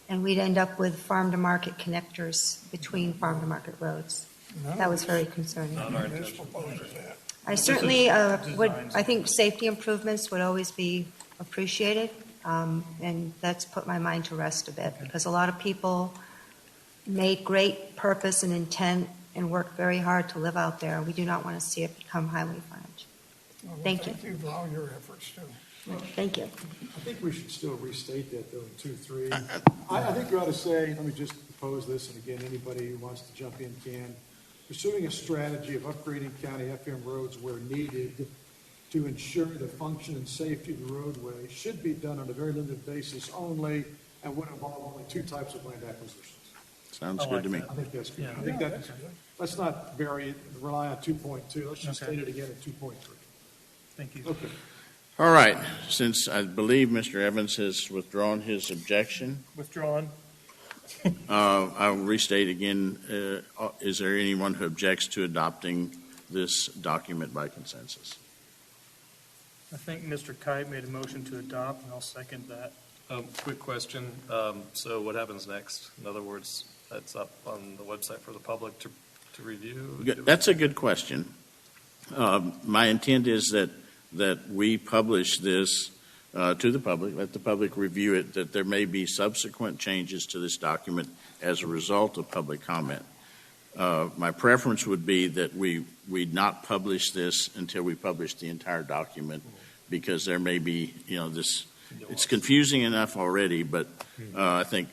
Speaker 6: and we'd end up with farm-to-market connectors between farm-to-market roads. That was very concerning. I certainly I think safety improvements would always be appreciated, and that's put my mind to rest a bit because a lot of people made great purpose and intent and worked very hard to live out there. We do not want to see it become highway frontage.
Speaker 13: Well,
Speaker 6: Thank you.
Speaker 13: Thank you for all your efforts, too.
Speaker 6: Thank you.
Speaker 18: I think we should still restate that, though, in 2.3. I think you ought to say, let me just propose this, and again, anybody who wants to jump in can. Pursuing a strategy of upgrading county FM roads where needed to ensure the function and safety of the roadway should be done on a very limited basis only and would involve only two types of land acquisitions.
Speaker 2: Sounds good to me.
Speaker 18: I think that's good. I think that, let's not rely on 2.2. Let's just state it again at 2.3.
Speaker 9: Thank you.
Speaker 18: Okay.
Speaker 2: All right. Since I believe Mr. Evans has withdrawn his objection,
Speaker 9: Withdrawn.
Speaker 2: I'll restate again. Is there anyone who objects to adopting this document by consensus?
Speaker 9: I think Mr. Kite made a motion to adopt, and I'll second that.
Speaker 1: Quick question. So what happens next? In other words, that's up on the website for the public to review?
Speaker 2: That's a good question. My intent is that we publish this to the public, let the public review it, that there may be subsequent changes to this document as a result of public comment. My preference would be that we not publish this until we publish the entire document, because there may be, it's confusing enough already, but I think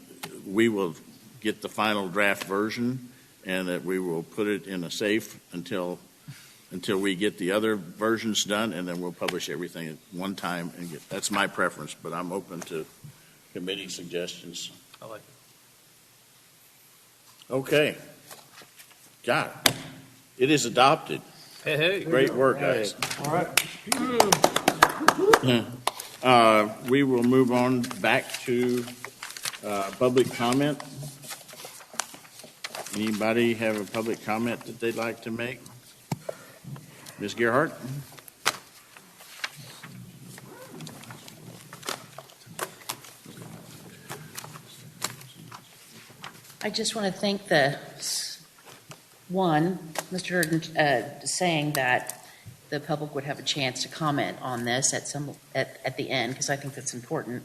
Speaker 2: we will get the final draft version and that we will put it in a safe until we get the other versions done, and then we'll publish everything at one time. That's my preference, but I'm open to committee suggestions.
Speaker 1: I like it.
Speaker 2: Okay. Got it. It is adopted.
Speaker 1: Hey.
Speaker 2: Great work, guys.
Speaker 18: All right.
Speaker 2: We will move on back to public comment. Anybody have a public comment that they'd like to make? Ms. Gerhardt?
Speaker 19: I just want to thank Mr. Durden saying that the public would have a chance to comment on this at the end, because I think that's important.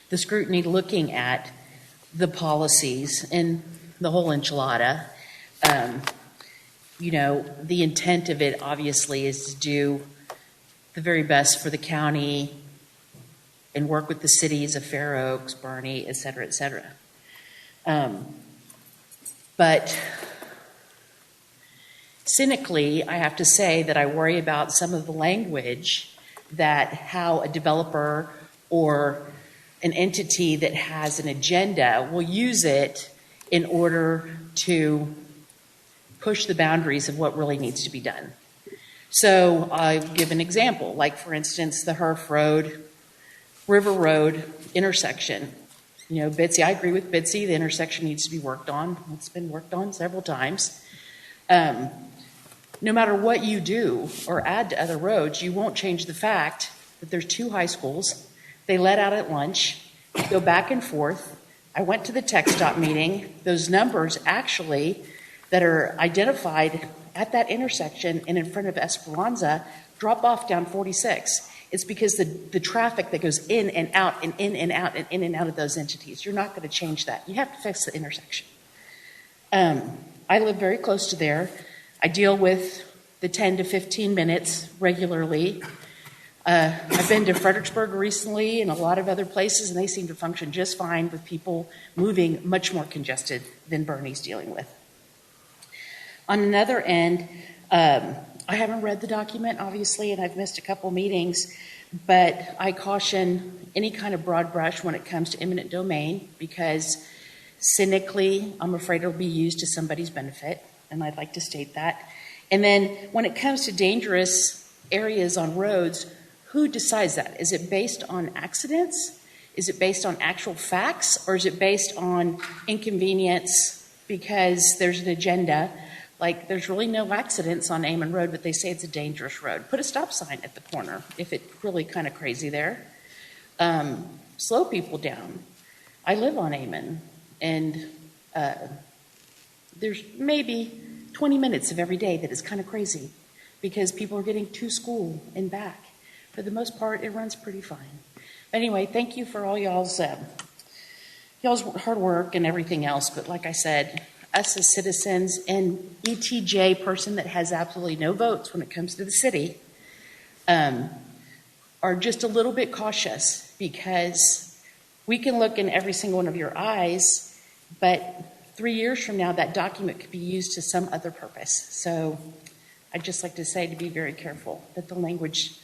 Speaker 19: The scrutiny looking at the policies and the whole enchilada, the intent of it obviously is to do the very best for the county and work with the cities of Fair Oaks, Barney, et cetera, et cetera. But cynically, I have to say that I worry about some of the language that how a developer or an entity that has an agenda will use it in order to push the boundaries of what really needs to be done. So I'll give an example, like for instance, the Herf Road, River Road intersection. Bitsy, I agree with Bitsy, the intersection needs to be worked on. It's been worked on several times. No matter what you do or add to other roads, you won't change the fact that there's two high schools. They let out at lunch, go back and forth. I went to the tech stop meeting. Those numbers actually that are identified at that intersection and in front of Esperanza drop off down 46. It's because the traffic that goes in and out and in and out and in and out of those entities, you're not going to change that. You have to fix the intersection. I live very close to there. I deal with the 10 to 15 minutes regularly. I've been to Fredericksburg recently and a lot of other places, and they seem to function just fine with people moving much more congested than Bernie's dealing with. On another end, I haven't read the document, obviously, and I've missed a couple meetings, but I caution any kind of broad brush when it comes to eminent domain, because cynically, I'm afraid it'll be used to somebody's benefit, and I'd like to state that. And then when it comes to dangerous areas on roads, who decides that? Is it based on accidents? Is it based on actual facts? Or is it based on inconvenience because there's an agenda? Like, there's really no accidents on Amon Road, but they say it's a dangerous road. Put a stop sign at the corner if it's really kind of crazy there. Slow people down. I live on Amon, and there's maybe 20 minutes of every day that is kind of crazy because people are getting to school and back. For the most part, it runs pretty fine. Anyway, thank you for all y'all's hard work and everything else. But like I said, us as citizens and ETJ person that has absolutely no votes when it comes to the city are just a little bit cautious, because we can look in every single one of your eyes, but 3 years from now, that document could be used to some other purpose. So I'd just like to say to be very careful that the language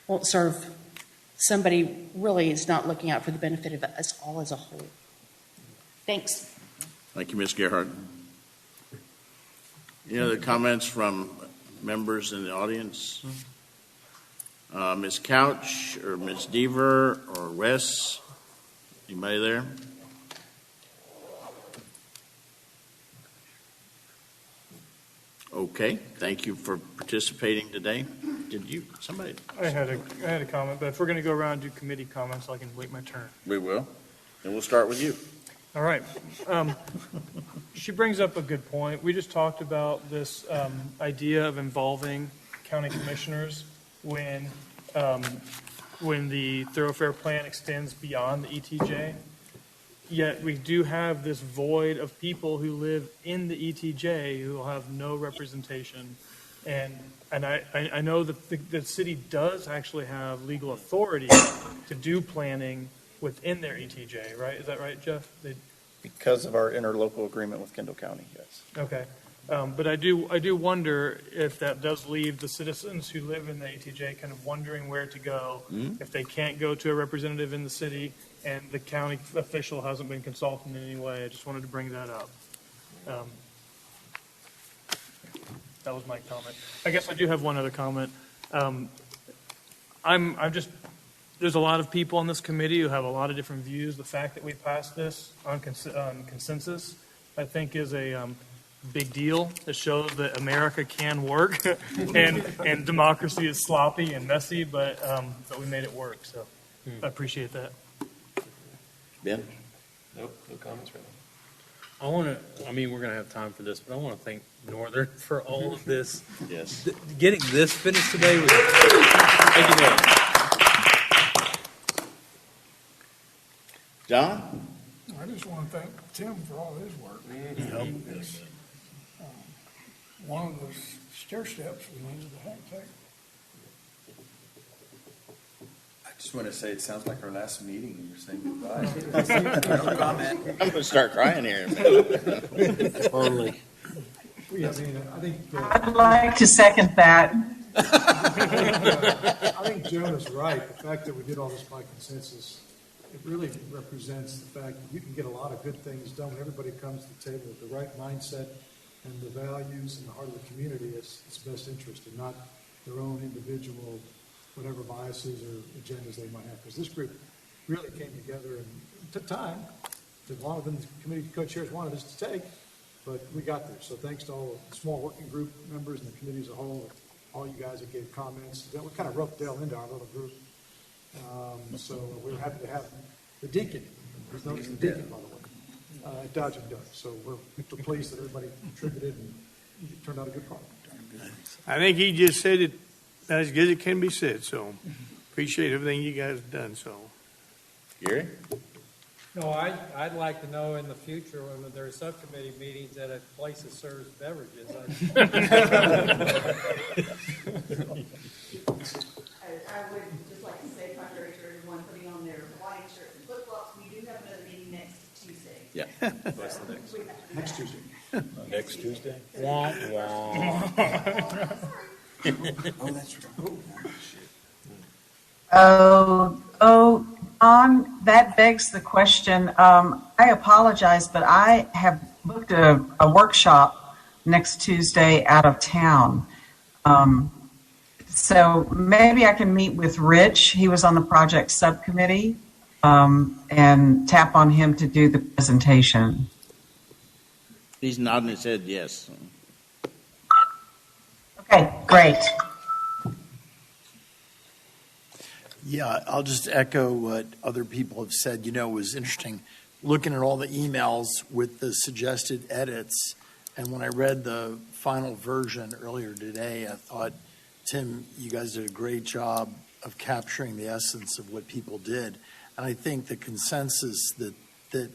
Speaker 19: won't serve somebody really is not looking out for the benefit of us all as a whole. Thanks.
Speaker 2: Thank you, Ms. Gerhardt. Any other comments from members in the audience? Ms. Couch or Ms. Deaver or Wes? Anybody there? Okay, thank you for participating today. did you, somebody?
Speaker 9: I had a comment, but if we're going to go around and do committee comments, I can wait my turn.
Speaker 2: We will. And we'll start with you.
Speaker 9: All right. She brings up a good point. We just talked about this idea of involving county commissioners when the thoroughfare plan extends beyond the ETJ. Yet we do have this void of people who live in the ETJ who will have no representation. And I know that the city does actually have legal authority to do planning within their ETJ, right? Is that right, Jeff?
Speaker 15: Because of our interlocal agreement with Kendall County, yes.
Speaker 9: Okay. But I do wonder if that does leave the citizens who live in the ETJ kind of wondering where to go if they can't go to a representative in the city and the county official hasn't been consulted in any way. I just wanted to bring that up. That was my comment. I guess I do have one other comment. There's a lot of people on this committee who have a lot of different views. The fact that we passed this on consensus, I think, is a big deal. It shows that America can work, and democracy is sloppy and messy, but we made it work. So I appreciate that.
Speaker 2: Ben?
Speaker 12: Nope, no comments right now. We're going to have time for this, but I want to thank Northern for all of this.
Speaker 2: Yes.
Speaker 12: Getting this finished today was thank you, man.
Speaker 2: John?
Speaker 13: I just want to thank Tim for all his work. It's one of those stair steps we needed to take.
Speaker 4: I just want to say, it sounds like our last meeting, and you're saying goodbye. No comment.
Speaker 2: I'm going to start crying here.
Speaker 12: Totally.
Speaker 18: I think.
Speaker 5: I'd like to second that.
Speaker 18: I think Joan is right. The fact that we did all this by consensus, it really represents the fact that you can get a lot of good things done when everybody comes to the table with the right mindset and the values and the heart of the community as its best interest, and not their own individual, whatever biases or agendas they might have. Because this group really came together and it took time. A lot of them, the committee co-chairs wanted us to take, but we got there. So thanks to all the small working group members and the committee as a whole, all you guys that gave comments. We kind of roped Dale into our little group. So we were happy to have the deacon. He's known as the deacon, by the way, at Dodge and Duck. So we're pleased that everybody contributed and it turned out a good product.
Speaker 8: I think he just said it as good as it can be said, so appreciate everything you guys have done, so.
Speaker 2: Gary?
Speaker 14: No, I'd like to know in the future when there are subcommittee meetings that a place that serves beverages.
Speaker 17: I would just like to say, contrary to everyone putting on their Hawaiian shirts and flip-flops, we do have another meeting next Tuesday.
Speaker 2: Yeah.
Speaker 12: What's the next?
Speaker 18: Next Tuesday.
Speaker 12: Next Tuesday? Wah, wah.
Speaker 4: Oh, that's right.
Speaker 5: That begs the question. I apologize, but I have booked a workshop next Tuesday out of town. So maybe I can meet with Rich. He was on the project subcommittee, and tap on him to do the presentation.
Speaker 2: He's nodding his head yes.
Speaker 5: Okay, great.
Speaker 11: Yeah, I'll just echo what other people have said. It was interesting looking at all the emails with the suggested edits. And when I read the final version earlier today, I thought, Tim, you guys did a great job of capturing the essence of what people did. And I think the consensus that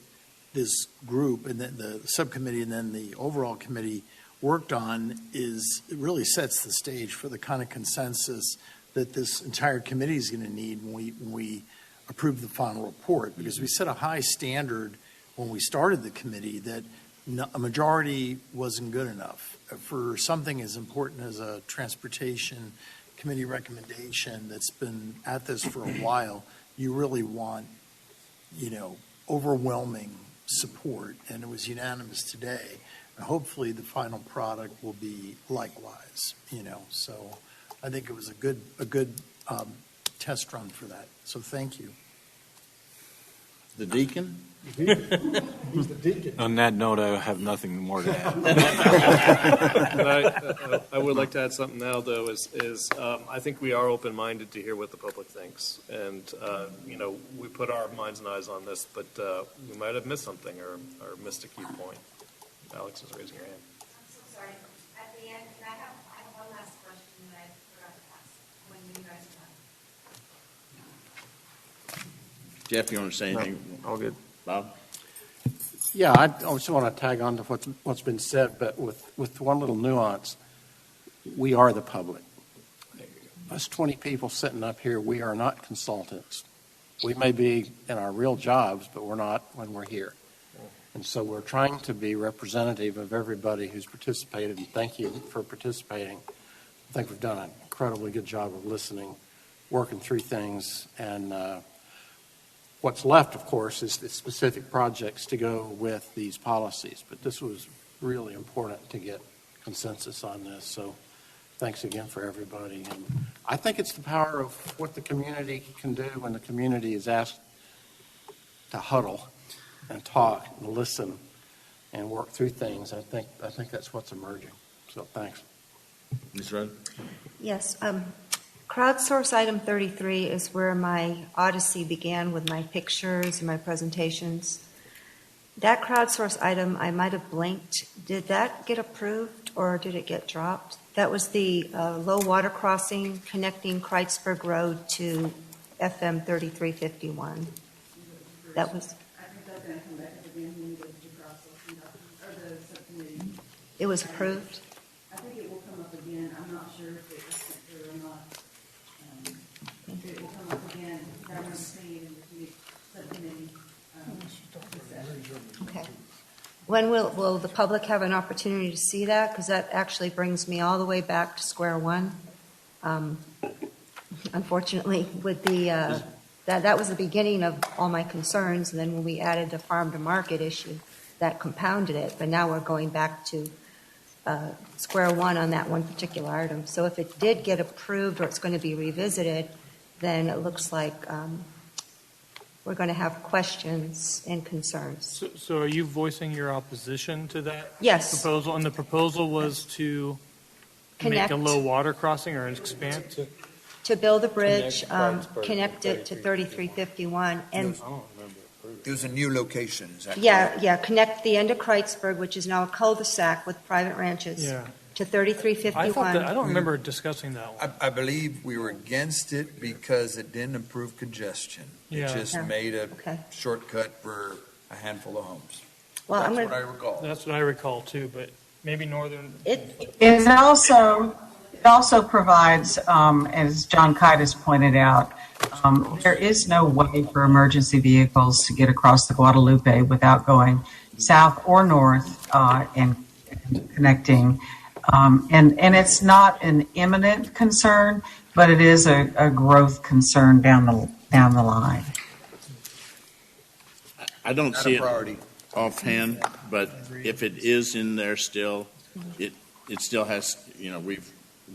Speaker 11: this group and then the subcommittee and then the overall committee worked on it really sets the stage for the kind of consensus that this entire committee is going to need when we approve the final report, because we set a high standard when we started the committee that a majority wasn't good enough for something as important as a transportation committee recommendation that's been at this for a while. You really want, overwhelming support, and it was unanimous today. And hopefully the final product will be likewise, so I think it was a good test run for that. So thank you.
Speaker 2: The deacon?
Speaker 18: He's the deacon.
Speaker 20: On that note, I have nothing more to add.
Speaker 1: And I would like to add something now, though, I think we are open-minded to hear what the public thinks. And, we put our minds and eyes on this, but we might have missed something or missed a key point. Alex is raising her hand.
Speaker 6: I'm so sorry. At the end, I have one last question that I forgot to ask when you guys are done.
Speaker 2: Jeff, you want to say anything?
Speaker 15: No, all good.
Speaker 2: Bob?
Speaker 3: Yeah, I also want to tag on to what's been said, but with one little nuance. We are the public. Us 20 people sitting up here, we are not consultants. We may be in our real jobs, but we're not when we're here. And so we're trying to be representative of everybody who's participated, and thank you for participating. I think we've done an incredibly good job of listening, working through things, and what's left, of course, is the specific projects to go with these policies. But this was really important to get consensus on this. So thanks again for everybody. And I think it's the power of what the community can do when the community is asked to huddle and talk and listen and work through things. I think that's what's emerging. So thanks.
Speaker 2: Ms. Rudd?
Speaker 6: Yes. Crowdsource item 33 is where my odyssey began with my pictures and my presentations. That crowdsource item, I might have blinked. Did that get approved or did it get dropped? That was the low water crossing connecting Kreutzberg Road to FM 3351. That was.
Speaker 17: I think that's going to come back up again when we go to the crowdsourcing document, or the subcommittee.
Speaker 6: It was approved?
Speaker 17: I think it will come up again. I'm not sure if it was sent through or not. It will come up again. I remember seeing in the subcommittee.
Speaker 6: Okay. When will the public have an opportunity to see that? Because that actually brings me all the way back to square one. Unfortunately, with the that was the beginning of all my concerns. And then when we added the farm to market issue, that compounded it. But now we're going back to square one on that one particular item. So if it did get approved or it's going to be revisited, then it looks like we're going to have questions and concerns.
Speaker 9: So are you voicing your opposition to that
Speaker 6: Yes.
Speaker 9: proposal? And the proposal was to
Speaker 6: Connect.
Speaker 9: make a low water crossing or expand?
Speaker 6: To build a bridge, connect it to 3351, and
Speaker 4: There's a new location, is that
Speaker 6: yeah, connect the end of Kreutzberg, which is now a cul-de-sac with private ranches,
Speaker 9: Yeah.
Speaker 6: to 3351.
Speaker 9: I don't remember discussing that one.
Speaker 4: I believe we were against it because it didn't improve congestion.
Speaker 9: Yeah.
Speaker 4: It just
Speaker 6: Yeah.
Speaker 4: made a
Speaker 6: Okay.
Speaker 4: shortcut for a handful of homes.
Speaker 6: Well,
Speaker 4: That's
Speaker 6: I'm
Speaker 4: what I
Speaker 6: gonna,
Speaker 4: recall.
Speaker 9: That's what I recall too, but maybe northern.
Speaker 5: It also provides, as John Kitis pointed out, there is no way for emergency vehicles to get across the Guadalupe without going south or north and connecting. And it's not an imminent concern, but it is a growth concern down the line.
Speaker 2: I don't
Speaker 4: Not
Speaker 2: see
Speaker 4: a
Speaker 2: it
Speaker 4: priority.
Speaker 2: offhand, but if it is in there still, it still has,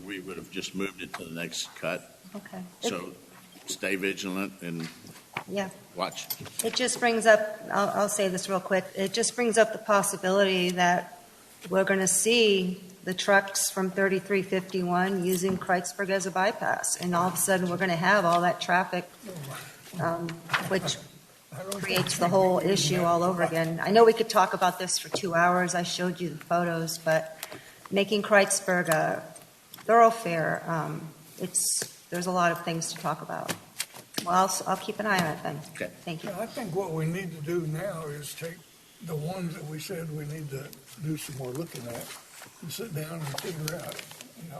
Speaker 2: we would have just moved it to the next cut.
Speaker 6: okay.
Speaker 2: So stay vigilant and
Speaker 6: Yeah.
Speaker 2: watch.
Speaker 6: It just brings up, I'll say this real quick, it just brings up the possibility that we're going to see the trucks from 3351 using Kreutzberg as a bypass, and all of a sudden, we're going to have all that traffic, which creates the whole issue all over again. I know we could talk about this for 2 hours, I showed you the photos, but making Kreutzberg a thoroughfare, there's a lot of things to talk about. Well, I'll keep an eye on it then.
Speaker 2: Okay.
Speaker 6: Thank you.
Speaker 13: I think what we need to do now is take the ones that we said we need to do some more looking at and sit down and figure out,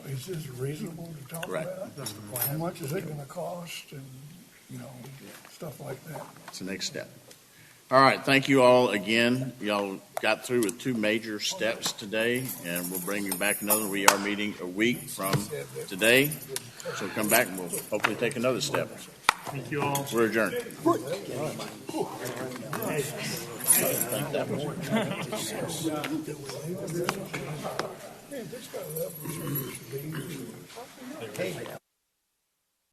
Speaker 13: is this reasonable to talk
Speaker 2: Right.
Speaker 13: about?
Speaker 2: That's the plan.
Speaker 13: How much is it going to cost and, stuff like that.
Speaker 2: It's the next step. All right, thank you all again. Y'all got through with 2 major steps today, and we'll bring you back another. We are meeting a week from today, so come back and we'll hopefully take another step.
Speaker 9: Thank you all.
Speaker 2: We're adjourned.
Speaker 13: Hey, this guy left.